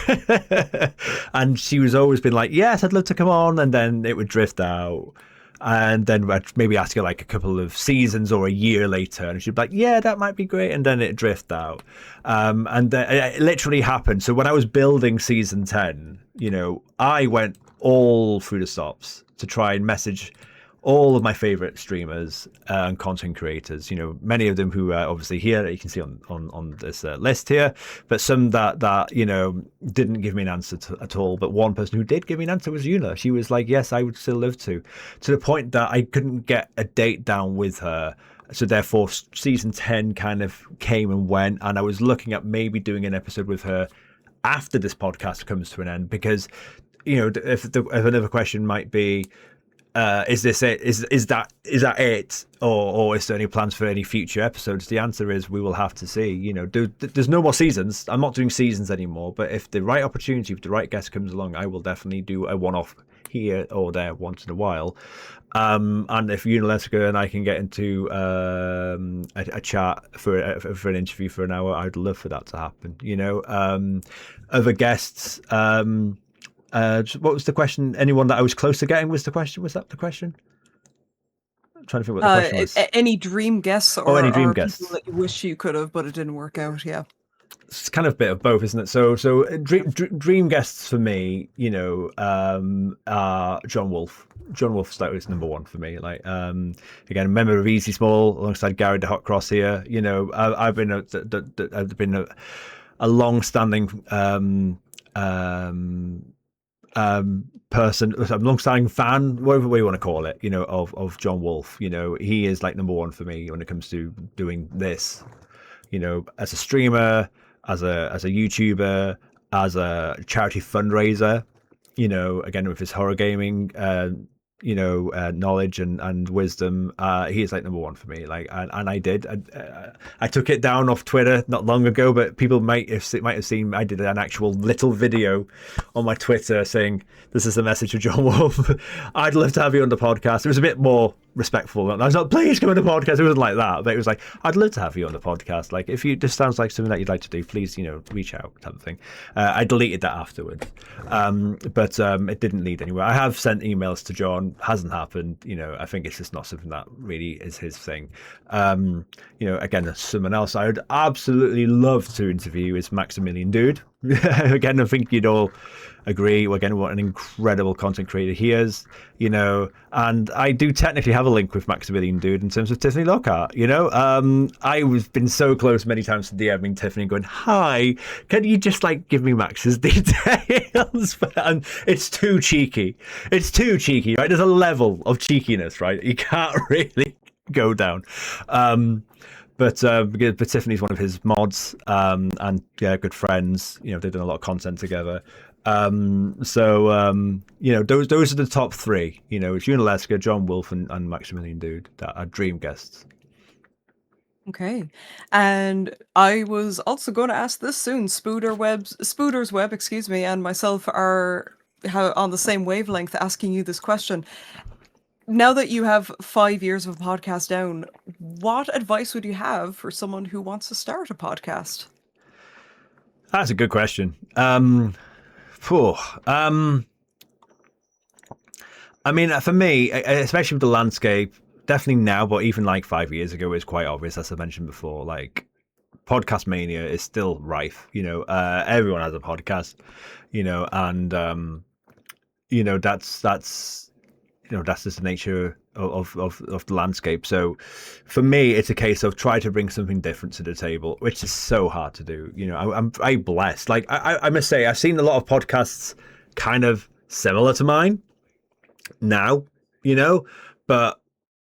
and she was always been like, "Yes, I'd love to come on," and then it would drift out. And then I'd maybe ask her like a couple of seasons or a year later, and she'd be like, "Yeah, that might be great," and then it drift out. And it literally happened. So when I was building season 10, you know, I went all through the stops to try and message all of my favorite streamers and content creators, you know, many of them who are obviously here that you can see on this list here, but some that you know didn't give me an answer at all. But one person who did give me an answer was Yuna. She was like, yes, I would still love to the point that I couldn't get a date down with her. So therefore season 10 kind of came and went, and I was looking at maybe doing an episode with her after this podcast comes to an end, because, you know, if another question might be, is this it? Is that it, or is there any plans for any future episodes? The answer is we will have to see. You know, there's no more seasons. I'm not doing seasons anymore. But if the right opportunity, if the right guest comes along, I will definitely do a one-off here or there once in a while. And if Unaleska and I can get into a chat for an interview for an hour, I'd love for that to happen. You know, other guests. What was the question? Anyone that I was close to getting was the question. Was that the question? I'm trying to think what the question was. Any dream guests or, any dream guests people that you wish you could have, but it didn't work out? Yeah. It's kind of a bit of both, isn't it? So dream guests for me, you know, are John Wolfe. John Wolfe's like number one for me. Like, again, a member of Easy Small alongside Gary the Hot Cross here. You know, I've been a long-standing person, a long-standing fan, whatever way you want to call it, you know, of John Wolfe. You know, he is like number one for me when it comes to doing this. You know, as a streamer, as a YouTuber, as a charity fundraiser, you know, again with his horror gaming, you know, knowledge and wisdom, he is like number one for me. Like, and I took it down off Twitter not long ago, but people might have seen I did an actual little video on my Twitter saying, "This is the message of John Wolfe. I'd love to have you on the podcast." It was a bit more respectful. I was like, please come on the podcast. It wasn't like that, but it was like, I'd love to have you on the podcast. Like, if you this sounds like something that you'd like to do, please, reach out, type of thing. I deleted that afterwards, but it didn't lead anywhere. I have sent emails to John, hasn't happened. I think it's just not something that really is his thing. Again, someone else I would absolutely love to interview is Maximilian Dude. Again, I think you'd all agree. Again, what an incredible content creator he is, and I do technically have a link with Maximilian Dude in terms of Tiffany Lockhart. I've been so close many times to DMing Tiffany going, hi, can you just give me Max's details? And it's too cheeky. Right? There's a level of cheekiness, right? You can't really go down. But Tiffany's one of his mods, and yeah, good friends. They've done a lot of content together. Those are the top three. It's Unaleska, John Wolfe, and Maximilian Dude that are dream guests. Okay, and I was also going to ask this soon. Spooder's Web, excuse me, and myself are on the same wavelength, asking you this question. Now that you have 5 years of a podcast down, what advice would you have for someone who wants to start a podcast? That's a good question. I mean, for me, especially with the landscape, definitely now, but even 5 years ago, it's quite obvious, as I mentioned before, podcast mania is still rife. Everyone has a podcast, and that's just the nature of the landscape. So for me, it's a case of try to bring something different to the table, which is so hard to do. I'm very blessed. I must say, I've seen a lot of podcasts kind of similar to mine now, but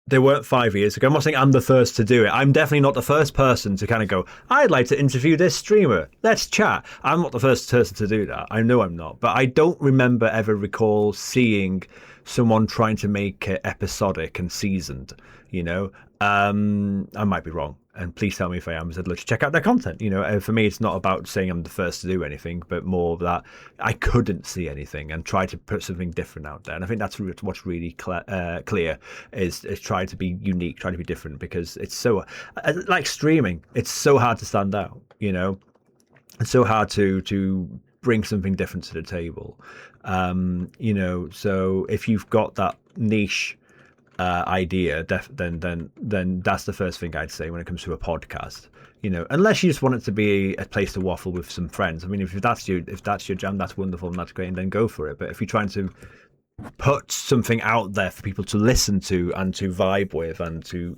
they weren't 5 years ago. I'm not saying I'm the first to do it. I'm definitely not the first person to kind of go, I'd like to interview this streamer. Let's chat. I'm not the first person to do that. I know I'm not. But I don't remember ever recall seeing someone trying to make it episodic and seasoned, I might be wrong. And please tell me if I am. I'd love to check out their content. For me, it's not about saying I'm the first to do anything, but more that I couldn't see anything and try to put something different out there. And I think that's what's really clear is try to be unique, try to be different, because it's so like streaming. It's so hard to stand out. It's so hard to bring something different to the table. So if you've got that niche idea, then that's the first thing I'd say when it comes to a podcast. Unless you just want it to be a place to waffle with some friends. I mean, if that's your jam, that's wonderful and that's great, and then go for it. But if you're trying to put something out there for people to listen to and to vibe with and to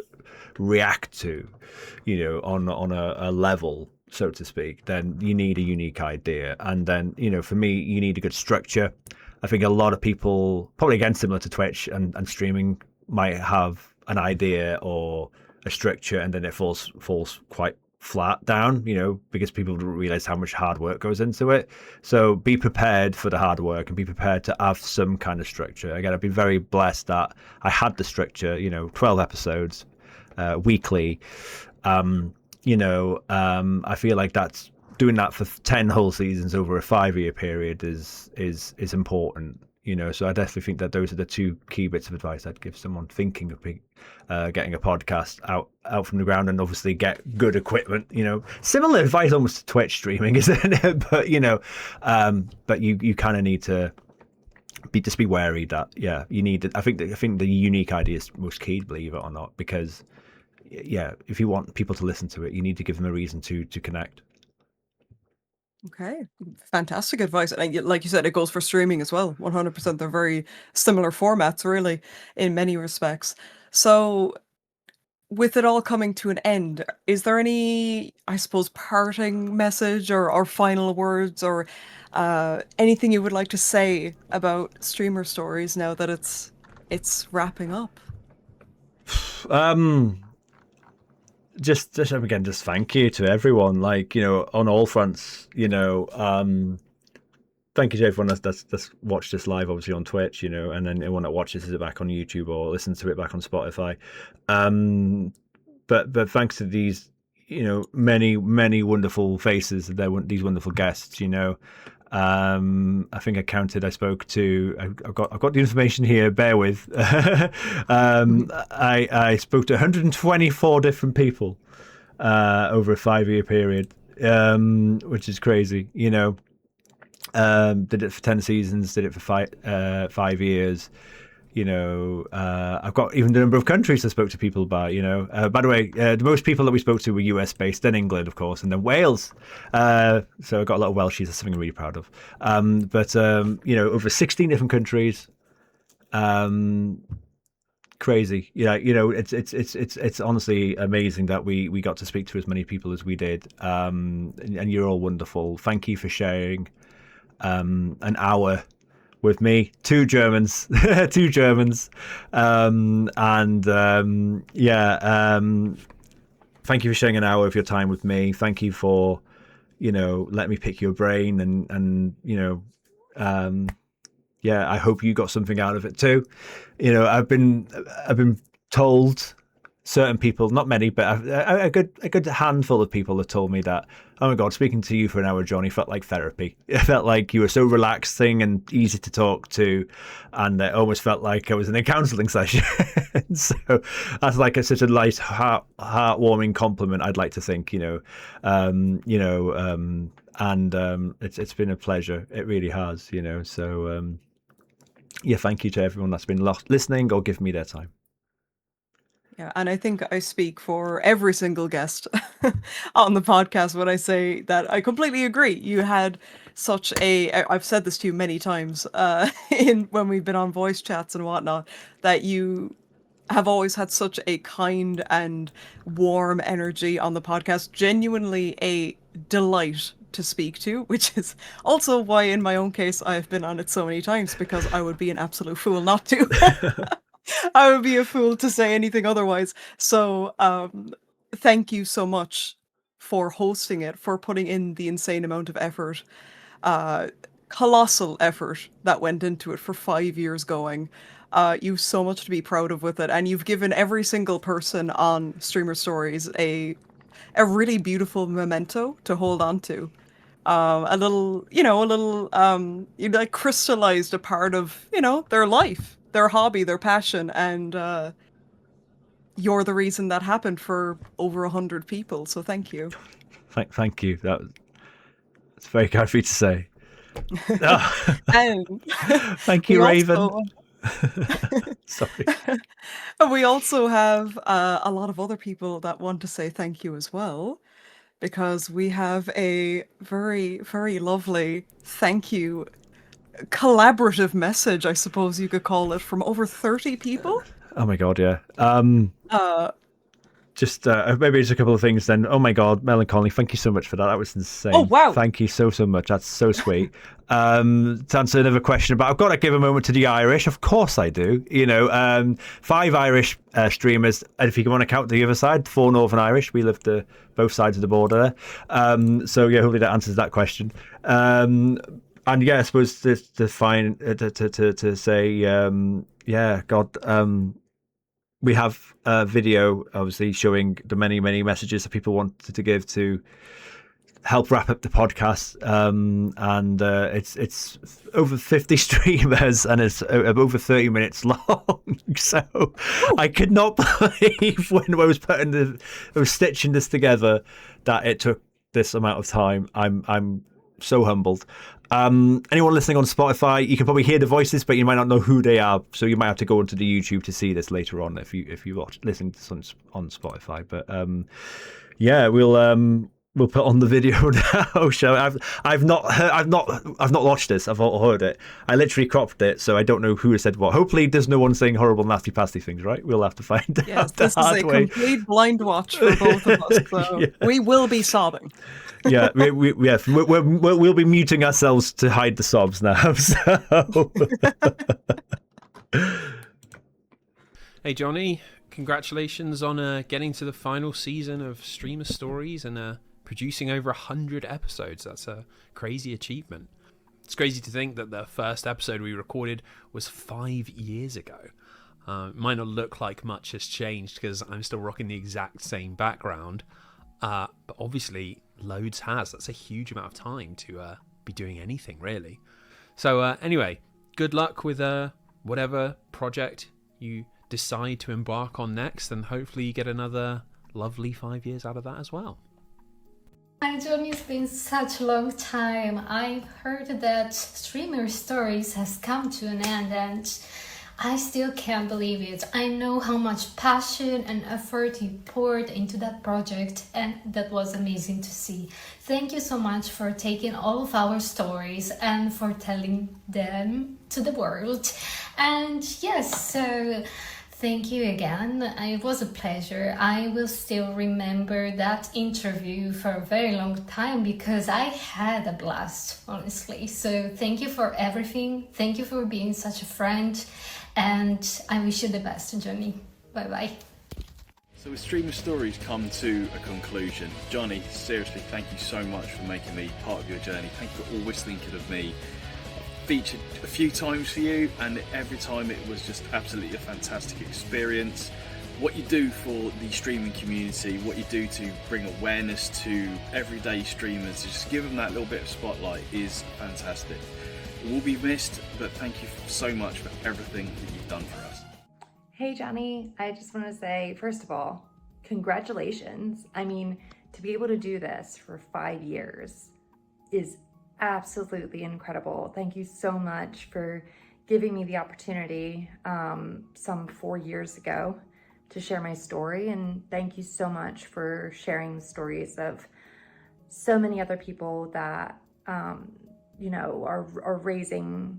react to, on a level, so to speak, then you need a unique idea. And then, for me, you need a good structure. I think a lot of people, probably again similar to Twitch and streaming, might have an idea or a structure, and then it falls quite flat down, because people don't realize how much hard work goes into it. So be prepared for the hard work and be prepared to have some kind of structure. Again, I've been very blessed that I had the structure, 12 episodes weekly. I feel like that's doing that for 10 whole seasons over a 5-year period is important. So I definitely think that those are the two key bits of advice I'd give someone thinking of getting a podcast out from the ground, and obviously get good equipment. Similar advice almost to Twitch streaming, isn't it? But but you kind of need to be wary that you need. I think the unique idea is most key, believe it or not, because if you want people to listen to it, you need to give them a reason to connect. Okay, fantastic advice. And like you said, it goes for streaming as well. 100%. They're very similar formats, really, in many respects. So, with it all coming to an end, is there any, I suppose, parting message or final words or anything you would like to say about streamer stories now that it's wrapping up? Just again, just thank you to everyone, on all fronts. Thank you to everyone that's watched this live, obviously on Twitch, and then anyone that watches it back on YouTube or listens to it back on Spotify. But thanks to these, many wonderful faces, these wonderful guests, I think I counted. I've got the information here. Bear with. I spoke to 124 different people over a 5-year period, which is crazy. Did it for 10 seasons. Did it for 5 years. I've got even the number of countries I spoke to people by. By the way, the most people that we spoke to were US based, then England, of course, and then Wales. So I got a lot of Welshies. That's something I'm really proud of. But over 16 different countries. Crazy. Yeah, it's honestly amazing that we got to speak to as many people as we did. And you're all wonderful. Thank you for sharing an hour with me. Two Germans. Two Germans. Thank you for sharing an hour of your time with me. Thank you for let me pick your brain, and I hope you got something out of it too. I've been told, certain people, not many, but a good handful of people have told me that, oh my God, speaking to you for an hour, Johnny, felt like therapy. It felt like you were so relaxing and easy to talk to, and it almost felt like I was in a counselling session. So that's like such a nice, heartwarming compliment, I'd like to think. It's been a pleasure. It really has. So thank you to everyone that's been listening or giving me their time. Yeah, and I think I speak for every single guest on the podcast when I say that I completely agree. You had I've said this to you many times when we've been on voice chats and whatnot, that you have always had such a kind and warm energy on the podcast. Genuinely a delight to speak to, which is also why in my own case I've been on it so many times, because I would be an absolute fool not to. I would be a fool to say anything otherwise. So, thank you so much for hosting it, for putting in the insane amount of effort, colossal effort that went into it for 5 years going. You've so much to be proud of with it, and you've given every single person on Streamer Stories a really beautiful memento to hold on to. You like crystallized a part of, their life, their hobby, their passion, and you're the reason that happened for over 100 people. So thank you. Thank you. It's very kind for you to say. And thank you, Raven. Sorry. We also have a lot of other people that want to say thank you as well, because we have a very, very lovely thank you collaborative message, I suppose you could call it, from over 30 people. Oh my God, yeah. Just maybe just a couple of things then. Oh my God, Melancholy, thank you so much for that. That was insane. Oh, wow. Thank you so much. That's so sweet. To answer another question, but I've got to give a moment to the Irish. Of course I do. 5 Irish streamers, and if you want to count the other side, 4 Northern Irish. We live both sides of the border there. So yeah, hopefully that answers that question. And yeah, I suppose to say, God, we have a video, obviously, showing the many, many messages that people wanted to give to help wrap up the podcast. And it's over 50 streamers, and it's over 30 minutes long. So I could not believe when I was stitching this together that it took this amount of time. I'm so humbled. Anyone listening on Spotify, you can probably hear the voices, but you might not know who they are. So you might have to go onto the YouTube to see this later on if you listen to this on Spotify. But we'll put on the video now. Shall I've not watched this. I've heard it. I literally cropped it, so I don't know who has said what. Hopefully, there's no one saying horrible, nasty, pasty things. Right? We'll have to find out. Yes, this is a complete blind watch for both of us. So yeah. We will be sobbing. Yeah, we'll be muting ourselves to hide the sobs now. So. Hey Johnny, congratulations on getting to the final season of Streamer Stories and producing over 100 episodes. That's a crazy achievement. It's crazy to think that the first episode we recorded was 5 years ago. It might not look like much has changed because I'm still rocking the exact same background, but obviously loads has. That's a huge amount of time to be doing anything really. So anyway, good luck with whatever project you decide to embark on next, and hopefully you get another lovely 5 years out of that as well. Hi Johnny, it's been such a long time. I've heard that Streamer Stories has come to an end, and I still can't believe it. I know how much passion and effort you poured into that project, and that was amazing to see. Thank you so much for taking all of our stories and for telling them to the world. And yes, so thank you again. It was a pleasure. I will still remember that interview for a very long time because I had a blast, honestly. So thank you for everything. Thank you for being such a friend. And I wish you the best, Johnny. Bye-bye. So with Streamer Stories come to a conclusion. Johnny, seriously, thank you so much for making me part of your journey. Thank you for always thinking of me. I've featured a few times for you, and every time it was just absolutely a fantastic experience. What you do for the streaming community, what you do to bring awareness to everyday streamers, just give them that little bit of spotlight is fantastic. It will be missed, but thank you so much for everything that you've done for us. Hey Johnny, I just want to say, first of all, congratulations. I mean, to be able to do this for 5 years is absolutely incredible. Thank you so much for giving me the opportunity some 4 years ago to share my story, and thank you so much for sharing the stories of so many other people that you know, are raising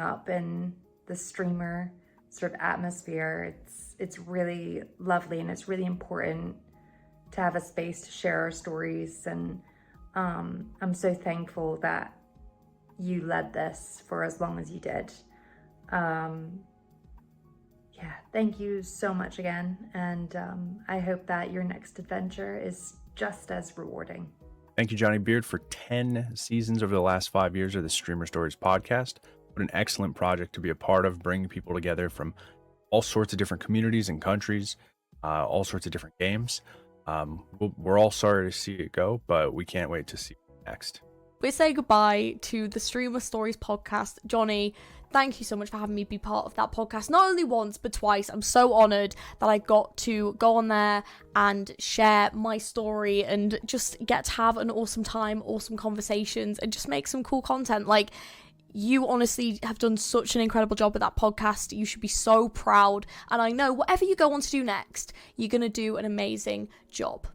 up in the streamer sort of atmosphere. It's really lovely, and it's really important to have a space to share our stories. And I'm so thankful that you led this for as long as you did. Yeah, thank you so much again, and I hope that your next adventure is just as rewarding. Thank you, Johnny Beard, for 10 seasons over the last 5 years of the Streamer Stories podcast. What an excellent project to be a part of, bringing people together from all sorts of different communities and countries, all sorts of different games. We're all sorry to see it go, but we can't wait to see it next. We say goodbye to the Streamer Stories podcast. Johnny, thank you so much for having me be part of that podcast. Not only once, but twice. I'm so honoured that I got to go on there and share my story and just get to have an awesome time, awesome conversations, and just make some cool content. Like, you honestly have done such an incredible job with that podcast. You should be so proud. And I know whatever you go on to do next, you're going to do an amazing job.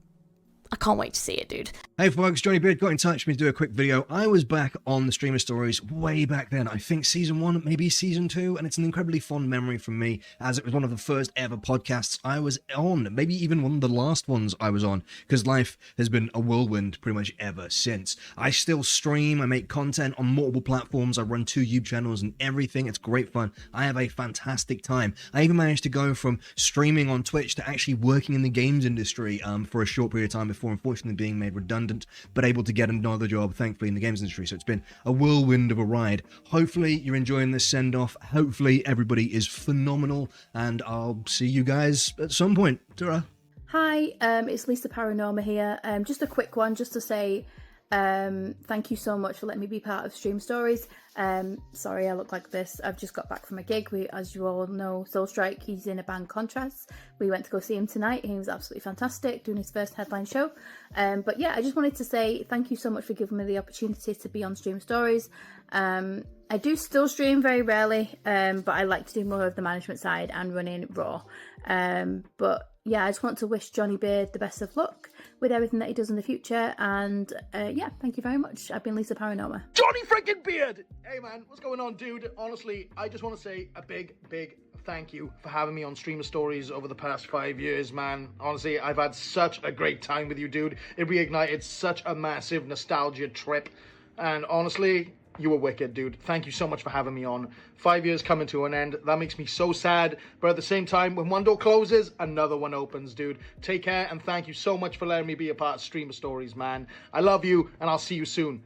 I can't wait to see it, dude. Hey folks, Johnny Beard got in touch with me to do a quick video. I was back on the Streamer Stories way back then. I think season 1, maybe season 2, and it's an incredibly fond memory from me, as it was one of the first ever podcasts I was on, maybe even one of the last ones I was on, because life has been a whirlwind pretty much ever since. I still stream, I make content on multiple platforms, I run 2 YouTube channels and everything. It's great fun. I have a fantastic time. I even managed to go from streaming on Twitch to actually working in the games industry for a short period of time before unfortunately being made redundant, but able to get another job, thankfully, in the games industry. So it's been a whirlwind of a ride. Hopefully you're enjoying this send-off. Hopefully everybody is phenomenal, and I'll see you guys at some point. Ta-ra. Hi, it's Lisa Paranorma here. Just a quick one, just to say thank you so much for letting me be part of Stream Stories. Sorry I look like this. I've just got back from a gig. As you all know, Soulstrike, he's in a band Contrast. We went to go see him tonight. He was absolutely fantastic, doing his first headline show. But yeah, I just wanted to say thank you so much for giving me the opportunity to be on Stream Stories. I do still stream very rarely, but I like to do more of the management side and running Raw. But yeah, I just want to wish Johnny Beard the best of luck with everything that he does in the future. And yeah, thank you very much. I've been Lisa Paranorma. Johnny freaking Beard! Hey man, what's going on, dude? Honestly, I just want to say a big thank you for having me on Streamer Stories over the past 5 years, man. Honestly, I've had such a great time with you, dude. It reignited such a massive nostalgia trip. And honestly, you were wicked, dude. Thank you so much for having me on. 5 years coming to an end. That makes me so sad. But at the same time, when one door closes, another one opens, dude. Take care, and thank you so much for letting me be a part of Streamer Stories, man. I love you, and I'll see you soon.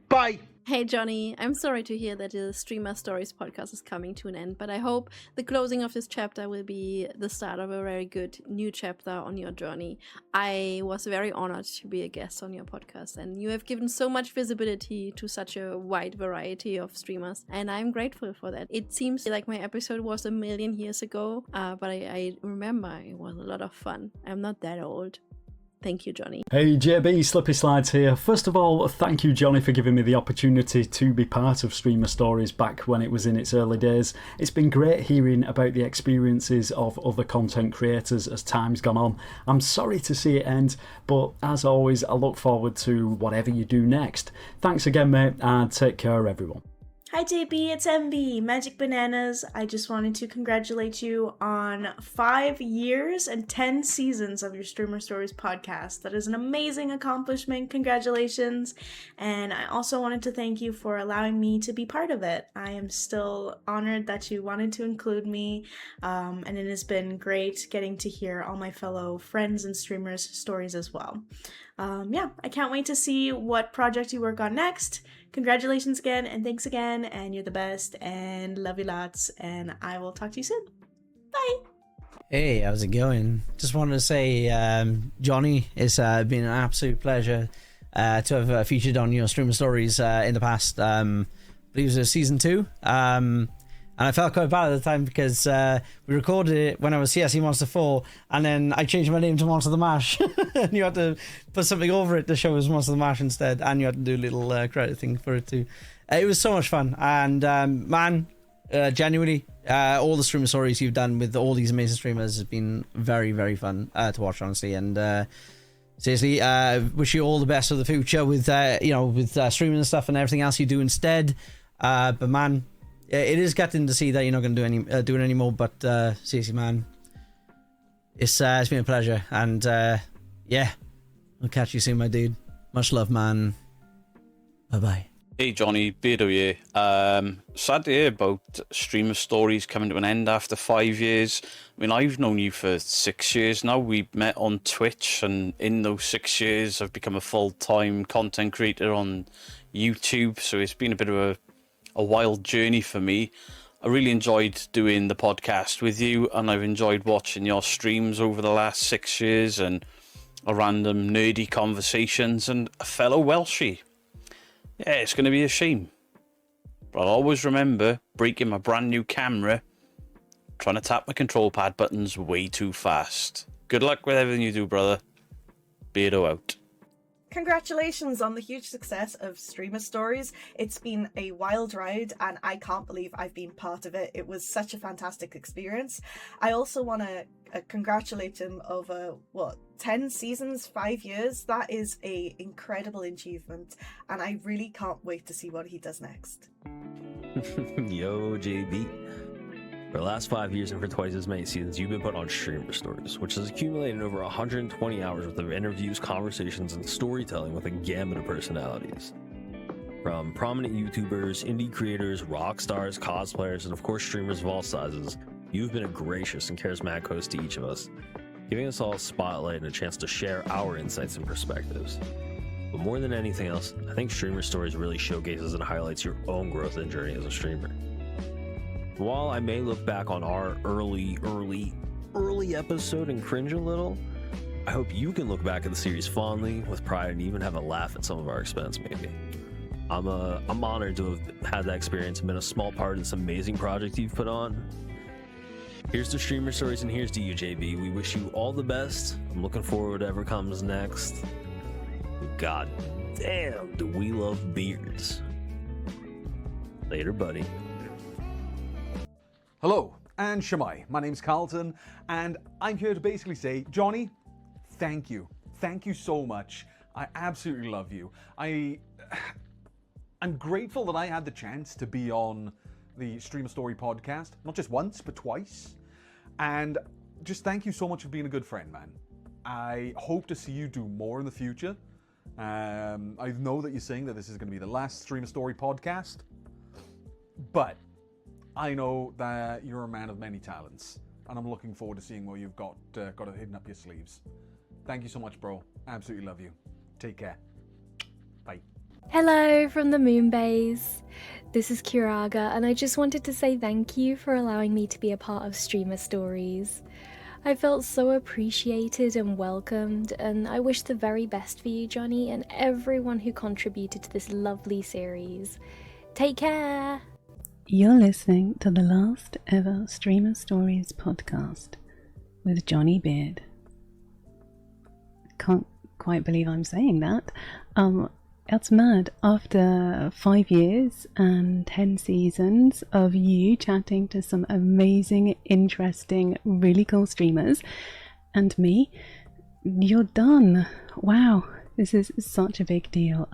Bye! Hey Johnny, I'm sorry to hear that the Streamer Stories podcast is coming to an end, but I hope the closing of this chapter will be the start of a very good new chapter on your journey. I was very honored to be a guest on your podcast, and you have given so much visibility to such a wide variety of streamers, and I'm grateful for that. It seems like my episode was 1,000,000 years ago, but I remember it was a lot of fun. I'm not that old. Thank you, Johnny. Hey JB, Slippy Slides here. First of all, thank you, Johnny, for giving me the opportunity to be part of Streamer Stories back when it was in its early days. It's been great hearing about the experiences of other content creators as time's gone on. I'm sorry to see it end, but as always, I look forward to whatever you do next. Thanks again, mate, and take care, everyone. Hi JB, it's MB, Magic Bananas. I just wanted to congratulate you on 5 years and 10 seasons of your Streamer Stories podcast. That is an amazing accomplishment. Congratulations. And I also wanted to thank you for allowing me to be part of it. I am still honored that you wanted to include me, and it has been great getting to hear all my fellow friends and streamers' stories as well. I can't wait to see what project you work on next. Congratulations again, and thanks again, and you're the best, and love you lots, and I will talk to you soon. Bye! Hey, how's it going? Just wanted to say, Johnny, it's been an absolute pleasure to have featured on your Streamer Stories in the past. I believe it was season 2. And I felt quite bad at the time because we recorded it when I was CSE Monster 4, and then I changed my name to Monster the Mash. And you had to put something over it to show it was Monster the Mash instead, and you had to do a little credit thing for it too. It was so much fun, and genuinely, all the Streamer Stories you've done with all these amazing streamers has been very, very fun to watch, honestly. And seriously, wish you all the best for the future with streaming and stuff and everything else you do instead. But man, it is gutting to see that you're not going to do it anymore, but seriously, man, it's been a pleasure, and I'll catch you soon, my dude. Much love, man. Bye-bye. Hey Johnny, Beardo here. Sad to hear about Streamer Stories coming to an end after 5 years. I mean, I've known you for 6 years now. We met on Twitch, and in those 6 years, I've become a full-time content creator on YouTube, so it's been a bit of a wild journey for me. I really enjoyed doing the podcast with you, and I've enjoyed watching your streams over the last 6 years, and a random nerdy conversations, and a fellow Welshie. Yeah, it's going to be a shame, but I'll always remember breaking my brand new camera trying to tap my control pad buttons way too fast. Good luck with everything you do, brother. Beardo out. Congratulations on the huge success of Streamer Stories. It's been a wild ride, and I can't believe I've been part of it. It was such a fantastic experience. I also want to congratulate him over 10 seasons, 5 years. That is a incredible achievement, and I really can't wait to see what he does next. Yo, JB. For the last 5 years and for twice as many seasons, you've been put on Streamer Stories, which has accumulated over 120 hours worth of interviews, conversations, and storytelling with a gamut of personalities. From prominent YouTubers, indie creators, rock stars, cosplayers, and of course streamers of all sizes, you've been a gracious and charismatic host to each of us, giving us all a spotlight and a chance to share our insights and perspectives. But more than anything else, I think Streamer Stories really showcases and highlights your own growth and journey as a streamer. While I may look back on our early episode and cringe a little, I hope you can look back at the series fondly, with pride, and even have a laugh at some of our expense, maybe. I'm honored to have had that experience and been a small part of this amazing project you've put on. Here's to Streamer Stories, and here's to you, JB. We wish you all the best. I'm looking forward to whatever comes next. God damn, do we love beards. Later, buddy. Hello, and Shamai. My name's Carlton, and I'm here to basically say, Johnny, thank you. Thank you so much. I absolutely love you. I'm grateful that I had the chance to be on the Streamer Story podcast, not just once, but twice. And just thank you so much for being a good friend, man. I hope to see you do more in the future. I know that you're saying that this is going to be the last Streamer Story podcast, but I know that you're a man of many talents, and I'm looking forward to seeing what you've got hidden up your sleeves. Thank you so much, bro. Absolutely love you. Take care. Bye. Hello from the Moonbase. This is Kiraga, and I just wanted to say thank you for allowing me to be a part of Streamer Stories. I felt so appreciated and welcomed, and I wish the very best for you, Johnny, and everyone who contributed to this lovely series. Take care! You're listening to the last ever Streamer Stories podcast with Johnny Beard. Can't quite believe I'm saying that. It's mad. After 5 years and 10 seasons of you chatting to some amazing, interesting, really cool streamers and me, you're done. Wow, this is such a big deal.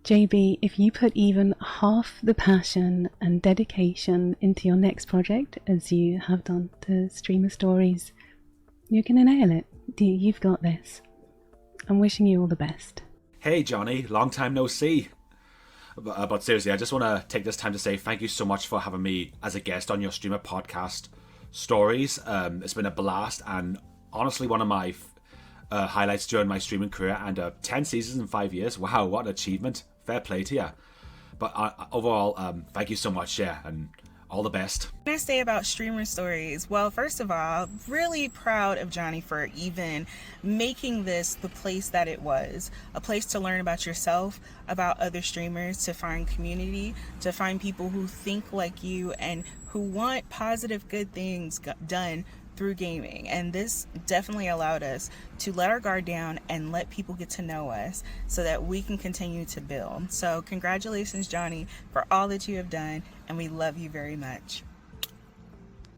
JB, if you put even half the passion and dedication into your next project as you have done to Streamer Stories, you're gonna nail it. You've got this. I'm wishing you all the best. Hey Johnny, long time no see. But seriously, I just want to take this time to say thank you so much for having me as a guest on your streamer podcast Stories. It's been a blast and honestly one of my highlights during my streaming career, and 10 seasons in 5 years. Wow, what an achievement. Fair play to you. But overall, thank you so much, yeah, and all the best. What can I say about Streamer Stories? Well, first of all, really proud of Johnny for even making this the place that it was. A place to learn about yourself, about other streamers, to find community, to find people who think like you and who want positive, good things done through gaming. And this definitely allowed us to let our guard down and let people get to know us so that we can continue to build. So congratulations, Johnny, for all that you have done, and we love you very much.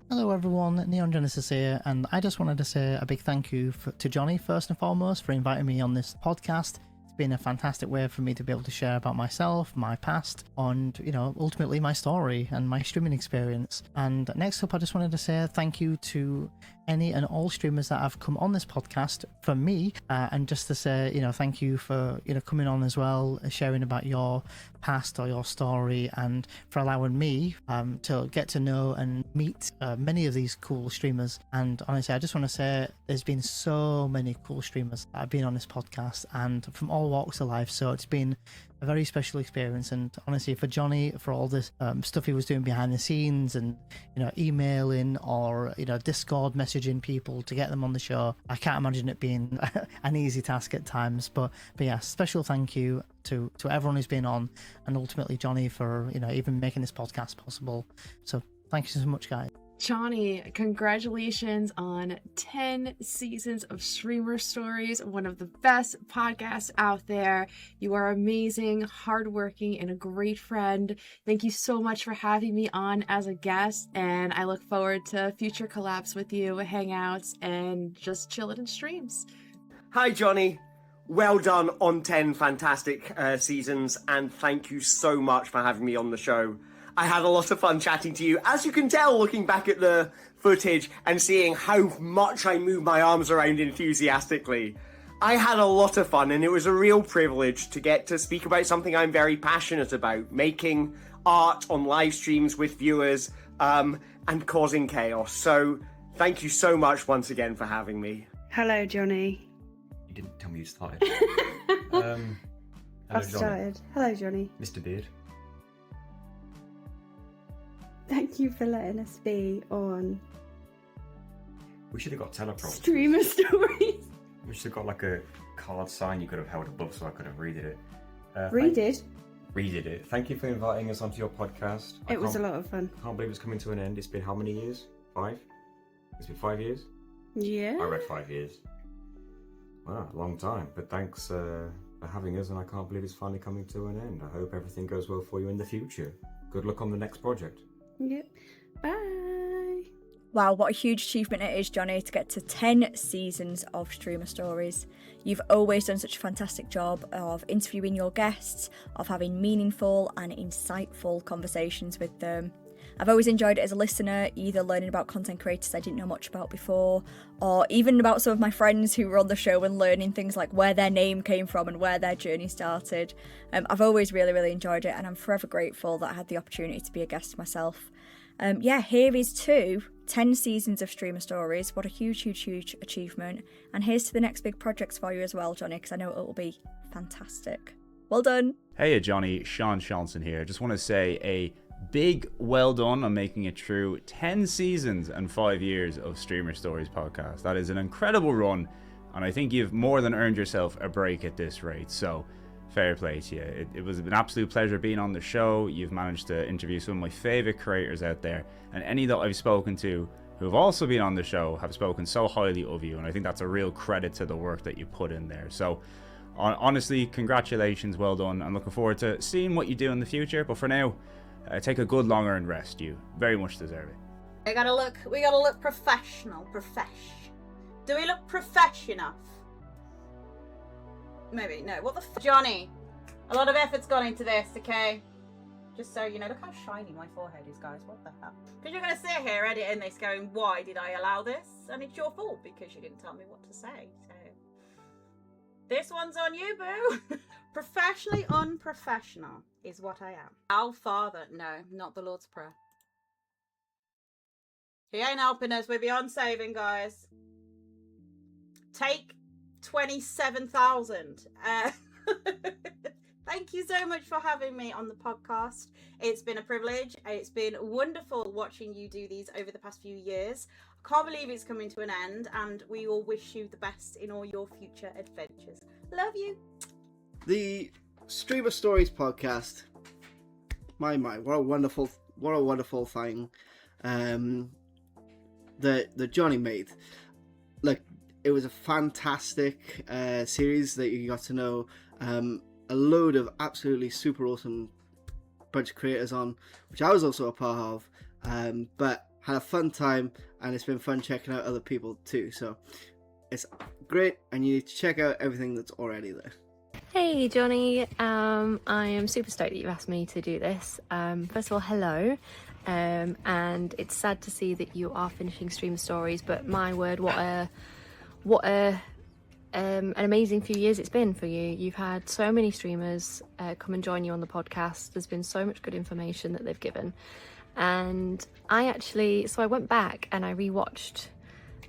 Hello everyone, Neon Genesis here, and I just wanted to say a big thank you to Johnny first and foremost for inviting me on this podcast. It's been a fantastic way for me to be able to share about myself, my past, and, you know, ultimately my story and my streaming experience. And next up, I just wanted to say thank you to any and all streamers that have come on this podcast for me, and just to say, you know, thank you for, you know, coming on as well, sharing about your past or your story, and for allowing me to get to know and meet many of these cool streamers. And honestly, I just want to say there's been so many cool streamers that have been on this podcast and from all walks of life, so it's been a very special experience. And honestly, for Johnny, for all this stuff he was doing behind the scenes, and, you know, emailing or, you know, Discord messaging people to get them on the show, I can't imagine it being an easy task at times. But yeah, special thank you to everyone who's been on, and ultimately Johnny for, you know, even making this podcast possible. So thank you so much, guys. Johnny, congratulations on 10 seasons of Streamer Stories, one of the best podcasts out there. You are amazing, hardworking, and a great friend. Thank you so much for having me on as a guest, and I look forward to future collabs with you, hangouts, and just chilling in streams. Hi, Johnny. Well done on 10 fantastic seasons, and thank you so much for having me on the show. I had a lot of fun chatting to you, as you can tell looking back at the footage and seeing how much I move my arms around enthusiastically. I had a lot of fun, and it was a real privilege to get to speak about something I'm very passionate about, making art on live streams with viewers, and causing chaos. So thank you so much once again for having me. Hello, Johnny. You didn't tell me you started. Hello, I've started. Hello, Johnny. Mr. Beard. Thank you for letting us be on We should have got teleprompters. Streamer Stories. We should have got like a card sign you could have held above so I could have readed it. Redid it. Thank you for inviting us onto your podcast. It was a lot of fun. I can't believe it's coming to an end. It's been how many years? 5? It's been 5 years? Yeah. I read 5 years. Wow, a long time. But thanks for having us, and I can't believe it's finally coming to an end. I hope everything goes well for you in the future. Good luck on the next project. Yep. Bye. Wow, what a huge achievement it is, Johnny, to get to 10 seasons of Streamer Stories. You've always done such a fantastic job of interviewing your guests, of having meaningful and insightful conversations with them. I've always enjoyed it as a listener, either learning about content creators I didn't know much about before, or even about some of my friends who were on the show and learning things like where their name came from and where their journey started. I've always really enjoyed it, and I'm forever grateful that I had the opportunity to be a guest myself. Here is to 10 seasons of Streamer Stories. What a huge achievement. And here's to the next big projects for you as well, Johnny, because I know it will be fantastic. Well done. Hey Johnny, Sean Johnson here. Just want to say a big well done on making it through 10 seasons and 5 years of Streamer Stories podcast. That is an incredible run, and I think you've more than earned yourself a break at this rate, so fair play to you. It was an absolute pleasure being on the show. You've managed to interview some of my favourite creators out there, and any that I've spoken to who have also been on the show have spoken so highly of you, and I think that's a real credit to the work that you put in there. So honestly, congratulations, well done. I'm looking forward to seeing what you do in the future, but for now, take a good long earned rest. You very much deserve it. We gotta look professional. Do we look fresh enough? Maybe, no. What the Johnny, a lot of effort's gone into this, okay? Just so you know, look how shiny my forehead is, guys. What the hell? Because you're gonna sit here editing this going, why did I allow this? And it's your fault because you didn't tell me what to say, so. This one's on you, boo. Professionally unprofessional is what I am. Our Father. No, not the Lord's Prayer. He ain't helping us. We're beyond saving, guys. Take 27,000. Thank you so much for having me on the podcast. It's been a privilege. It's been wonderful watching you do these over the past few years. I can't believe it's coming to an end, and we all wish you the best in all your future adventures. Love you. The Streamer Stories podcast. My, what a wonderful thing that Johnny made. Look, it was a fantastic series that you got to know a load of absolutely super awesome bunch of creators on, which I was also a part of, but had a fun time, and it's been fun checking out other people too, so it's great, and you need to check out everything that's already there. Hey Johnny, I am super stoked that you've asked me to do this. First of all, hello, and it's sad to see that you are finishing Streamer Stories, but my word, what a an amazing few years it's been for you. You've had so many streamers come and join you on the podcast. There's been so much good information that they've given, and I went back and I rewatched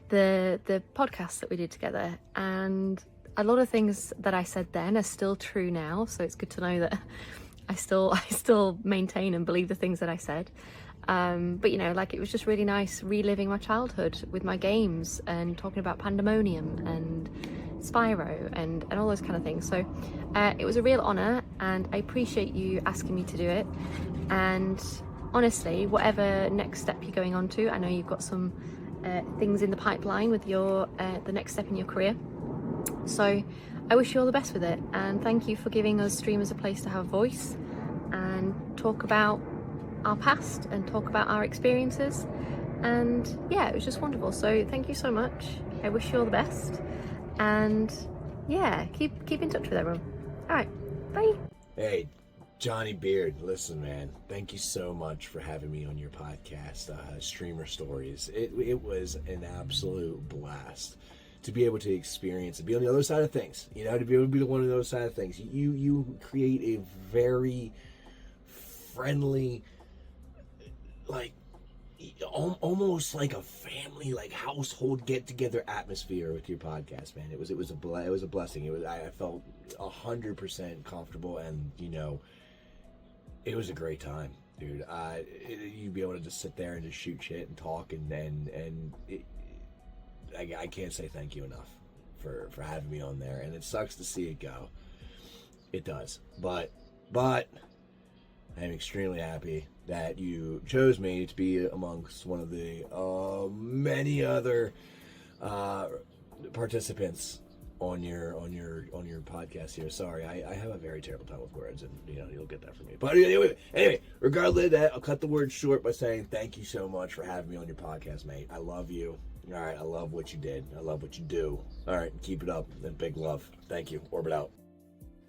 the podcast that we did together, and a lot of things that I said then are still true now, so it's good to know that I still maintain and believe the things that I said. But you know, like, it was just really nice reliving my childhood with my games and talking about Pandemonium and Spyro and all those kind of things. So it was a real honour, and I appreciate you asking me to do it. And honestly, whatever next step you're going on to, I know you've got some things in the pipeline with your the next step in your career. So I wish you all the best with it, and thank you for giving us streamers a place to have a voice and talk about our past and talk about our experiences. And yeah, it was just wonderful. So thank you so much. I wish you all the best, and yeah, keep in touch with everyone. All right, bye. Hey, Johnny Beard, listen, man, thank you so much for having me on your podcast, Streamer Stories. It was an absolute blast to be able to experience, to be on the other side of things, you know, to be able to be the one on the other side of things. You create a very friendly, like, almost like a family, like household get-together atmosphere with your podcast, man. It was a blessing. I felt 100% comfortable, and you know, it was a great time, dude. You'd be able to just sit there and just shoot shit and talk, I can't say thank you enough for having me on there, and it sucks to see it go. It does, but I'm extremely happy that you chose me to be amongst one of the many other participants on your podcast here. Sorry, I have a very terrible time with words, and you know, you'll get that from me. But anyway, regardless of that, I'll cut the word short by saying thank you so much for having me on your podcast, mate. I love you. All right, I love what you did. I love what you do. All right, keep it up, and big love. Thank you. Orbit out.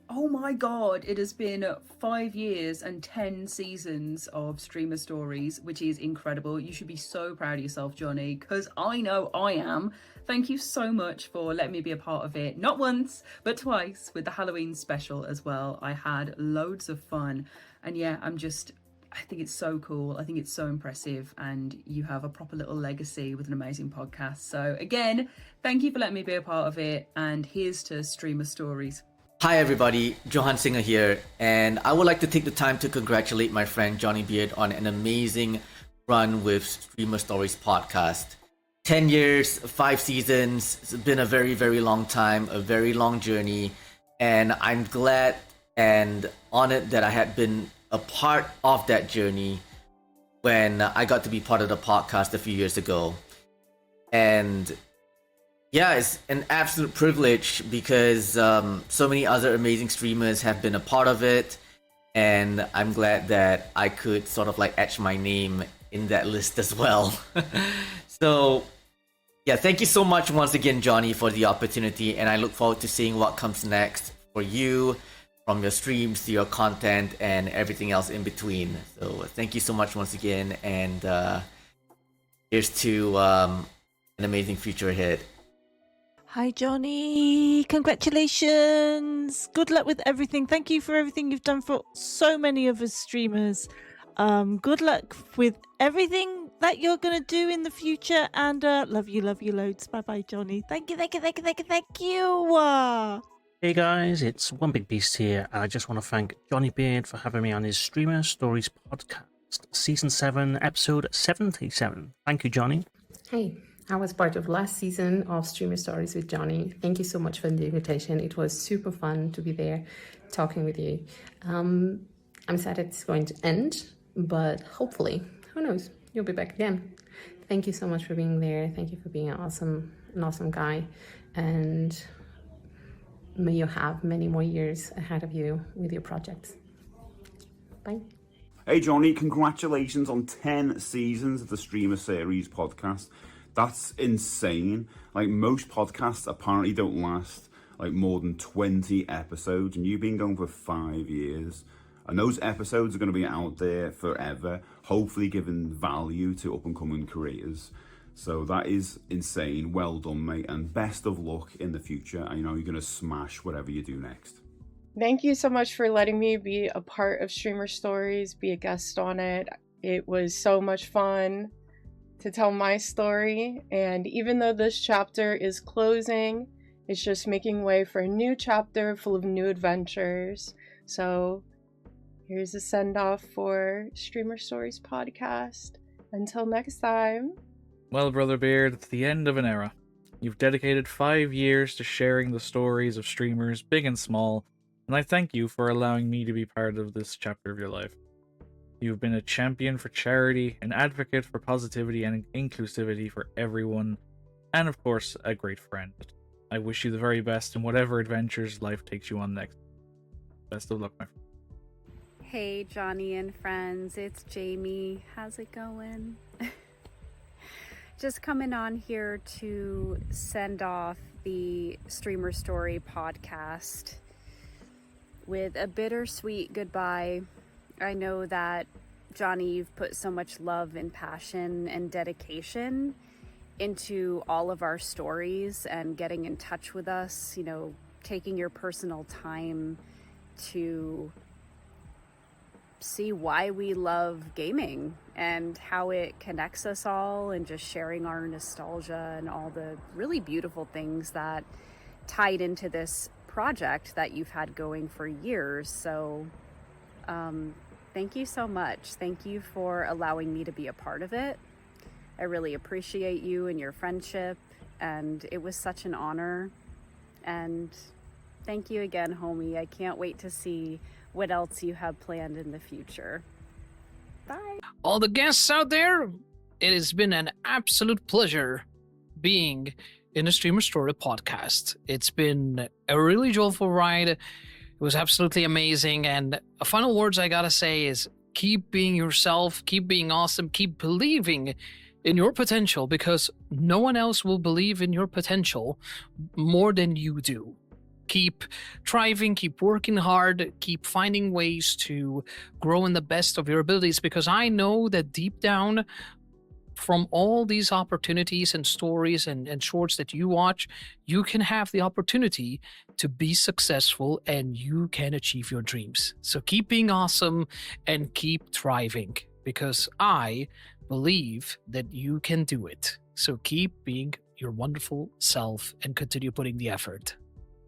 Oh my god, it has been 5 years and 10 seasons of Streamer Stories, which is incredible. You should be so proud of yourself, Johnny, because I know I am. Thank you so much for letting me be a part of it. Not once, but twice, with the Halloween special as well. I had loads of fun. And yeah, I think it's so cool. I think it's so impressive, and you have a proper little legacy with an amazing podcast. So again, thank you for letting me be a part of it, and here's to Streamer Stories. Hi everybody, Johan Singer here, and I would like to take the time to congratulate my friend Johnny Beard on an amazing run with Streamer Stories podcast. 10 years, 5 seasons, it's been a very, very long time, a very long journey, and I'm glad and honored that I had been a part of that journey when I got to be part of the podcast a few years ago. And yeah, it's an absolute privilege because so many other amazing streamers have been a part of it, and I'm glad that I could sort of like etch my name in that list as well. So yeah, thank you so much once again, Johnny, for the opportunity, and I look forward to seeing what comes next for you, from your streams to your content and everything else in between. So thank you so much once again, and here's to an amazing future ahead. Hi, Johnny. Congratulations. Good luck with everything. Thank you for everything you've done for so many of us streamers. Good luck with everything that you're going to do in the future. And love you loads. Bye-bye, Johnny. Thank you. Hey guys, it's One Big Beast here. I just want to thank Johnny Beard for having me on his Streamer Stories podcast, Season 7, Episode 77. Thank you, Johnny. Hey, I was part of last season of Streamer Stories with Johnny. Thank you so much for the invitation. It was super fun to be there talking with you. I'm sad it's going to end, but hopefully, who knows, you'll be back again. Thank you so much for being there. Thank you for being an awesome guy. And may you have many more years ahead of you with your projects. Bye. Hey Johnny, congratulations on 10 seasons of the Streamer Series podcast. That's insane. Like, most podcasts apparently don't last like more than 20 episodes, and you've been going for 5 years. And those episodes are going to be out there forever, hopefully giving value to up-and-coming creators. So that is insane. Well done, mate, and best of luck in the future. I know you're going to smash whatever you do next. Thank you so much for letting me be a part of Streamer Stories, be a guest on it. It was so much fun to tell my story, and even though this chapter is closing, it's just making way for a new chapter full of new adventures. So here's a send-off for Streamer Stories podcast. Until next time. Well, Brother Beard, it's the end of an era. You've dedicated 5 years to sharing the stories of streamers, big and small, and I thank you for allowing me to be part of this chapter of your life. You've been a champion for charity, an advocate for positivity and inclusivity for everyone, and of course, a great friend. I wish you the very best in whatever adventures life takes you on next. Best of luck, my friend. Hey, Johnny and friends, it's Jamie. How's it going? Just coming on here to send off the Streamer Story podcast with a bittersweet goodbye. I know that, Johnny, you've put so much love and passion and dedication into all of our stories and getting in touch with us, you know, taking your personal time to see why we love gaming and how it connects us all, and just sharing our nostalgia and all the really beautiful things that tied into this project that you've had going for years. So thank you so much. Thank you for allowing me to be a part of it. I really appreciate you and your friendship, and it was such an honor. And thank you again, homie. I can't wait to see what else you have planned in the future. Bye. All the guests out there, it has been an absolute pleasure being in the Streamer Story podcast. It's been a really joyful ride. It was absolutely amazing. And a final words I gotta say is keep being yourself, keep being awesome, keep believing in your potential, because no one else will believe in your potential more than you do. Keep striving, keep working hard, keep finding ways to grow in the best of your abilities, because I know that deep down, from all these opportunities and stories and shorts that you watch, you can have the opportunity to be successful and you can achieve your dreams. So keep being awesome and keep thriving, because I believe that you can do it. So keep being your wonderful self and continue putting the effort.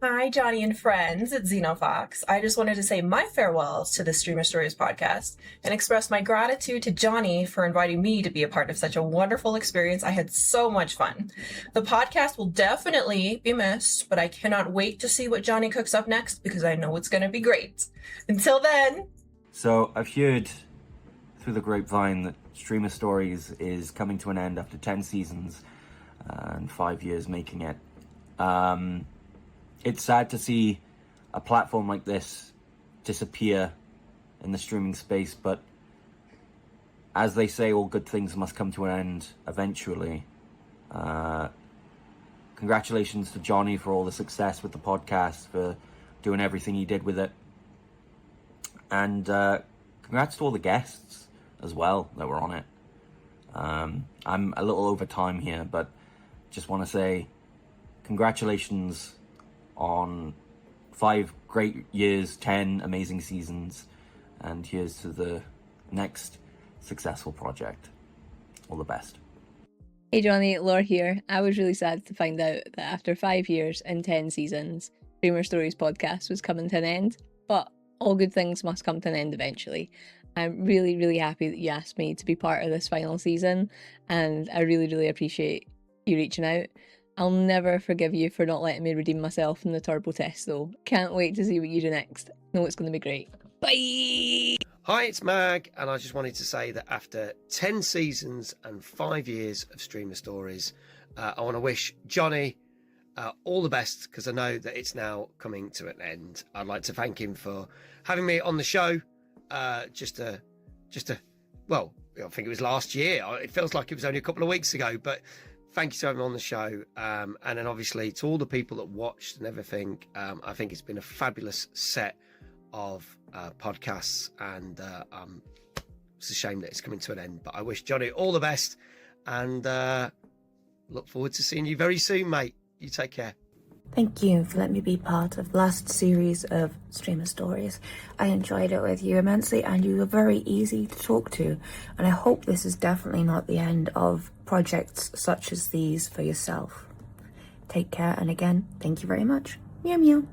Hi, Johnny and friends. It's Xenofox. I just wanted to say my farewells to the Streamer Stories podcast and express my gratitude to Johnny for inviting me to be a part of such a wonderful experience. I had so much fun. The podcast will definitely be missed, but I cannot wait to see what Johnny cooks up next because I know it's going to be great. Until then. So I've heard through the grapevine that Streamer Stories is coming to an end after 10 seasons and 5 years making it. It's sad to see a platform like this disappear in the streaming space, but as they say, all good things must come to an end eventually. Congratulations to Johnny for all the success with the podcast, for doing everything he did with it. And congrats to all the guests as well that were on it. I'm a little over time here, but just want to say congratulations on 5 great years, 10 amazing seasons, and here's to the next successful project. All the best. Hey Johnny, Laura here. I was really sad to find out that after 5 years and 10 seasons, Streamer Stories podcast was coming to an end, but all good things must come to an end eventually. I'm really, really happy that you asked me to be part of this final season, and I really, really appreciate you reaching out. I'll never forgive you for not letting me redeem myself in the turbo test though. Can't wait to see what you do next. Know it's going to be great. Bye! Hi, it's Mag, and I just wanted to say that after 10 seasons and 5 years of Streamer Stories, I want to wish Johnny all the best, because I know that it's now coming to an end. I'd like to thank him for having me on the show. Well, I think it was last year. It feels like it was only a couple of weeks ago, but thank you to everyone on the show. And then obviously to all the people that watched and everything. I think it's been a fabulous set of podcasts, and it's a shame that it's coming to an end, but I wish Johnny all the best, and look forward to seeing you very soon, mate. You take care. Thank you for letting me be part of the last series of Streamer Stories. I enjoyed it with you immensely, and you were very easy to talk to, and I hope this is definitely not the end of projects such as these for yourself. Take care, and again, thank you very much. Meow meow.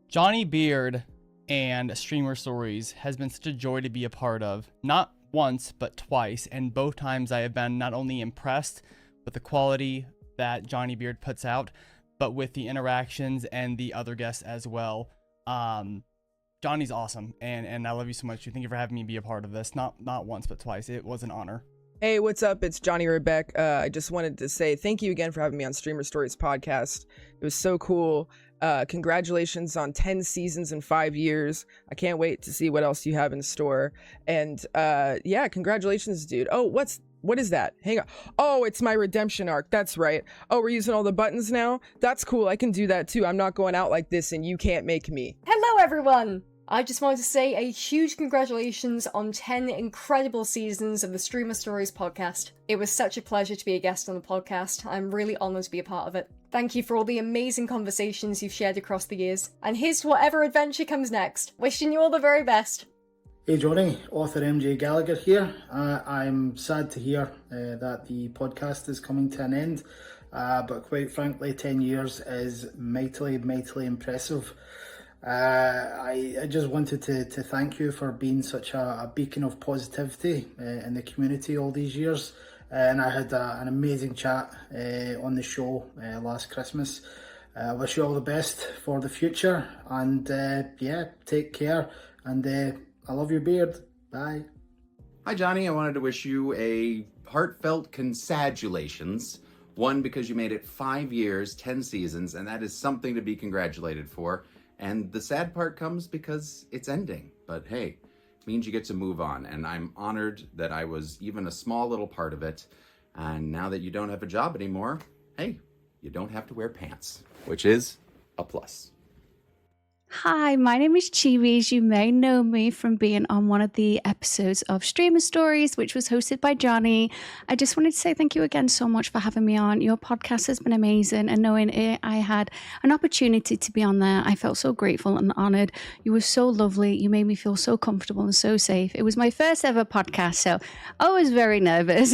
Johnny Beard and Streamer Stories has been such a joy to be a part of, not once, but twice, and both times I have been not only impressed with the quality that Johnny Beard puts out, but with the interactions and the other guests as well. Johnny's awesome, and I love you so much. Thank you for having me be a part of this, not once, but twice. It was an honor. Hey, what's up? It's Johnny Rebecca. I just wanted to say thank you again for having me on Streamer Stories podcast. It was so cool. Congratulations on 10 seasons and 5 years. I can't wait to see what else you have in store. And yeah, congratulations, dude. Oh, what is that? Hang on. Oh, it's my redemption arc. That's right. Oh, we're using all the buttons now? That's cool. I can do that too. I'm not going out like this and you can't make me. Hello, everyone! I just wanted to say a huge congratulations on 10 incredible seasons of the Streamer Stories podcast. It was such a pleasure to be a guest on the podcast. I'm really honoured to be a part of it. Thank you for all the amazing conversations you've shared across the years. And here's to whatever adventure comes next. Wishing you all the very best. Hey Johnny, author MJ Gallagher here. I'm sad to hear that the podcast is coming to an end, but quite frankly 10 years is mightily impressive. I just wanted to thank you for being such a beacon of positivity in the community all these years, and I had an amazing chat on the show last Christmas. I wish you all the best for the future, and yeah, take care, and I love your beard. Bye. Hi, Johnny. I wanted to wish you a heartfelt congratulations. One, because you made it 5 years, 10 seasons, and that is something to be congratulated for. And the sad part comes because it's ending. But hey, it means you get to move on. And I'm honored that I was even a small little part of it. And now that you don't have a job anymore, hey, you don't have to wear pants, which is a plus. Hi, my name is Chiwis. You may know me from being on one of the episodes of Streamer Stories, which was hosted by Johnny. I just wanted to say thank you again so much for having me on. Your podcast has been amazing, and knowing I had an opportunity to be on there, I felt so grateful and honored. You were so lovely. You made me feel so comfortable and so safe. It was my first ever podcast, so I was very nervous.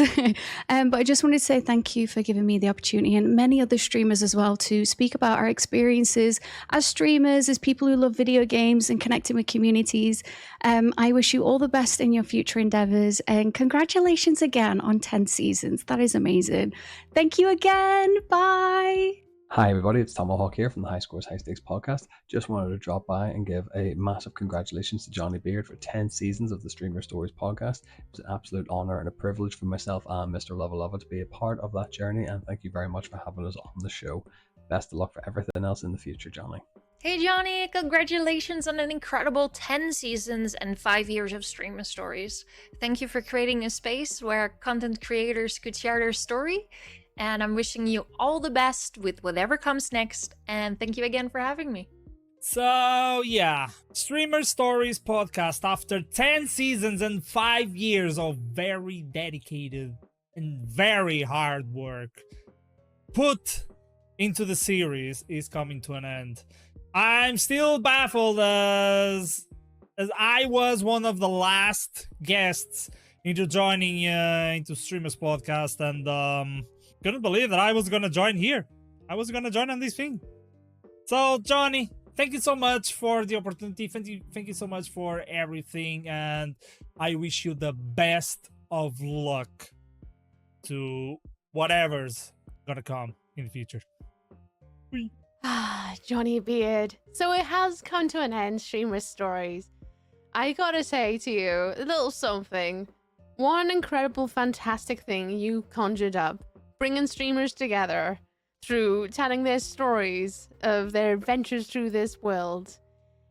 But I just wanted to say thank you for giving me the opportunity, and many other streamers as well, to speak about our experiences as streamers, as people who love video games and connecting with communities. I wish you all the best in your future endeavors, and congratulations again on 10 seasons. That is amazing. Thank you again. Bye. Hi everybody, it's Tomahawk here from the High Scores High Stakes podcast. Just wanted to drop by and give a massive congratulations to Johnny Beard for 10 seasons of the Streamer Stories podcast. It was an absolute honour and a privilege for myself and Mr. Lova to be a part of that journey, and thank you very much for having us on the show. Best of luck for everything else in the future, Johnny. Hey Johnny, congratulations on an incredible 10 seasons and 5 years of Streamer Stories. Thank you for creating a space where content creators could share their story, and I'm wishing you all the best with whatever comes next, and thank you again for having me. So yeah, Streamer Stories podcast, after 10 seasons and 5 years of very dedicated and very hard work put into the series, is coming to an end. I'm still baffled as I was one of the last guests into joining into Streamers podcast, and couldn't believe that I was gonna join here. I was gonna join on this thing. So Johnny, thank you so much for the opportunity. Thank you so much for everything, and I wish you the best of luck to whatever's gonna come in the future. Johnny Beard. So it has come to an end, Streamer Stories. I gotta say to you, a little something. One incredible, fantastic thing you conjured up, bringing streamers together through telling their stories of their adventures through this world,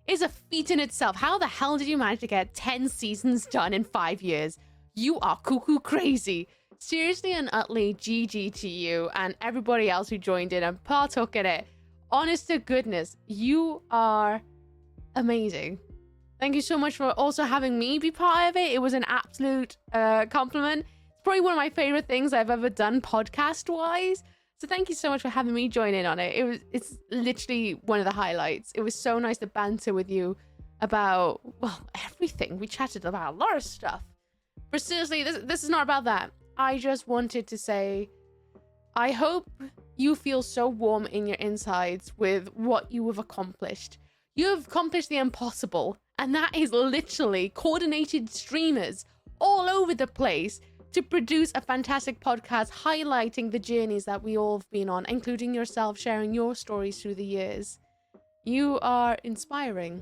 is a feat in itself. How the hell did you manage to get 10 seasons done in 5 years? You are cuckoo crazy. Seriously and utterly GG to you and everybody else who joined in and partook in it. Honest to goodness, you are amazing. Thank you so much for also having me be part of it. It was an absolute compliment. It's probably one of my favorite things I've ever done podcast-wise. So thank you so much for having me join in on it. It's literally one of the highlights. It was so nice to banter with you about, well, everything. We chatted about a lot of stuff. But seriously, this is not about that. I just wanted to say, I hope you feel so warm in your insides with what you have accomplished. You have accomplished the impossible, and that is literally coordinated streamers all over the place to produce a fantastic podcast highlighting the journeys that we all have been on, including yourself sharing your stories through the years. You are inspiring,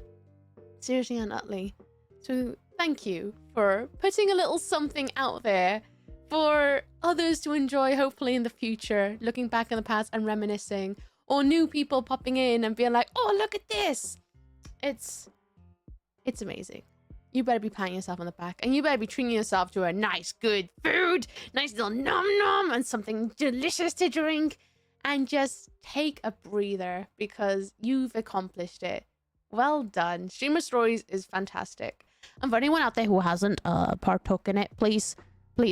seriously and utterly. So thank you for putting a little something out there for others to enjoy, hopefully in the future, looking back in the past and reminiscing, or new people popping in and being like, oh, look at this. It's amazing. You better be patting yourself on the back, and you better be treating yourself to a nice, good food, nice little nom-nom, and something delicious to drink, and just take a breather, because you've accomplished it. Well done. Streamer Stories is fantastic. And for anyone out there who hasn't partook in it, please,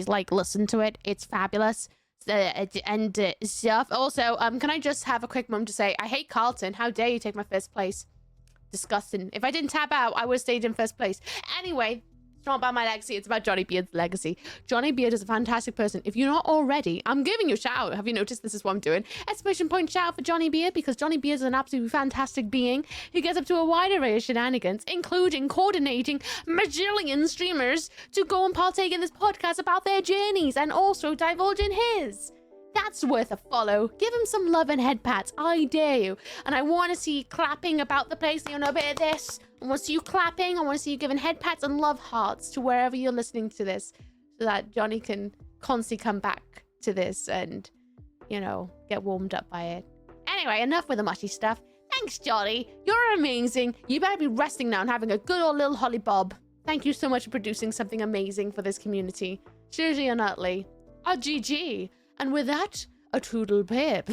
like, listen to it. It's fabulous. And stuff. Also, can I just have a quick moment to say, I hate Carlton. How dare you take my first place? Disgusting. If I didn't tap out, I would have stayed in first place. Anyway, it's not about my legacy. It's about Johnny Beard's legacy. Johnny Beard is a fantastic person. If you're not already, I'm giving you a shout out. Have you noticed this is what I'm doing? Exclamation point shout out for Johnny Beard, because Johnny Beard is an absolutely fantastic being who gets up to a wide array of shenanigans, including coordinating majillion streamers to go and partake in this podcast about their journeys and also divulge in his. That's worth a follow. Give him some love and head pats. I dare you. And I want to see you clapping about the place. You know, a bit of this. I want to see you clapping. I want to see you giving head pats and love hearts to wherever you're listening to this, so that Johnny can constantly come back to this and, you know, get warmed up by it. Anyway, enough with the mushy stuff. Thanks, Johnny. You're amazing. You better be resting now and having a good old little holly bob. Thank you so much for producing something amazing for this community. Seriously and utterly. A GG. And with that, a toodle pip.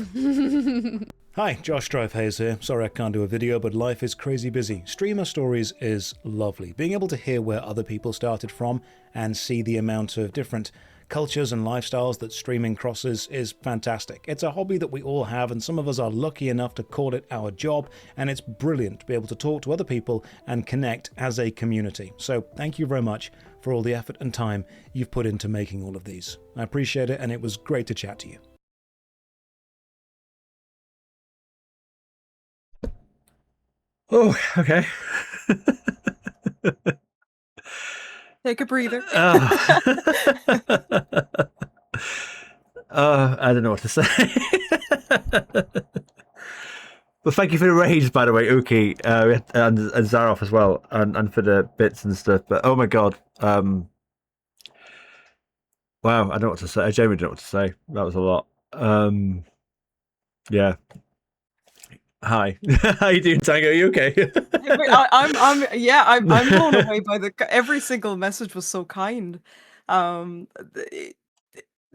Hi, Josh Drive-Hayes here. Sorry I can't do a video, but life is crazy busy. Streamer Stories is lovely. Being able to hear where other people started from and see the amount of different cultures and lifestyles that streaming crosses is fantastic. It's a hobby that we all have, and some of us are lucky enough to call it our job, and it's brilliant to be able to talk to other people and connect as a community. So thank you very much for all the effort and time you've put into making all of these. I appreciate it, and it was great to chat to you. Oh, okay. Take a breather. I don't know what to say. But thank you for the rage, by the way, Uki, and Zaroff as well, and for the bits and stuff. But oh my god, wow, I don't know what to say. I genuinely don't know what to say. That was a lot. Yeah. Hi, how you doing, Tango? Are you okay? I'm blown away by every single message was so kind.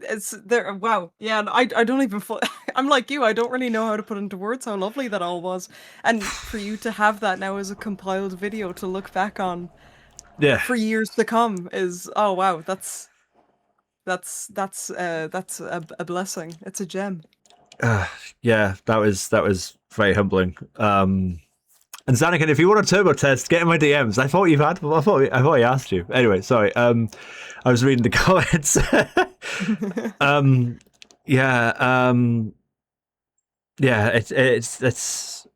It's there. Wow. Yeah. And I don't even. I'm like you. I don't really know how to put into words how lovely that all was, and for you to have that now as a compiled video to look back on, yeah, for years to come is wow. That's a blessing. It's a gem. Yeah, that was very humbling. And Zanakin, if you want a turbo test, get in my DMs. I thought you had. I thought I asked you. Anyway, sorry. I was reading the comments. Yeah.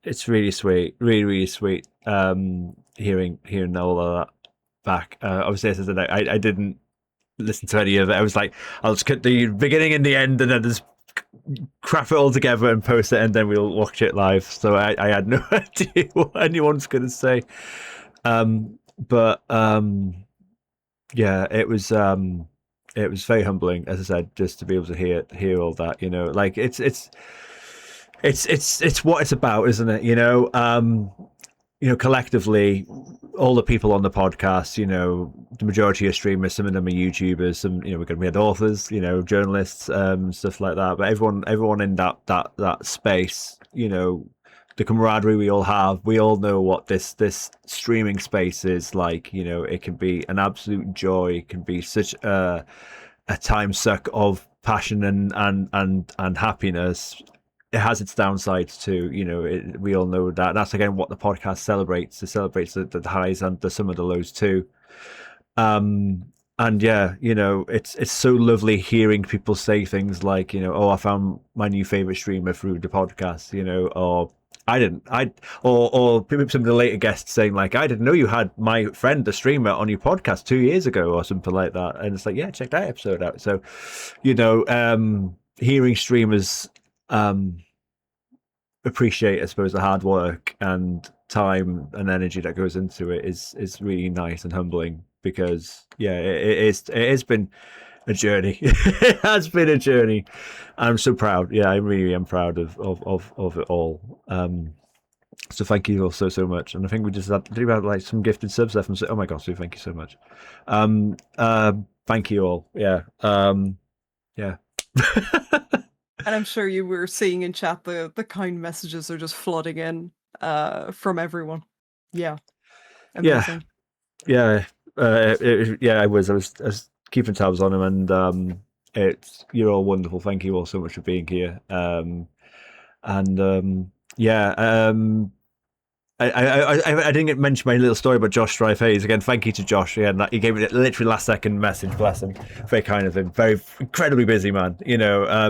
It's really sweet, really sweet. Hearing all of that back. Obviously, as I said, I didn't listen to any of it. I was like, I'll just cut the beginning and the end, and then just crap it all together and post it, and then we'll watch it live. So I had no idea what anyone's going to say. Yeah, it was very humbling, as I said, just to be able to hear all that. You know, like it's what it's about, isn't it? Collectively, all the people on the podcast, the majority are streamers, some of them are YouTubers, some, we had authors, journalists, stuff like that. But everyone in that space, the camaraderie we all have, we all know what this streaming space is like. It can be an absolute joy. It can be such a time suck of passion and happiness. It has its downsides too. We all know that. That's again what the podcast celebrates. It celebrates the highs and some of the lows too. And yeah, it's so lovely hearing people say things like, I found my new favorite streamer through the podcast, or or some of the later guests saying like, I didn't know you had my friend, the streamer, on your podcast 2 years ago or something like that. And it's like, yeah, check that episode out. So, hearing streamers appreciate, I suppose, the hard work and time and energy that goes into it is really nice and humbling, because it has been a journey. It has been a journey. I'm so proud. Yeah, I really am proud of it all. So thank you all so much. And I think we just had like some gifted subs there from. Oh my gosh, so thank you so much. Thank you all. Yeah. Yeah. And I'm sure you were seeing in chat the kind messages are just flooding in from everyone. Yeah. Amazing. Yeah. I was keeping tabs on him, and you're all wonderful. Thank you all so much for being here. I didn't mention my little story about Josh Drive-Hayes. Again, thank you to Josh. Yeah, he gave me a literally last second message. Bless him. Very kind of him. Very incredibly busy man. I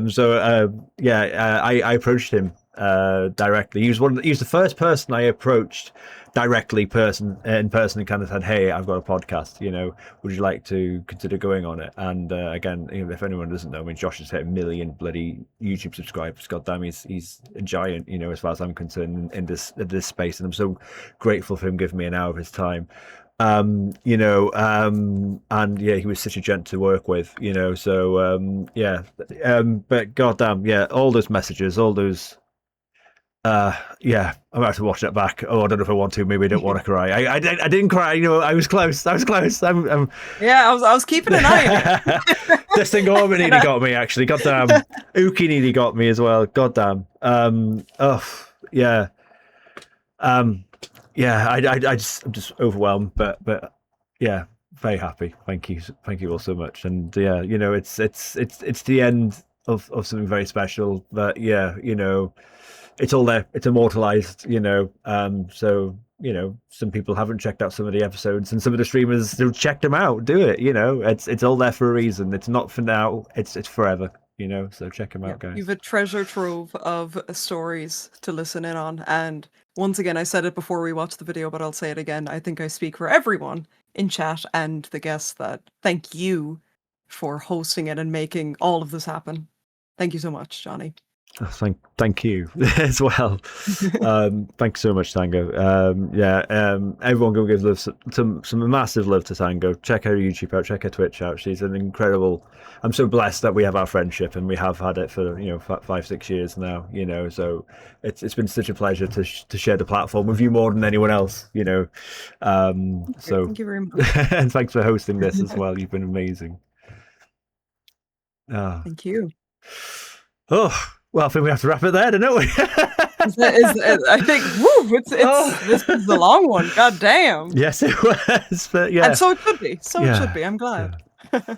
approached him directly. He was the first person I approached directly in person and kind of said, hey, I've got a podcast, would you like to consider going on it? And again, if anyone doesn't know, I mean, Josh has hit 1 million bloody YouTube subscribers. God damn, he's a giant, as far as I'm concerned, in this space, and I'm so grateful for him giving me an hour of his time. And he was such a gent to work with, but goddamn, all those messages, all those Yeah, I'm about to watch that back. Oh, I don't know if I want to. Maybe I don't want to cry. I didn't cry. You know, I was close. Yeah, I was keeping an eye on it. This thing nearly got me, actually. Goddamn. Uki nearly got me as well. Goddamn. Yeah. Yeah, I'm just overwhelmed, but yeah, very happy. Thank you all so much. And yeah, you know, it's the end of something very special. But yeah, you know, it's all there. It's immortalized. You know, so you know, some people haven't checked out some of the episodes, and some of the streamers who checked them out do it. You know, it's all there for a reason. It's not for now. It's forever. You know, so check them out, guys. You've a treasure trove of stories to listen in on. And once again, I said it before we watched the video, but I'll say it again. I think I speak for everyone in chat and the guests that thank you for hosting it and making all of this happen. Thank you so much, Johnny. Thank you as well. Thanks so much, Tango. Everyone go give love some massive love to Tango. Check her YouTube out, check her Twitch out. She's an incredible. I'm so blessed that we have our friendship and we have had it for 5-6 years now. You know, so it's been such a pleasure to share the platform with you more than anyone else. You know, so thank you very much. And thanks for hosting this as well. You've been amazing. Thank you. Oh. Well, I think we have to wrap it there, don't we? I think, this is the long one. God damn. Yes, it was. But yeah. And so it should be. It should be. I'm glad. Yeah.